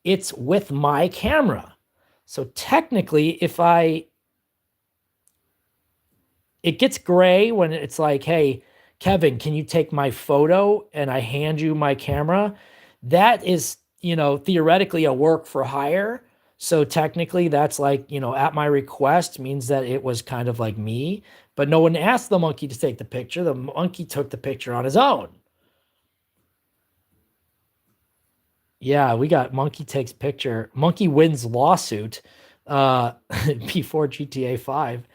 it's with my camera. So technically, it gets gray when it's like, hey, Kevin, can you take my photo and I hand you my camera? That is, theoretically a work for hire. So technically that's like, at my request means that it was kind of like me, but no one asked the monkey to take the picture. The monkey took the picture on his own. Yeah, we got monkey takes picture. Monkey wins lawsuit before GTA 5.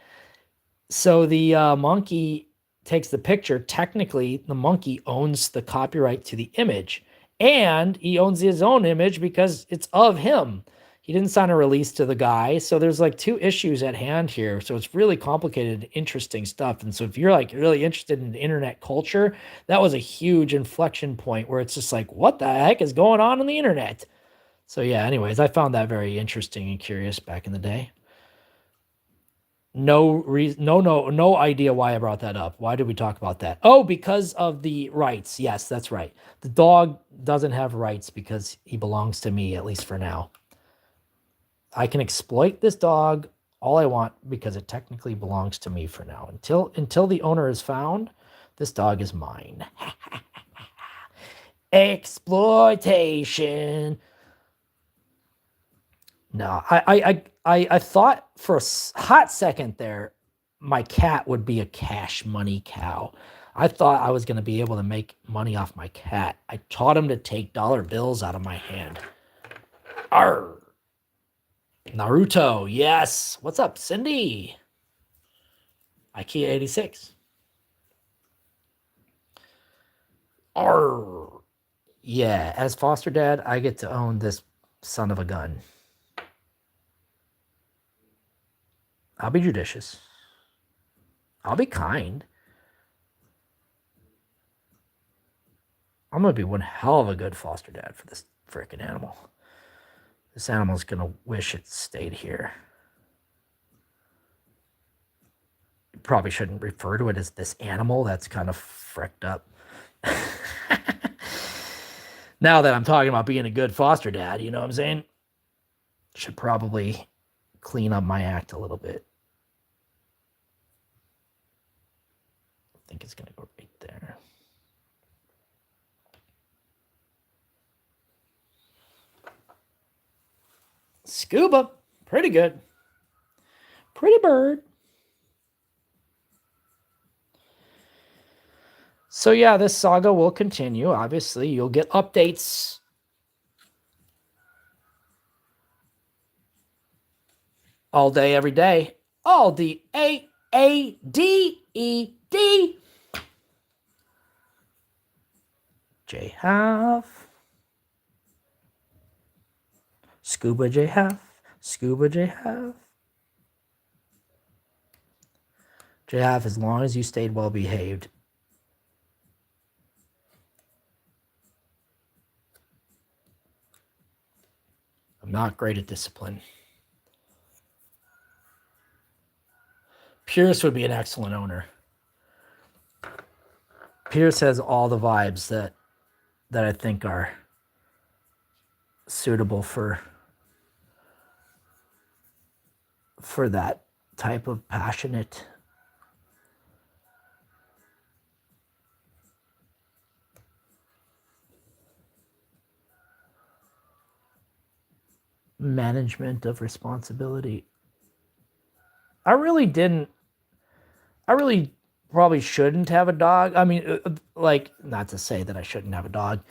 So the monkey takes the picture. Technically, the monkey owns the copyright to the image, and he owns his own image because it's of him. He didn't sign a release to the guy. So there's like two issues at hand here. So it's really complicated, interesting stuff. And so if you're like really interested in internet culture, that was a huge inflection point where it's just like, what the heck is going on the internet? So yeah, anyways, I found that very interesting and curious back in the day. No reason, no idea why I brought that up. Why did we talk about that? Oh, because of the rights. Yes, that's right. The dog doesn't have rights because he belongs to me, at least for now. I can exploit this dog all I want because it technically belongs to me for now. Until the owner is found, this dog is mine. Exploitation. No, I thought for a hot second there, my cat would be a cash money cow. I thought I was going to be able to make money off my cat. I taught him to take dollar bills out of my hand. Arr! Naruto, yes. What's up, Cindy? IKEA 86. Arr! Yeah, as foster dad, I get to own this son of a gun. I'll be judicious. I'll be kind. I'm going to be one hell of a good foster dad for this freaking animal. This animal's going to wish it stayed here. You probably shouldn't refer to it as this animal. That's kind of fricked up. Now that I'm talking about being a good foster dad, you know what I'm saying? Should probably clean up my act a little bit. I think it's going to go right there. Scuba, pretty good. Pretty bird. So yeah, this saga will continue. Obviously, you'll get updates. All day, every day. All the A-A-D-E-D. J-Half. Scuba J-Half. Scuba J-Half. J-Half, as long as you stayed well behaved. I'm not great at discipline. Pierce would be an excellent owner. Pierce has all the vibes that I think are suitable for that type of passionate management of responsibility. I really probably shouldn't have a dog. I mean, like, not to say that I shouldn't have a dog.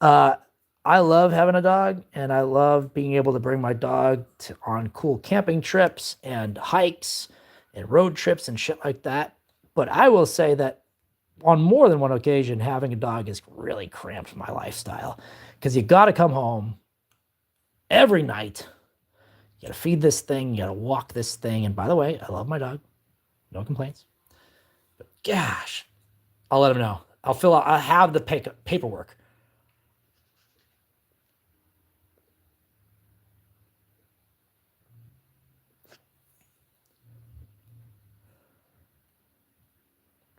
I love having a dog, and I love being able to bring my dog on cool camping trips and hikes and road trips and shit like that. But I will say that on more than one occasion, having a dog has really cramped my lifestyle, because you got to come home every night. You got to feed this thing. You got to walk this thing. And by the way, I love my dog. No complaints. But gosh, I'll let him know. I'll have the paperwork.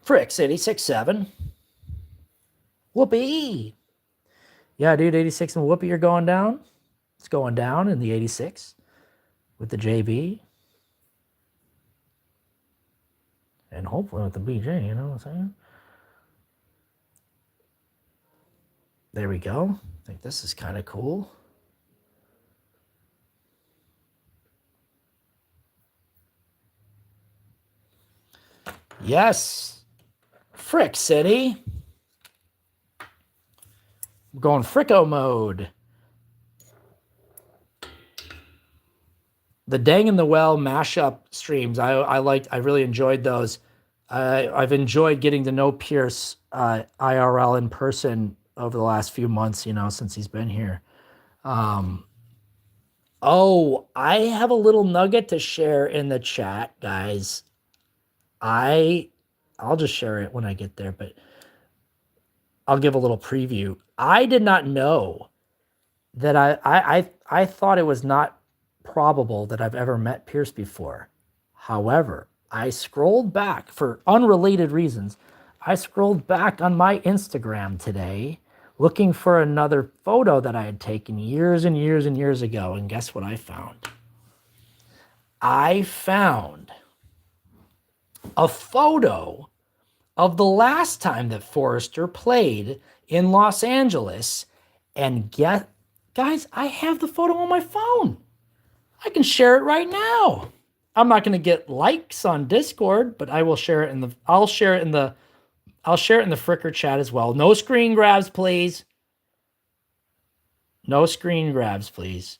Fricks, 86.7. Whoopee. Yeah, dude, 86 and Whoopee are going down. It's going down in the 86 with the JB. And hopefully with the BJ, you know what I'm saying? There we go. I think this is kind of cool. Yes. Frick City. We're going Fricko mode. The Dang in the Well mashup streams, I really enjoyed those. I've enjoyed getting to know Pierce IRL in person over the last few months, you know, since he's been here. Oh, I have a little nugget to share in the chat, guys. I'll just share it when I get there, but I'll give a little preview. I did not know that I thought it was not probable that I've ever met Pierce before. However, I scrolled back for unrelated reasons. I scrolled back on my Instagram today looking for another photo that I had taken years and years and years ago. And guess what I found? I found a photo of the last time that Forrester played in Los Angeles. And guys, I have the photo on my phone. I can share it right now. I'm not going to get likes on Discord, but I will share it in the. I'll share it in the Fricker chat as well. No screen grabs, please. No screen grabs, please.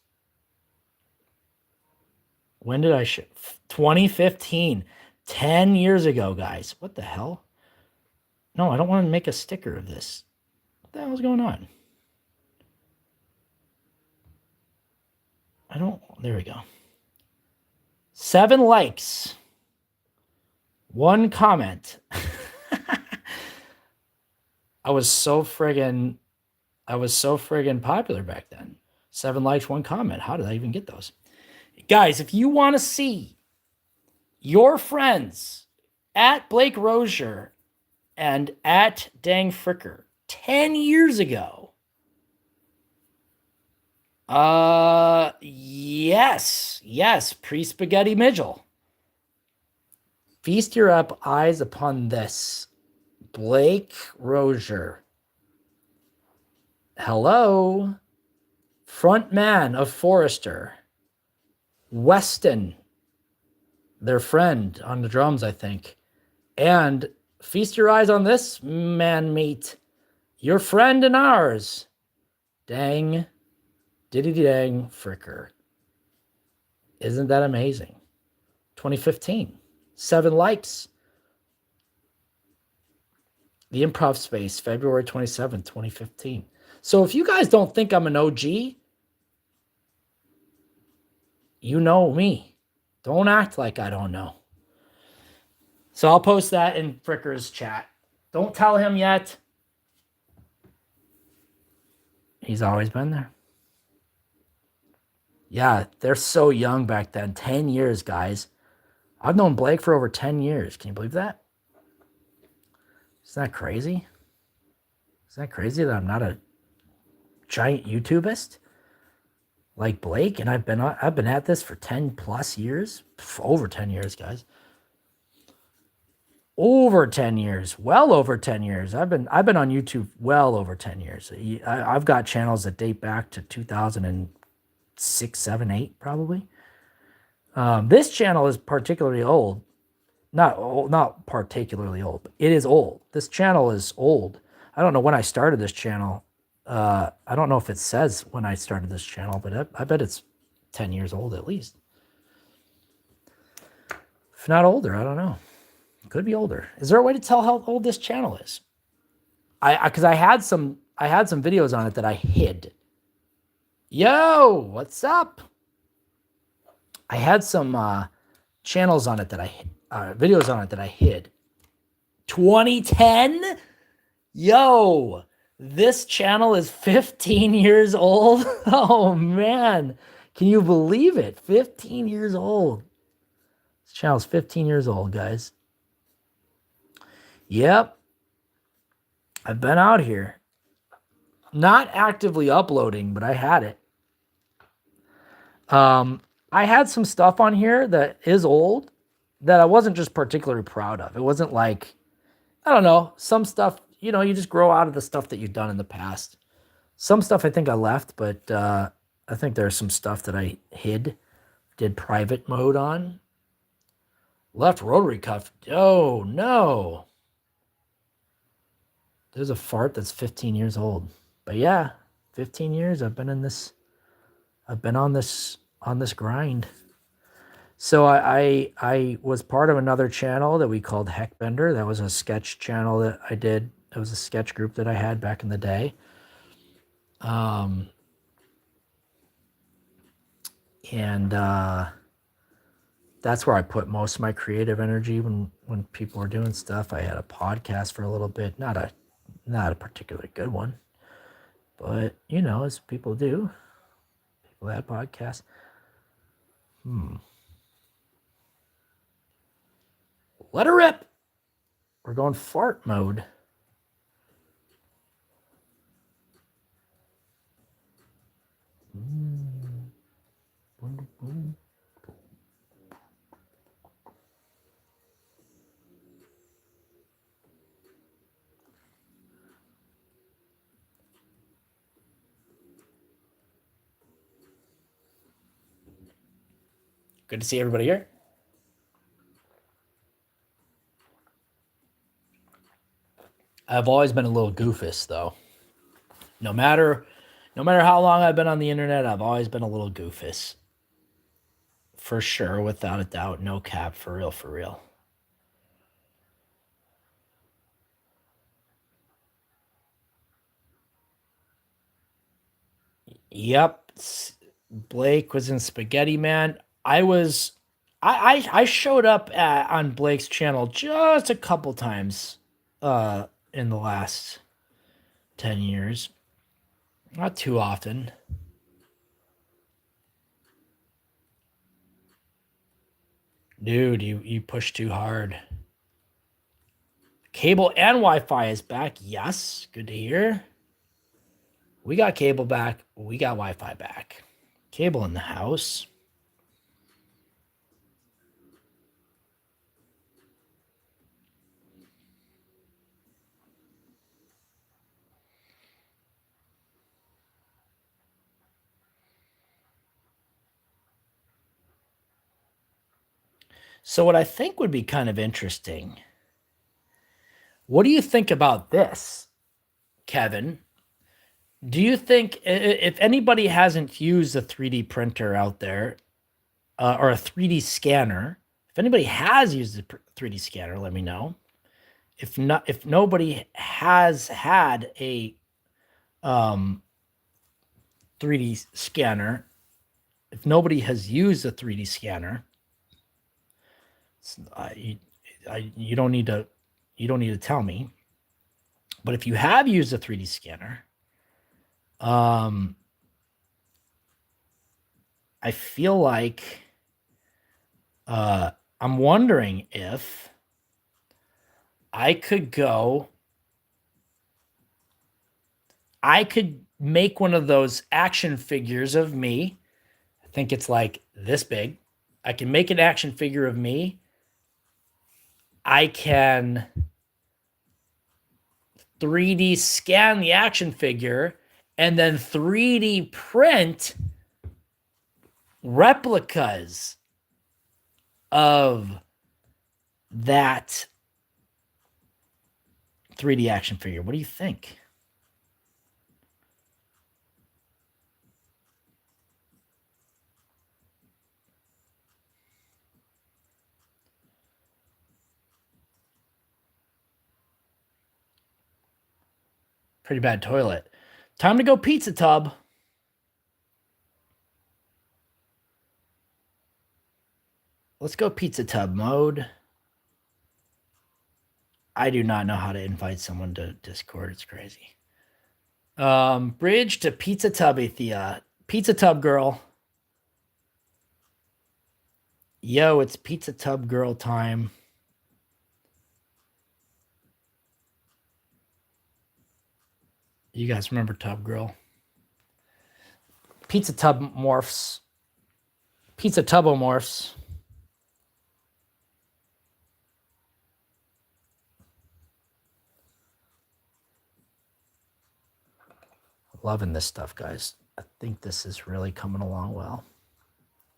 When did I share? 2015. 10 years ago, guys. What the hell? No, I don't want to make a sticker of this. What the hell is going on? There we go. 7 likes. 1 comment. I was so friggin' popular back then. 7 likes, 1 comment. How did I even get those? Guys, if you want to see your friends at Blake Rozier and at Dang Fricker 10 years ago, yes, pre-spaghetti Midgel. Feast your eyes upon this. Blake Rozier. Hello. Front man of Forrester. Weston. Their friend on the drums, I think. And feast your eyes on this man meat. Your friend and ours. Dang. Diddy-dang Fricker. Isn't that amazing? 2015. 7 likes. The Improv Space, February 27th, 2015. So if you guys don't think I'm an OG, you know me. Don't act like I don't know. So I'll post that in Fricker's chat. Don't tell him yet. He's always been there. Yeah, they're so young back then. 10 years, guys. I've known Blake for over 10 years. Can you believe that? Isn't that crazy? Isn't that crazy that I'm not a giant YouTubist like Blake? And I've been at this for 10 plus years. Over 10 years, guys. Over 10 years. Well over 10 years. I've been on YouTube well over 10 years. I've got channels that date back to 2006, 7, 8 probably. This channel is particularly old. Not particularly old, but it is old. This channel is old. I don't know when I started this channel. I don't know if it says when I started this channel, but I bet it's 10 years old at least. If not older, I don't know. It could be older. Is there a way to tell how old this channel is? Because I had some videos on it that I hid. Yo, what's up? I had some channels on it that I videos on it that I hid. 2010? Yo, this channel is 15 years old. Oh man, can you believe it? 15 years old. This channel's 15 years old, guys. Yep. I've been out here. Not actively uploading, but I had it. I had some stuff on here that is old that I wasn't just particularly proud of. It wasn't like, I don't know, some stuff, you know, you just grow out of the stuff that you've done in the past. Some stuff I think I left, but I think there's some stuff that I did private mode on. Left rotary cuff. Oh, no. There's a fart that's 15 years old. But yeah, 15 years I've been on this grind. So I was part of another channel that we called Heckbender. That was a sketch channel that I did. It was a sketch group that I had back in the day. That's where I put most of my creative energy when people were doing stuff. I had a podcast for a little bit, not a particularly good one, but you know, as people do, people had podcasts. Let her rip. We're going fart mode. Good to see everybody here. I've always been a little goofus, though. No matter how long I've been on the internet, I've always been a little goofus. For sure, without a doubt, no cap, for real, for real. Yep, Blake was in Spaghetti Man. I showed up on Blake's channel just a couple times in the last 10 years. Not too often. Dude, you push too hard. Cable and Wi-Fi is back. Yes, good to hear. We got cable back. We got Wi-Fi back. Cable in the house. So what I think would be kind of interesting. What do you think about this, Kevin? Do you think if anybody hasn't used a 3D printer out there or a 3D scanner, if anybody has used a 3D scanner, let me know. If not, if nobody has had a 3D scanner, if nobody has used a 3D scanner, you don't need to tell me. But if you have used a 3D scanner, I feel like I'm wondering if I could make one of those action figures of me. I think it's like this big. I can make an action figure of me. I can 3D scan the action figure and then 3D print replicas of that 3D action figure. What do you think? Pretty bad toilet. Time to go pizza tub. Let's go pizza tub mode. I do not know how to invite someone to Discord. It's crazy. Bridge to pizza tub, Athea. Pizza tub girl. Yo, it's pizza tub girl time. You guys remember Tub Girl? Pizza tub morphs. Pizza tubomorphs. Loving this stuff, guys. I think this is really coming along well.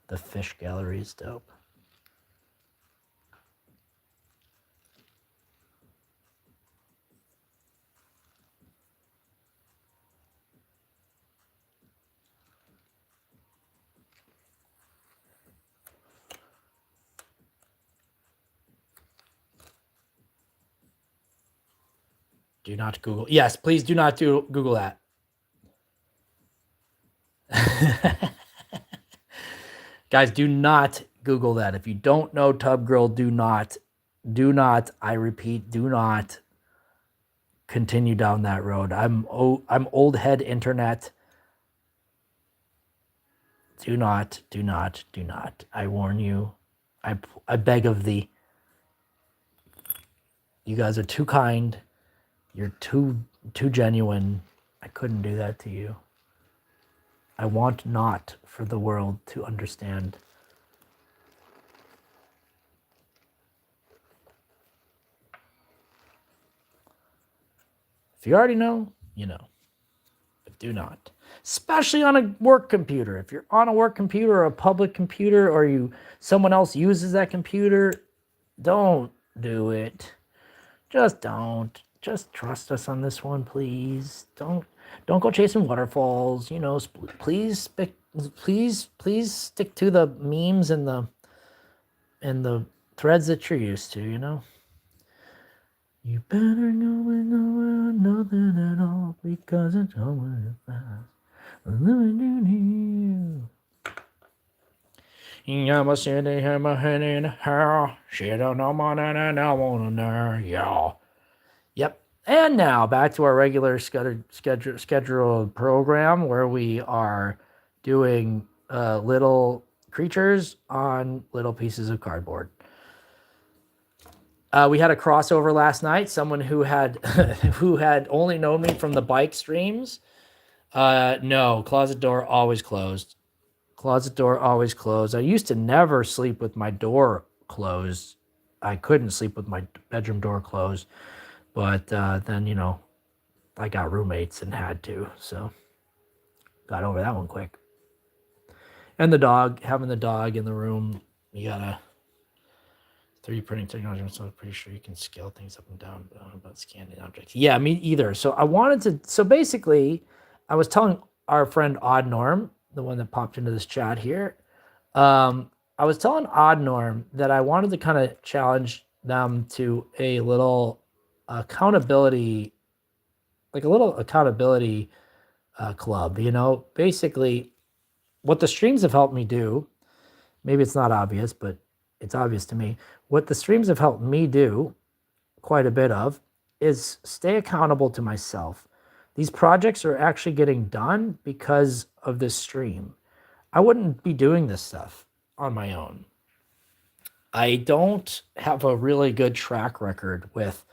The fish gallery is dope. Do not Google. Yes, please do not Google that. Guys, do not Google that. If you don't know Tub Girl, do not, I repeat, do not continue down that road. I'm old head internet. Do not. I warn you. I beg of thee. You guys are too kind. You're too genuine. I couldn't do that to you. I want not for the world to understand. If you already know, you know. But do not. especially on a work computer. If you're on a work computer or a public computer, or someone else uses that computer, don't do it. Just don't. Just trust us on this one, please. Don't go chasing waterfalls. Please stick to the memes and the threads that you're used to. You better go with nowhere, nothing at all, because it's over fast. I'm a city, I'm a head in a hair. Shit, I know more than I want to know, y'all. Yep. And now back to our regular scheduled program where we are doing little creatures on little pieces of cardboard. We had a crossover last night. Someone who had who had only known me from the bike streams. No, closet door always closed. Closet door always closed. I used to never sleep with my door closed. I couldn't sleep with my bedroom door closed. But then, I got roommates and had to. So got over that one quick. And having the dog in the room, you gotta 3D printing technology. I'm so pretty sure you can scale things up and down, but I don't know about scanning objects. Yeah, me either. So basically, I was telling our friend Odd Norm, the one that popped into this chat here, I was telling Odd Norm that I wanted to kind of challenge them to a little accountability, club. Basically, what the streams have helped me do, maybe it's not obvious, but it's obvious to me. What the streams have helped me do quite a bit of is stay accountable to myself. These projects are actually getting done because of this stream. I wouldn't be doing this stuff on my own. I don't have a really good track record with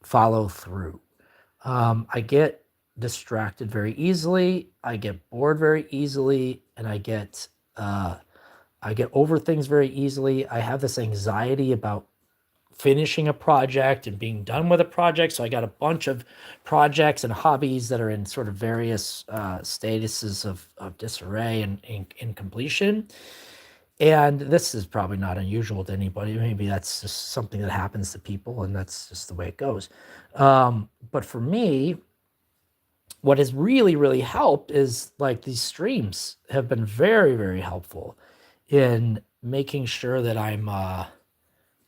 follow through. I get distracted very easily. I get bored very easily, and I get over things very easily. I have this anxiety about finishing a project and being done with a project. So I got a bunch of projects and hobbies that are in sort of various statuses of disarray and incompletion. And this is probably not unusual to anybody. Maybe that's just something that happens to people, and that's just the way it goes. But for me, what has really, really helped is like these streams have been very, very helpful in making sure that I'm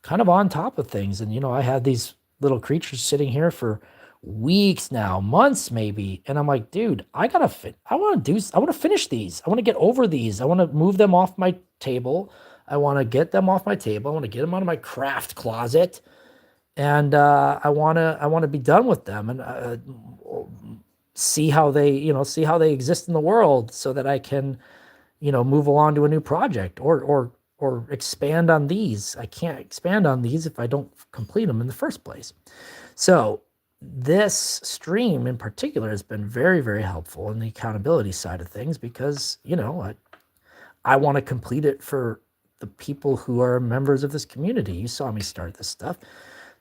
kind of on top of things. And, I had these little creatures sitting here for weeks now, months maybe. And I'm like, dude, I want to finish these. I want to get over these. I want to move them off my table. I want to get them off my table. I want to get them out of my craft closet. And I want to be done with them and see how they exist in the world so that I can, move along to a new project or expand on these. I can't expand on these if I don't complete them in the first place. So this stream in particular has been very, very helpful in the accountability side of things because, I want to complete it for the people who are members of this community. You saw me start this stuff.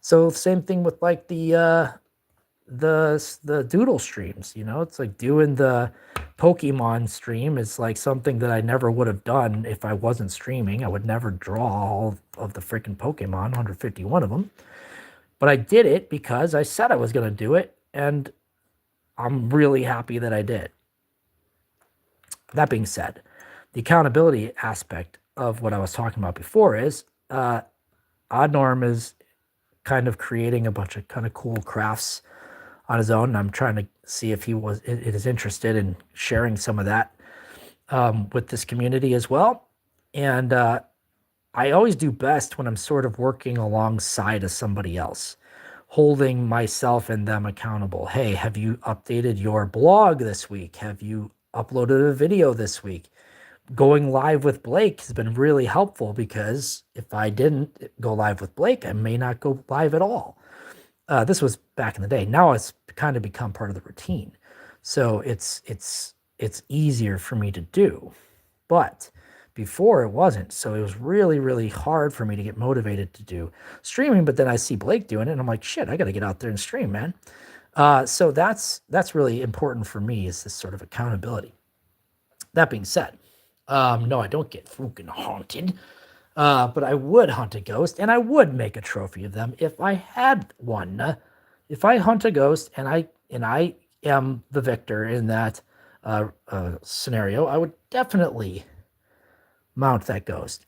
So same thing with like the doodle streams, it's like doing the Pokemon stream is like something that I never would have done if I wasn't streaming. I would never draw all of the freaking Pokemon, 151 of them. But I did it because I said I was going to do it, and I'm really happy that I did. That being said, the accountability aspect of what I was talking about before is Odd Norm is kind of creating a bunch of kind of cool crafts on his own. And I'm trying to see if he is interested in sharing some of that with this community as well. And I always do best when I'm sort of working alongside of somebody else, holding myself and them accountable. Hey, have you updated your blog this week? Have you uploaded a video this week? Going live with Blake has been really helpful because if I didn't go live with Blake, I may not go live at all. This was back in the day. Now it's kind of become part of the routine. So it's easier for me to do. But before it wasn't. So it was really, really hard for me to get motivated to do streaming. But then I see Blake doing it and I'm like, shit, I got to get out there and stream, man. So that's really important for me, is this sort of accountability. That being said, no, I don't get freaking haunted. But I would hunt a ghost, and I would make a trophy of them if I had one. If I hunt a ghost and I am the victor in that scenario, I would definitely mount that ghost.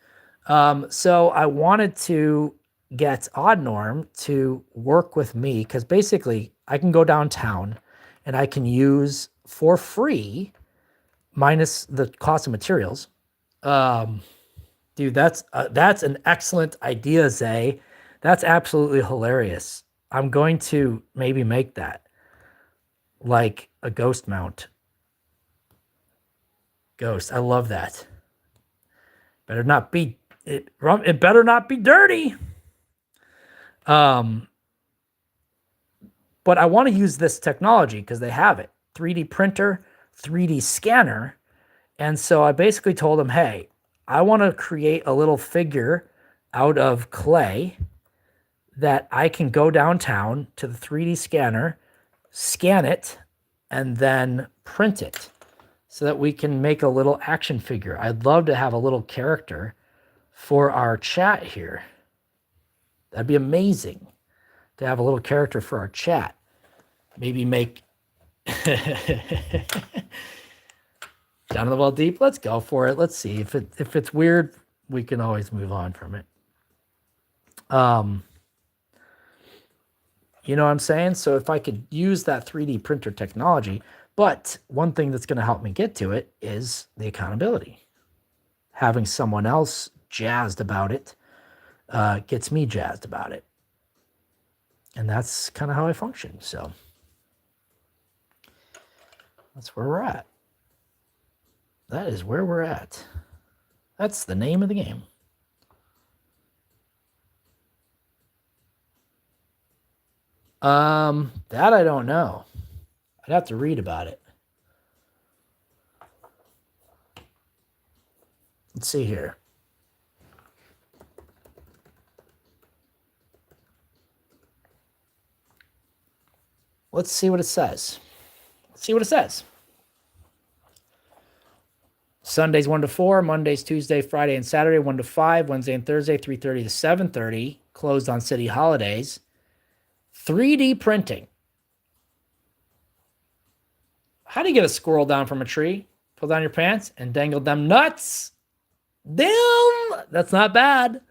So I wanted to get Odd Norm to work with me, because basically I can go downtown and I can use for free, minus the cost of materials. Dude, that's an excellent idea, Zay. That's absolutely hilarious. I'm going to maybe make that like a ghost mount. Ghost. I love that. Better not be it better not be dirty. But I want to use this technology because they have it. 3D printer, 3D scanner. And so I basically told them, hey, I want to create a little figure out of clay that I can go downtown to the 3D scanner, scan it, and then print it so that we can make a little action figure. I'd love to have a little character for our chat here. That'd be amazing to have a little character for our chat. Maybe make Down in the Well Deep. Let's go for it. Let's see if it's weird. We can always move on from it. You know what I'm saying? So if I could use that 3D printer technology, but one thing that's going to help me get to it is the accountability. Having someone else jazzed about it gets me jazzed about it. And that's kind of how I function. So that's where we're at. That is where we're at. That's the name of the game. That I don't know. I'd have to read about it. Let's see here. Let's see what it says. Let's see what it says. Sundays 1 to 4, Mondays, Tuesday, Friday, and Saturday 1 to 5, Wednesday and Thursday 3:30 to 7:30, closed on city holidays. 3D printing. How do you get a squirrel down from a tree? Pull down your pants and dangle them nuts. Damn, that's not bad.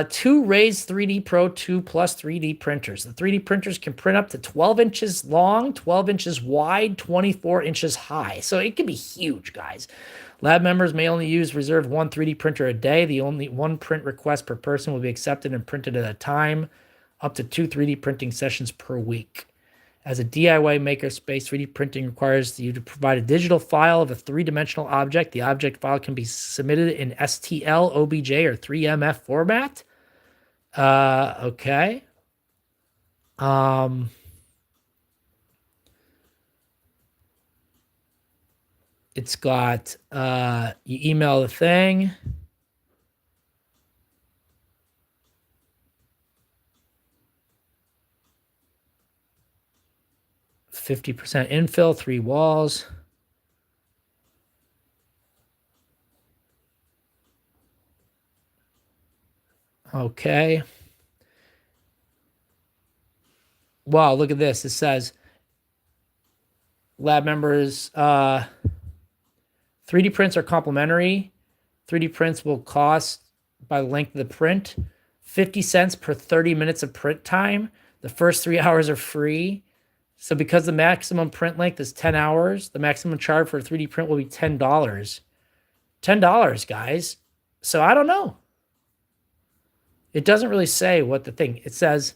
2 Raise 3D Pro 2 Plus 3D printers. The 3D printers can print up to 12 inches long, 12 inches wide, 24 inches high. So it can be huge, guys. Lab members may only use reserved 1 3D printer a day. The only 1 print request per person will be accepted and printed at a time. Up to 2 3D printing sessions per week. As a DIY makerspace, 3D printing requires you to provide a digital file of a 3-dimensional object. The object file can be submitted in STL, OBJ, or 3MF format. Okay. It's got, you email the thing. %, infill, 3 walls. Okay. Wow, look at this. It says lab members, 3D prints are complimentary. 3D prints will cost, by the length of the print, 50 cents per 30 minutes of print time. The first 3 hours are free. So because the maximum print length is 10 hours, the maximum charge for a 3D print will be $10. $10, guys. So I don't know. It doesn't really say what the thing. It says,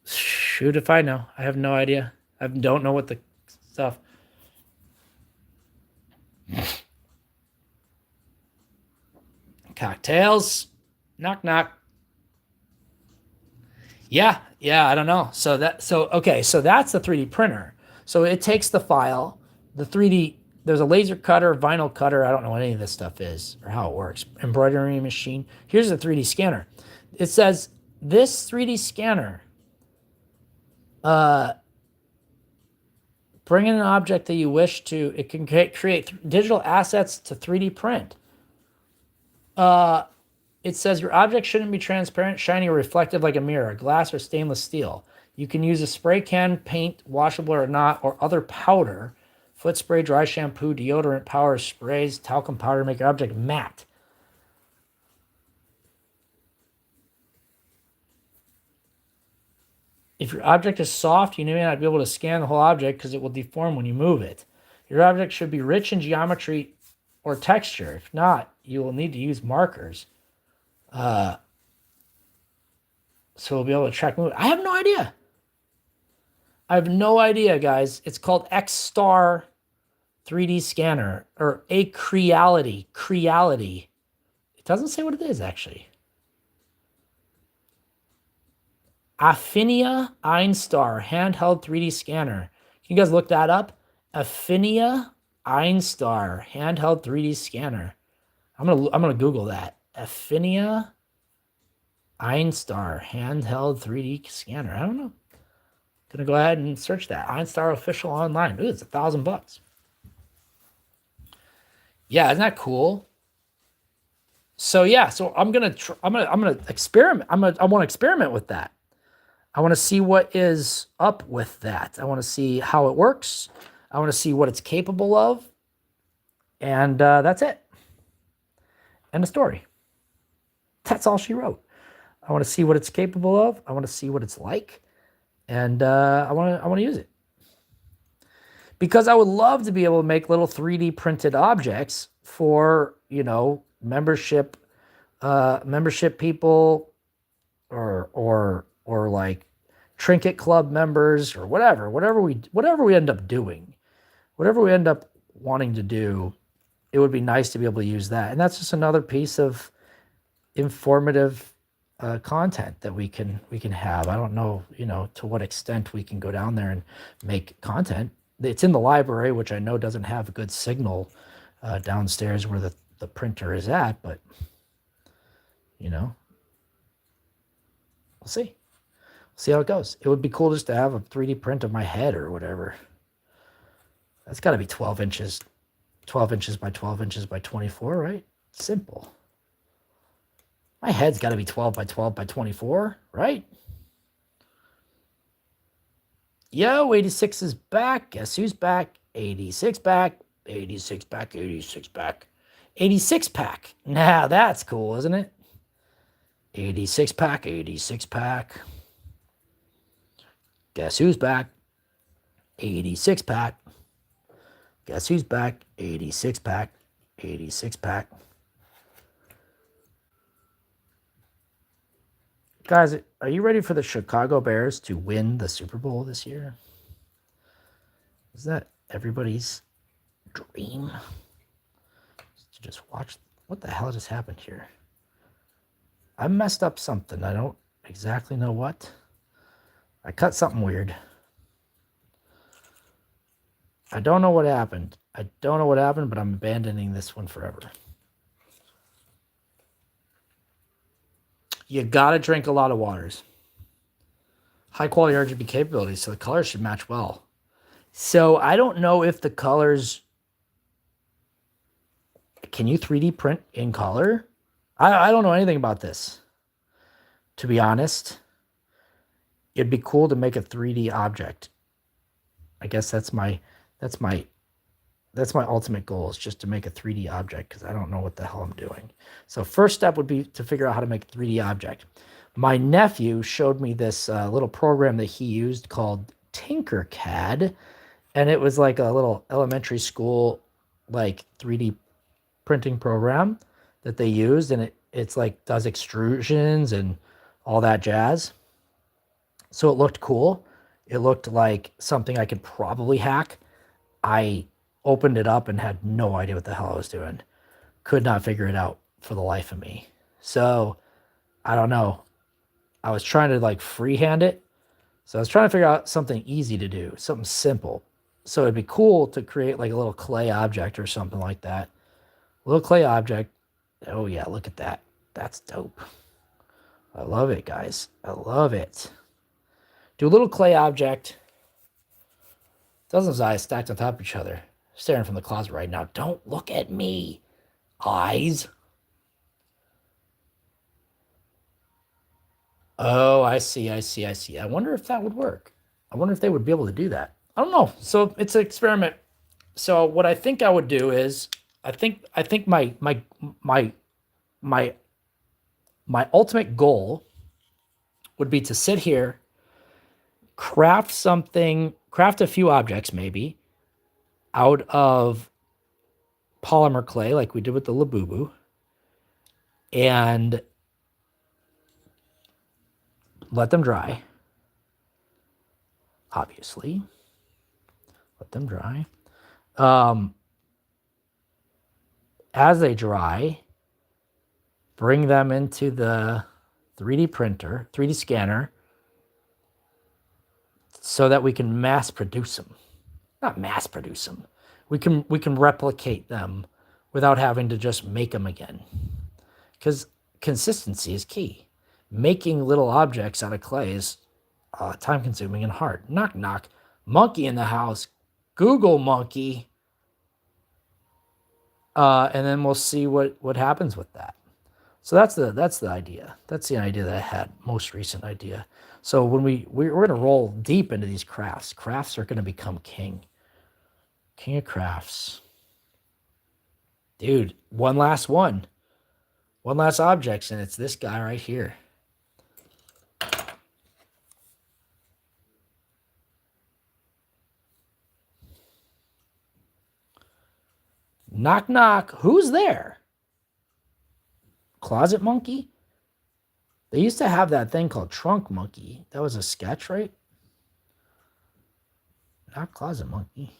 shoot if I know. I have no idea. I don't know what the stuff. Cocktails. Knock, knock. Yeah, I don't know. So that's the 3D printer. So it takes the file, the 3D, there's a laser cutter, vinyl cutter. I don't know what any of this stuff is or how it works. Embroidery machine. Here's the 3D scanner. It says this 3D scanner Bring in an object that you wish to. It can create digital assets to 3D print. It says your object shouldn't be transparent, shiny, or reflective like a mirror, glass, or stainless steel. You can use a spray can, paint, washable or not, or other powder, foot spray, dry shampoo, deodorant, powder, sprays, talcum powder to make your object matte. If your object is soft, you may not be able to scan the whole object because it will deform when you move it. Your object should be rich in geometry or texture. If not, you will need to use markers. So we'll be able to track movement. I have no idea. I have no idea, guys. It's called X-Star 3D Scanner or Acreality. Creality. It doesn't say what it is, actually. Affinia Einstar handheld 3D scanner. Can you guys look that up? Affinia Einstar handheld 3D scanner. I'm gonna Google that. Affinia Einstar handheld 3D scanner. I don't know. Gonna go ahead and search that. Einstar official online. Ooh, it's $1,000. Yeah, isn't that cool? So yeah, so I'm gonna experiment. I want to experiment with that. I want to see what is up with that. I want to see how it works. I want to see what it's capable of. And that's it. End of story. That's all she wrote. I want to see what it's capable of. I want to see what it's like. And I want to use it. Because I would love to be able to make little 3D printed objects for, membership people or like trinket club members or whatever we end up doing, whatever we end up wanting to do, it would be nice to be able to use that. And that's just another piece of informative content that we can have. I don't know, to what extent we can go down there and make content. It's in the library, which I know doesn't have a good signal downstairs where the printer is at, but we'll see. See how it goes. It would be cool just to have a 3D print of my head or whatever. That's got to be 12 inches by 12 inches by 24, right? Simple. My head's got to be 12 by 12 by 24, right? Yo, 86 is back. Guess who's back? 86 back. 86 back. 86 back. 86 pack. Now that's cool, isn't it? 86 pack. 86 pack. Guess who's back? 86 pack. Guess who's back? 86 pack. 86 pack. Guys, are you ready for the Chicago Bears to win the Super Bowl this year? Is that everybody's dream? To just watch. What the hell just happened here? I messed up something. I don't exactly know what. I cut something weird. I don't know what happened. But I'm abandoning this one forever. You gotta drink a lot of waters. High quality RGB capabilities, so the colors should match well. So I don't know if the colors... Can you 3D print in color? I don't know anything about this, to be honest. It'd be cool to make a 3D object. I guess that's my ultimate goal, is just to make a 3D object, because I don't know what the hell I'm doing. So first step would be to figure out how to make a 3D object. My nephew showed me this little program that he used called Tinkercad, and it was like a little elementary school like 3D printing program that they used, and it's like does extrusions and all that jazz. So it looked cool. It looked like something I could probably hack. I opened it up and had no idea what the hell I was doing. Could not figure it out for the life of me. So I don't know. I was trying to like freehand it. So I was trying to figure out something easy to do, something simple. So it'd be cool to create like a little clay object or something like that. A little clay object. Oh yeah, look at that. That's dope. I love it, guys. I love it. Do a little clay object. Dozens of eyes stacked on top of each other. Staring from the closet right now. Don't look at me. Eyes. Oh, I see. I wonder if that would work. I wonder if they would be able to do that. I don't know. So it's an experiment. So what I think I would do is I think my my ultimate goal would be to sit here, craft a few objects maybe out of polymer clay like we did with the Labubu, and let them dry. Obviously, let them dry. As they dry, bring them into the 3D printer, 3D scanner, so that we can mass produce them. Not mass produce them. We can replicate them without having to just make them again. Because consistency is key. Making little objects out of clay is time consuming and hard. Knock knock. Monkey in the house. Google monkey. And then we'll see what happens with that. So that's the idea. That's the idea that I had, most recent idea. So when we're going to roll deep into these crafts. Crafts are going to become king. King of crafts. Dude, one last one. One last object, and it's this guy right here. Knock, knock. Who's there? Closet monkey? They used to have that thing called trunk monkey. That was a sketch, right? Not closet monkey.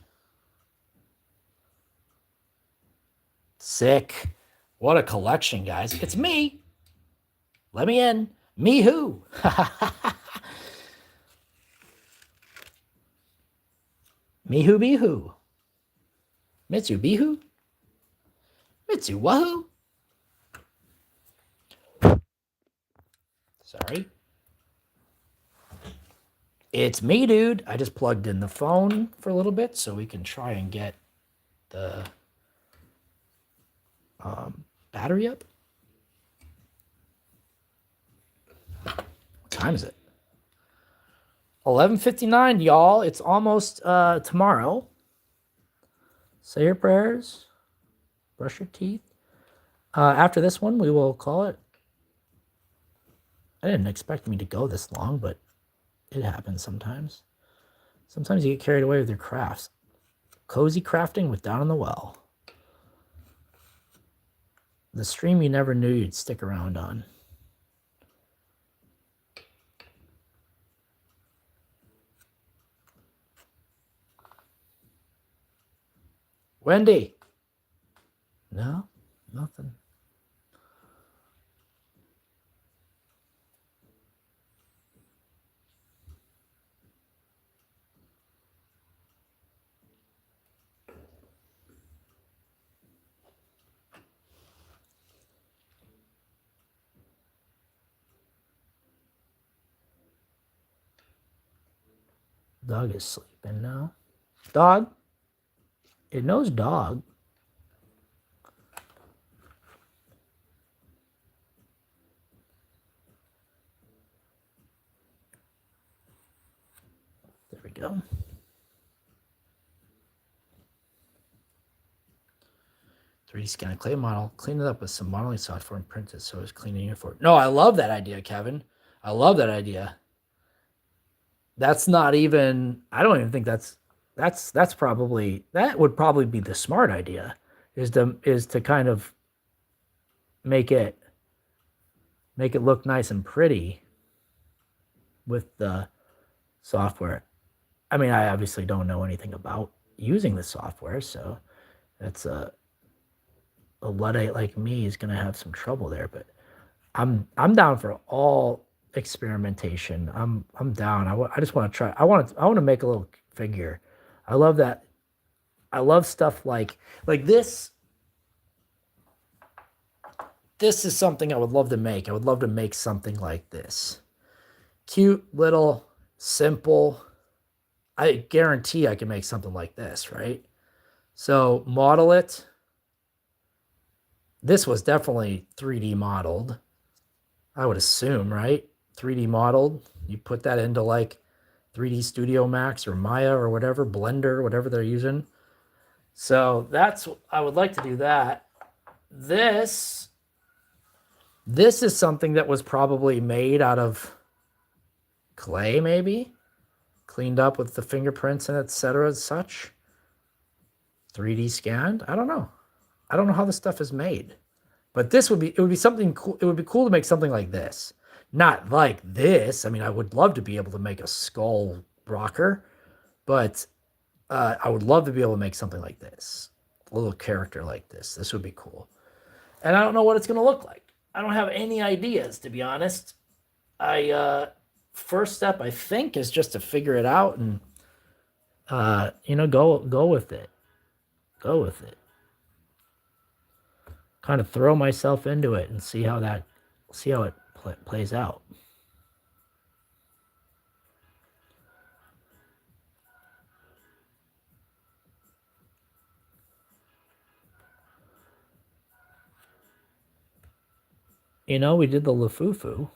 Sick. What a collection, guys. It's me. Let me in. Me who? Me who be who? Mitsu be who? Mitsu wahoo? Sorry. It's me, dude. I just plugged in the phone for a little bit so we can try and get the battery up. What time is it? 11:59, y'all. It's almost tomorrow. Say your prayers. Brush your teeth. After this one, we will call it. I didn't expect me to go this long, but it happens sometimes. Sometimes you get carried away with your crafts. Cozy crafting with Down in the Well. The stream you never knew you'd stick around on. Wendy. No, nothing. Dog is sleeping now. Dog? It knows dog. There we go. "3D scan a clay model, clean it up with some modeling software and print it so it's clean and uniform." No, I love that idea, Kevin. I love that idea. That's not even, I don't even think that's probably, that would probably be the smart idea, is to kind of make it look nice and pretty with the software. I mean, I obviously don't know anything about using the software, so that's a Luddite like me is going to have some trouble there, but I'm down for all experimentation. I'm down. I just want to try. I want to make a little figure. I love that. I love stuff like this. This is something I would love to make. I would love to make something like this. Cute little simple. I guarantee I can make something like this, right? So model it. This was definitely 3D modeled, I would assume, right? 3D modeled. You put that into like 3D Studio Max or Maya or whatever, Blender, whatever they're using. So that's, I would like to do that. This is something that was probably made out of clay, maybe cleaned up with the fingerprints and etc. and such. 3D scanned. I don't know. I don't know how this stuff is made, but this would be, it would be something cool. It would be cool to make something like this, not like this. I mean, I would love to be able to make a skull rocker, but I would love to be able to make something like this, a little character like this. This would be cool. And I don't know what it's going to look like. I don't have any ideas, to be honest. First step, I think, is just to figure it out and, go with it. Go with it. Kind of throw myself into it and see how it plays out. We did the Lafufu.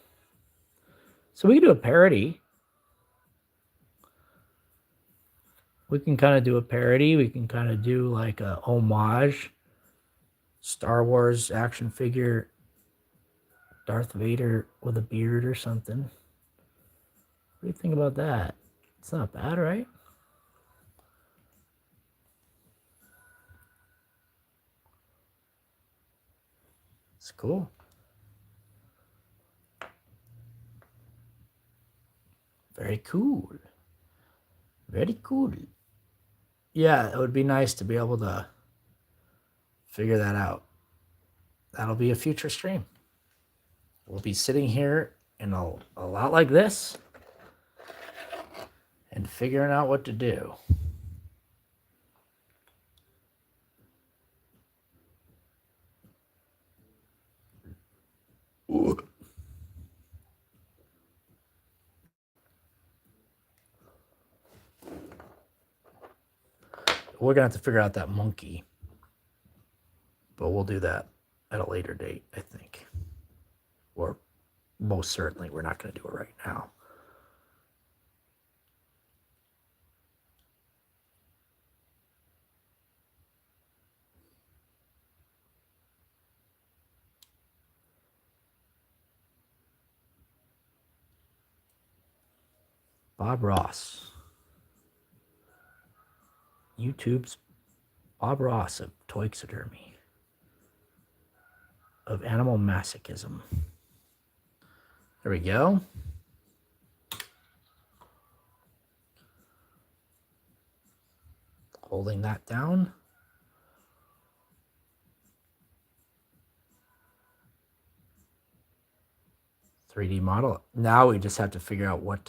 So we can do a parody. We can kind of do a parody. We can kind of do like a homage. Star Wars action figure. Darth Vader with a beard or something. What do you think about that? It's not bad, right? It's cool. Very cool. Very cool. Yeah, it would be nice to be able to figure that out. That'll be a future stream. We'll be sitting here in a lot like this and figuring out what to do. Ooh. We're going to have to figure out that monkey. But we'll do that at a later date, I think. Or most certainly, we're not going to do it right now. Bob Ross. YouTube's Bob Ross of toyxidermy. Of animal masochism. There we go. Holding that down. $3D model. Now we just have to figure out what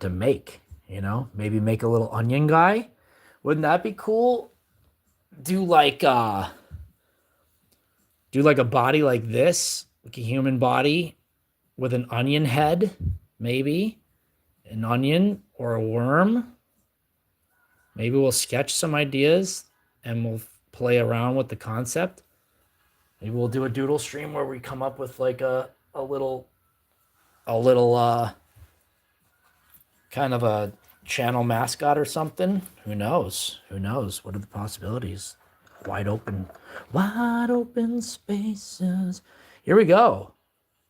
to make, maybe make a little onion guy. Wouldn't that be cool? Do like a body like this, like a human body with an onion head, maybe an onion or a worm. Maybe we'll sketch some ideas and we'll play around with the concept. Maybe we'll do a doodle stream where we come up with like a little kind of a channel mascot or something. Who knows? What are the possibilities? Wide open spaces. Here we go.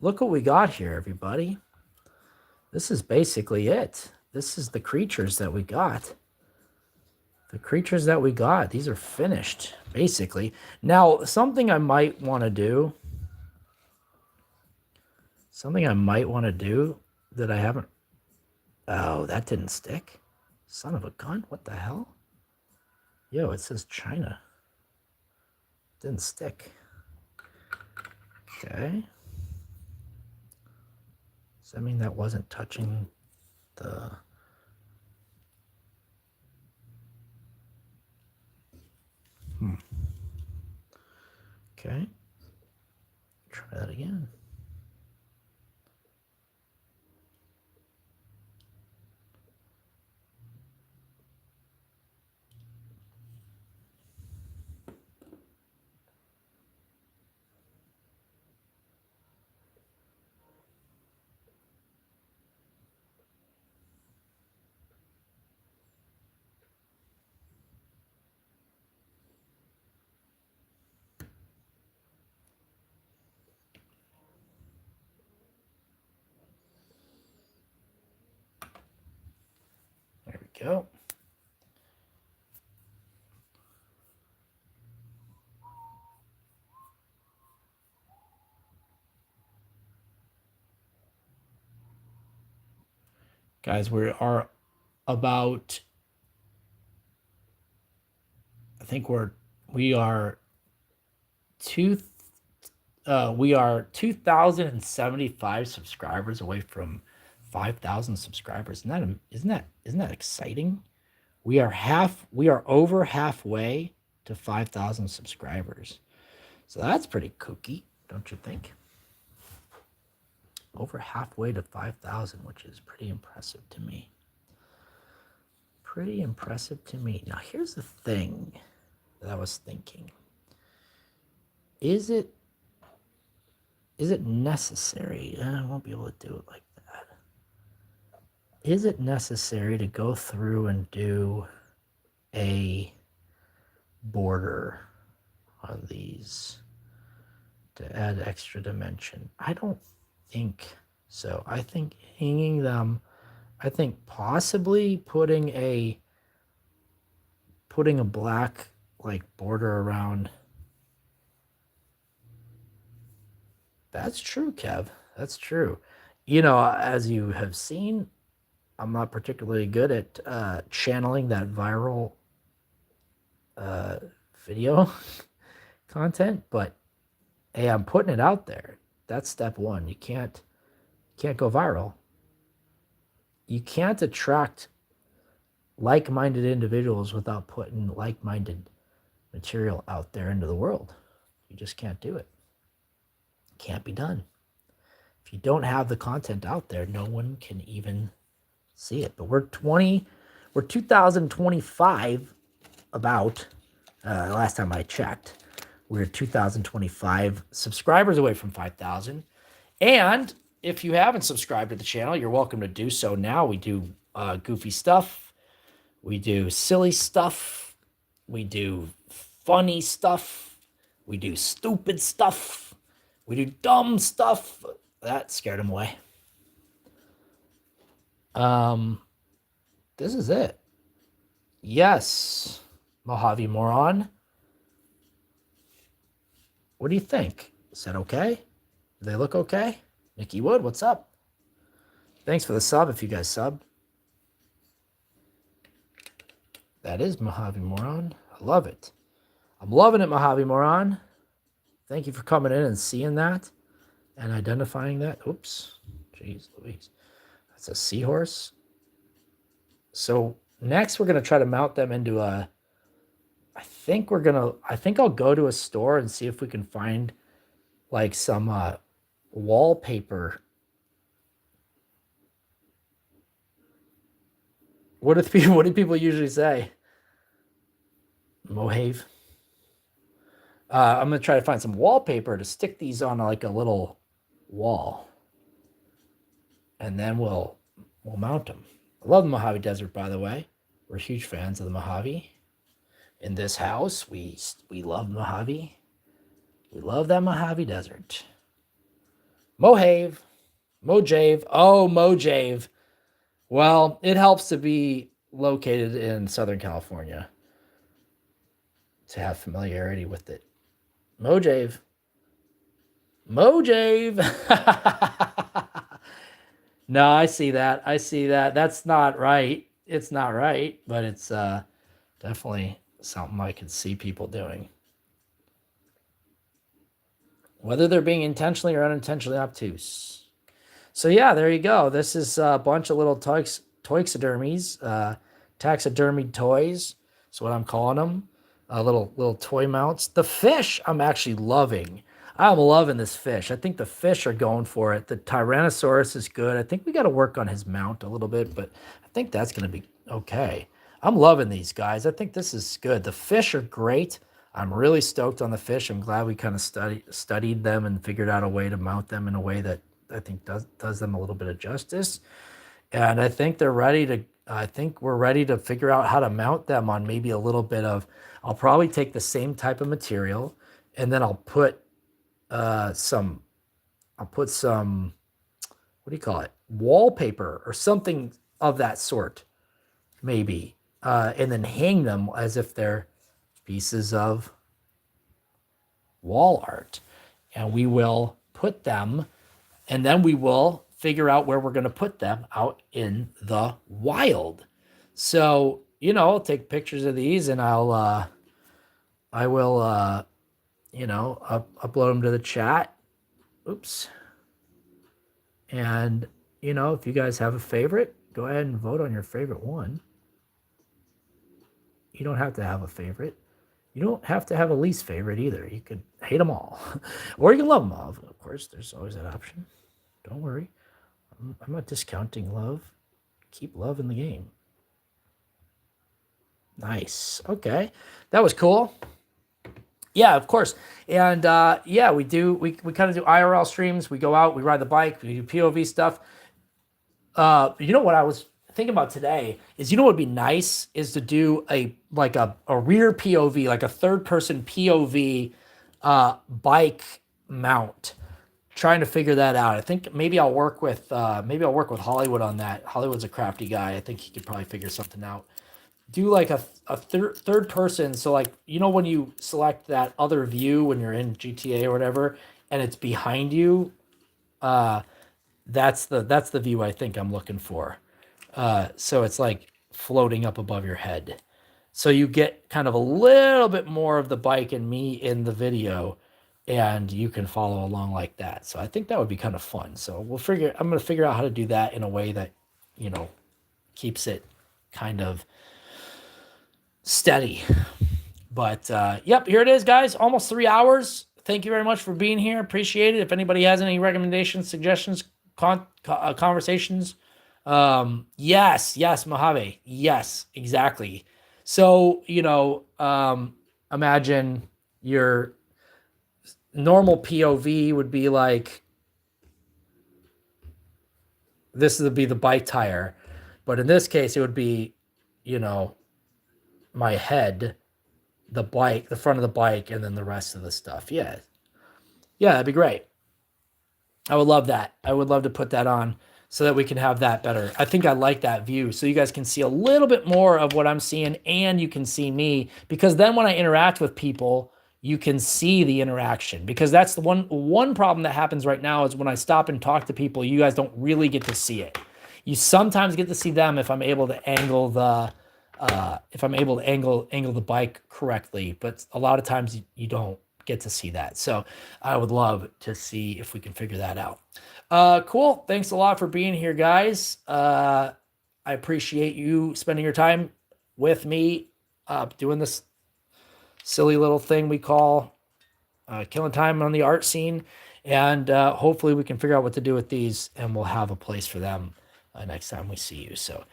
Look what we got here, everybody. This is basically it. This is the creatures that we got. These are finished, basically. Now, something I might want to do that I haven't... Oh, that didn't stick. Son of a gun. What the hell? Yo, it says China. Didn't stick. Okay. Does that mean that wasn't touching the... Okay. Try that again. go. Guys, we are about, I think we are two we are 2,075 subscribers away from 5,000 subscribers. Isn't that exciting? We are over halfway to 5,000 subscribers. So that's pretty kooky, don't you think? Over halfway to 5,000, which is pretty impressive to me. Pretty impressive to me. Now, here's the thing that I was thinking. Is it necessary? I won't be able to do it like that. Is it necessary to go through and do a border on these to add extra dimension? I don't think so. I think hanging them, I think possibly putting a black like border around. That's true, Kev. That's true. As you have seen, I'm not particularly good at channeling that viral video content, but hey, I'm putting it out there. That's step one. You can't go viral. You can't attract like-minded individuals without putting like-minded material out there into the world. You just can't do it. Can't be done. If you don't have the content out there, no one can even see it. But we're 2025 about, last time I checked, we're 2025 subscribers away from 5,000. And if you haven't subscribed to the channel, you're welcome to do so now. We do goofy stuff. We do silly stuff. We do funny stuff. We do stupid stuff. We do dumb stuff. That scared him away. This is it. Yes, Mojave Moron. What do you think? Is that okay? Do they look okay? Nikki Wood, what's up? Thanks for the sub if you guys sub. That is Mojave Moron. I love it. I'm loving it, Mojave Moron. Thank you for coming in and seeing that and identifying that. Oops. Jeez Louise. That's a seahorse. So next we're going to try to mount them into a, I think I'll go to a store and see if we can find like some wallpaper. What do people usually say? Mojave. I'm going to try to find some wallpaper to stick these on like a little wall. And then we'll mount them. I love the Mojave Desert, by the way. We're huge fans of the Mojave. In this house, we love Mojave. We love that Mojave Desert. Mojave. Oh, Mojave. Well, it helps to be located in Southern California to have familiarity with it. Mojave. No, I see that. That's not right. It's not right, but it's definitely something I can see people doing. Whether they're being intentionally or unintentionally obtuse. So yeah, there you go. This is a bunch of little toyxidermies, taxidermied toys. That's what I'm calling them. Little toy mounts. The fish I'm actually loving. I'm loving this fish. I think the fish are going for it. The Tyrannosaurus is good. I think we got to work on his mount a little bit, but I think that's going to be okay. I'm loving these guys. I think this is good. The fish are great. I'm really stoked on the fish. I'm glad we kind of studied them and figured out a way to mount them in a way that I think does them a little bit of justice. And I think we're ready to figure out how to mount them on maybe a little bit of, I'll probably take the same type of material and then I'll put some, what do you call it? Wallpaper or something of that sort maybe, and then hang them as if they're pieces of wall art. And we will put them, and then we will figure out where we're going to put them out in the wild. So, I'll take pictures of these, and I will, upload them to the chat. Oops. And, if you guys have a favorite, go ahead and vote on your favorite one. You don't have to have a favorite. You don't have to have a least favorite either. You could hate them all. Or you can love them all. Of course, there's always that option. Don't worry. I'm not discounting love. Keep love in the game. Nice. Okay. That was cool. Yeah, of course. And we kind of do IRL streams. We go out, we ride the bike, we do POV stuff. What I was thinking about today is, what would be nice is to do a rear POV, like a third person POV bike mount. Trying to figure that out. I think maybe I'll work with Hollywood on that. Hollywood's a crafty guy. I think he could probably figure something out. Do like a third person. So when you select that other view when you're in GTA or whatever, and it's behind you, that's the view I think I'm looking for. So it's like floating up above your head. So you get kind of a little bit more of the bike and me in the video, and you can follow along like that. So I think that would be kind of fun. So I'm going to figure out how to do that in a way that, keeps it kind of steady. But yep, here it is, guys. Almost 3 hours. Thank you very much for being here. Appreciate it. If anybody has any recommendations, suggestions, conversations, yes, Mojave. Yes, exactly. So, imagine your normal POV would be like, this would be the bike tire. But in this case, it would be, my head, the bike, the front of the bike, and then the rest of the stuff. Yeah, that'd be great. I would love that. I would love to put that on so that we can have that better. I think I like that view, so you guys can see a little bit more of what I'm seeing, and you can see me, because then when I interact with people, you can see the interaction. Because that's the one problem that happens right now is when I stop and talk to people, you guys don't really get to see it. You sometimes get to see them if I'm able to angle the angle the bike correctly, but a lot of times you don't get to see that. So I would love to see if we can figure that out. Cool. Thanks a lot for being here, guys. I appreciate you spending your time with me, doing this silly little thing we call killing time on the art scene. And hopefully we can figure out what to do with these, and we'll have a place for them next time we see you. So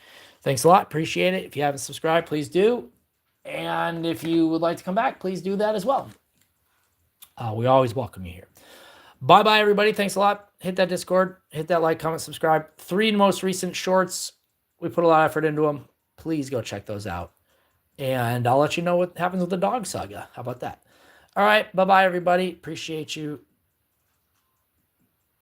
thanks a lot. Appreciate it. If you haven't subscribed, please do. And if you would like to come back, please do that as well. We always welcome you here. Bye-bye, everybody. Thanks a lot. Hit that Discord. Hit that like, comment, subscribe. 3 most recent shorts. We put a lot of effort into them. Please go check those out. And I'll let you know what happens with the dog saga. How about that? All right. Bye-bye, everybody. Appreciate you.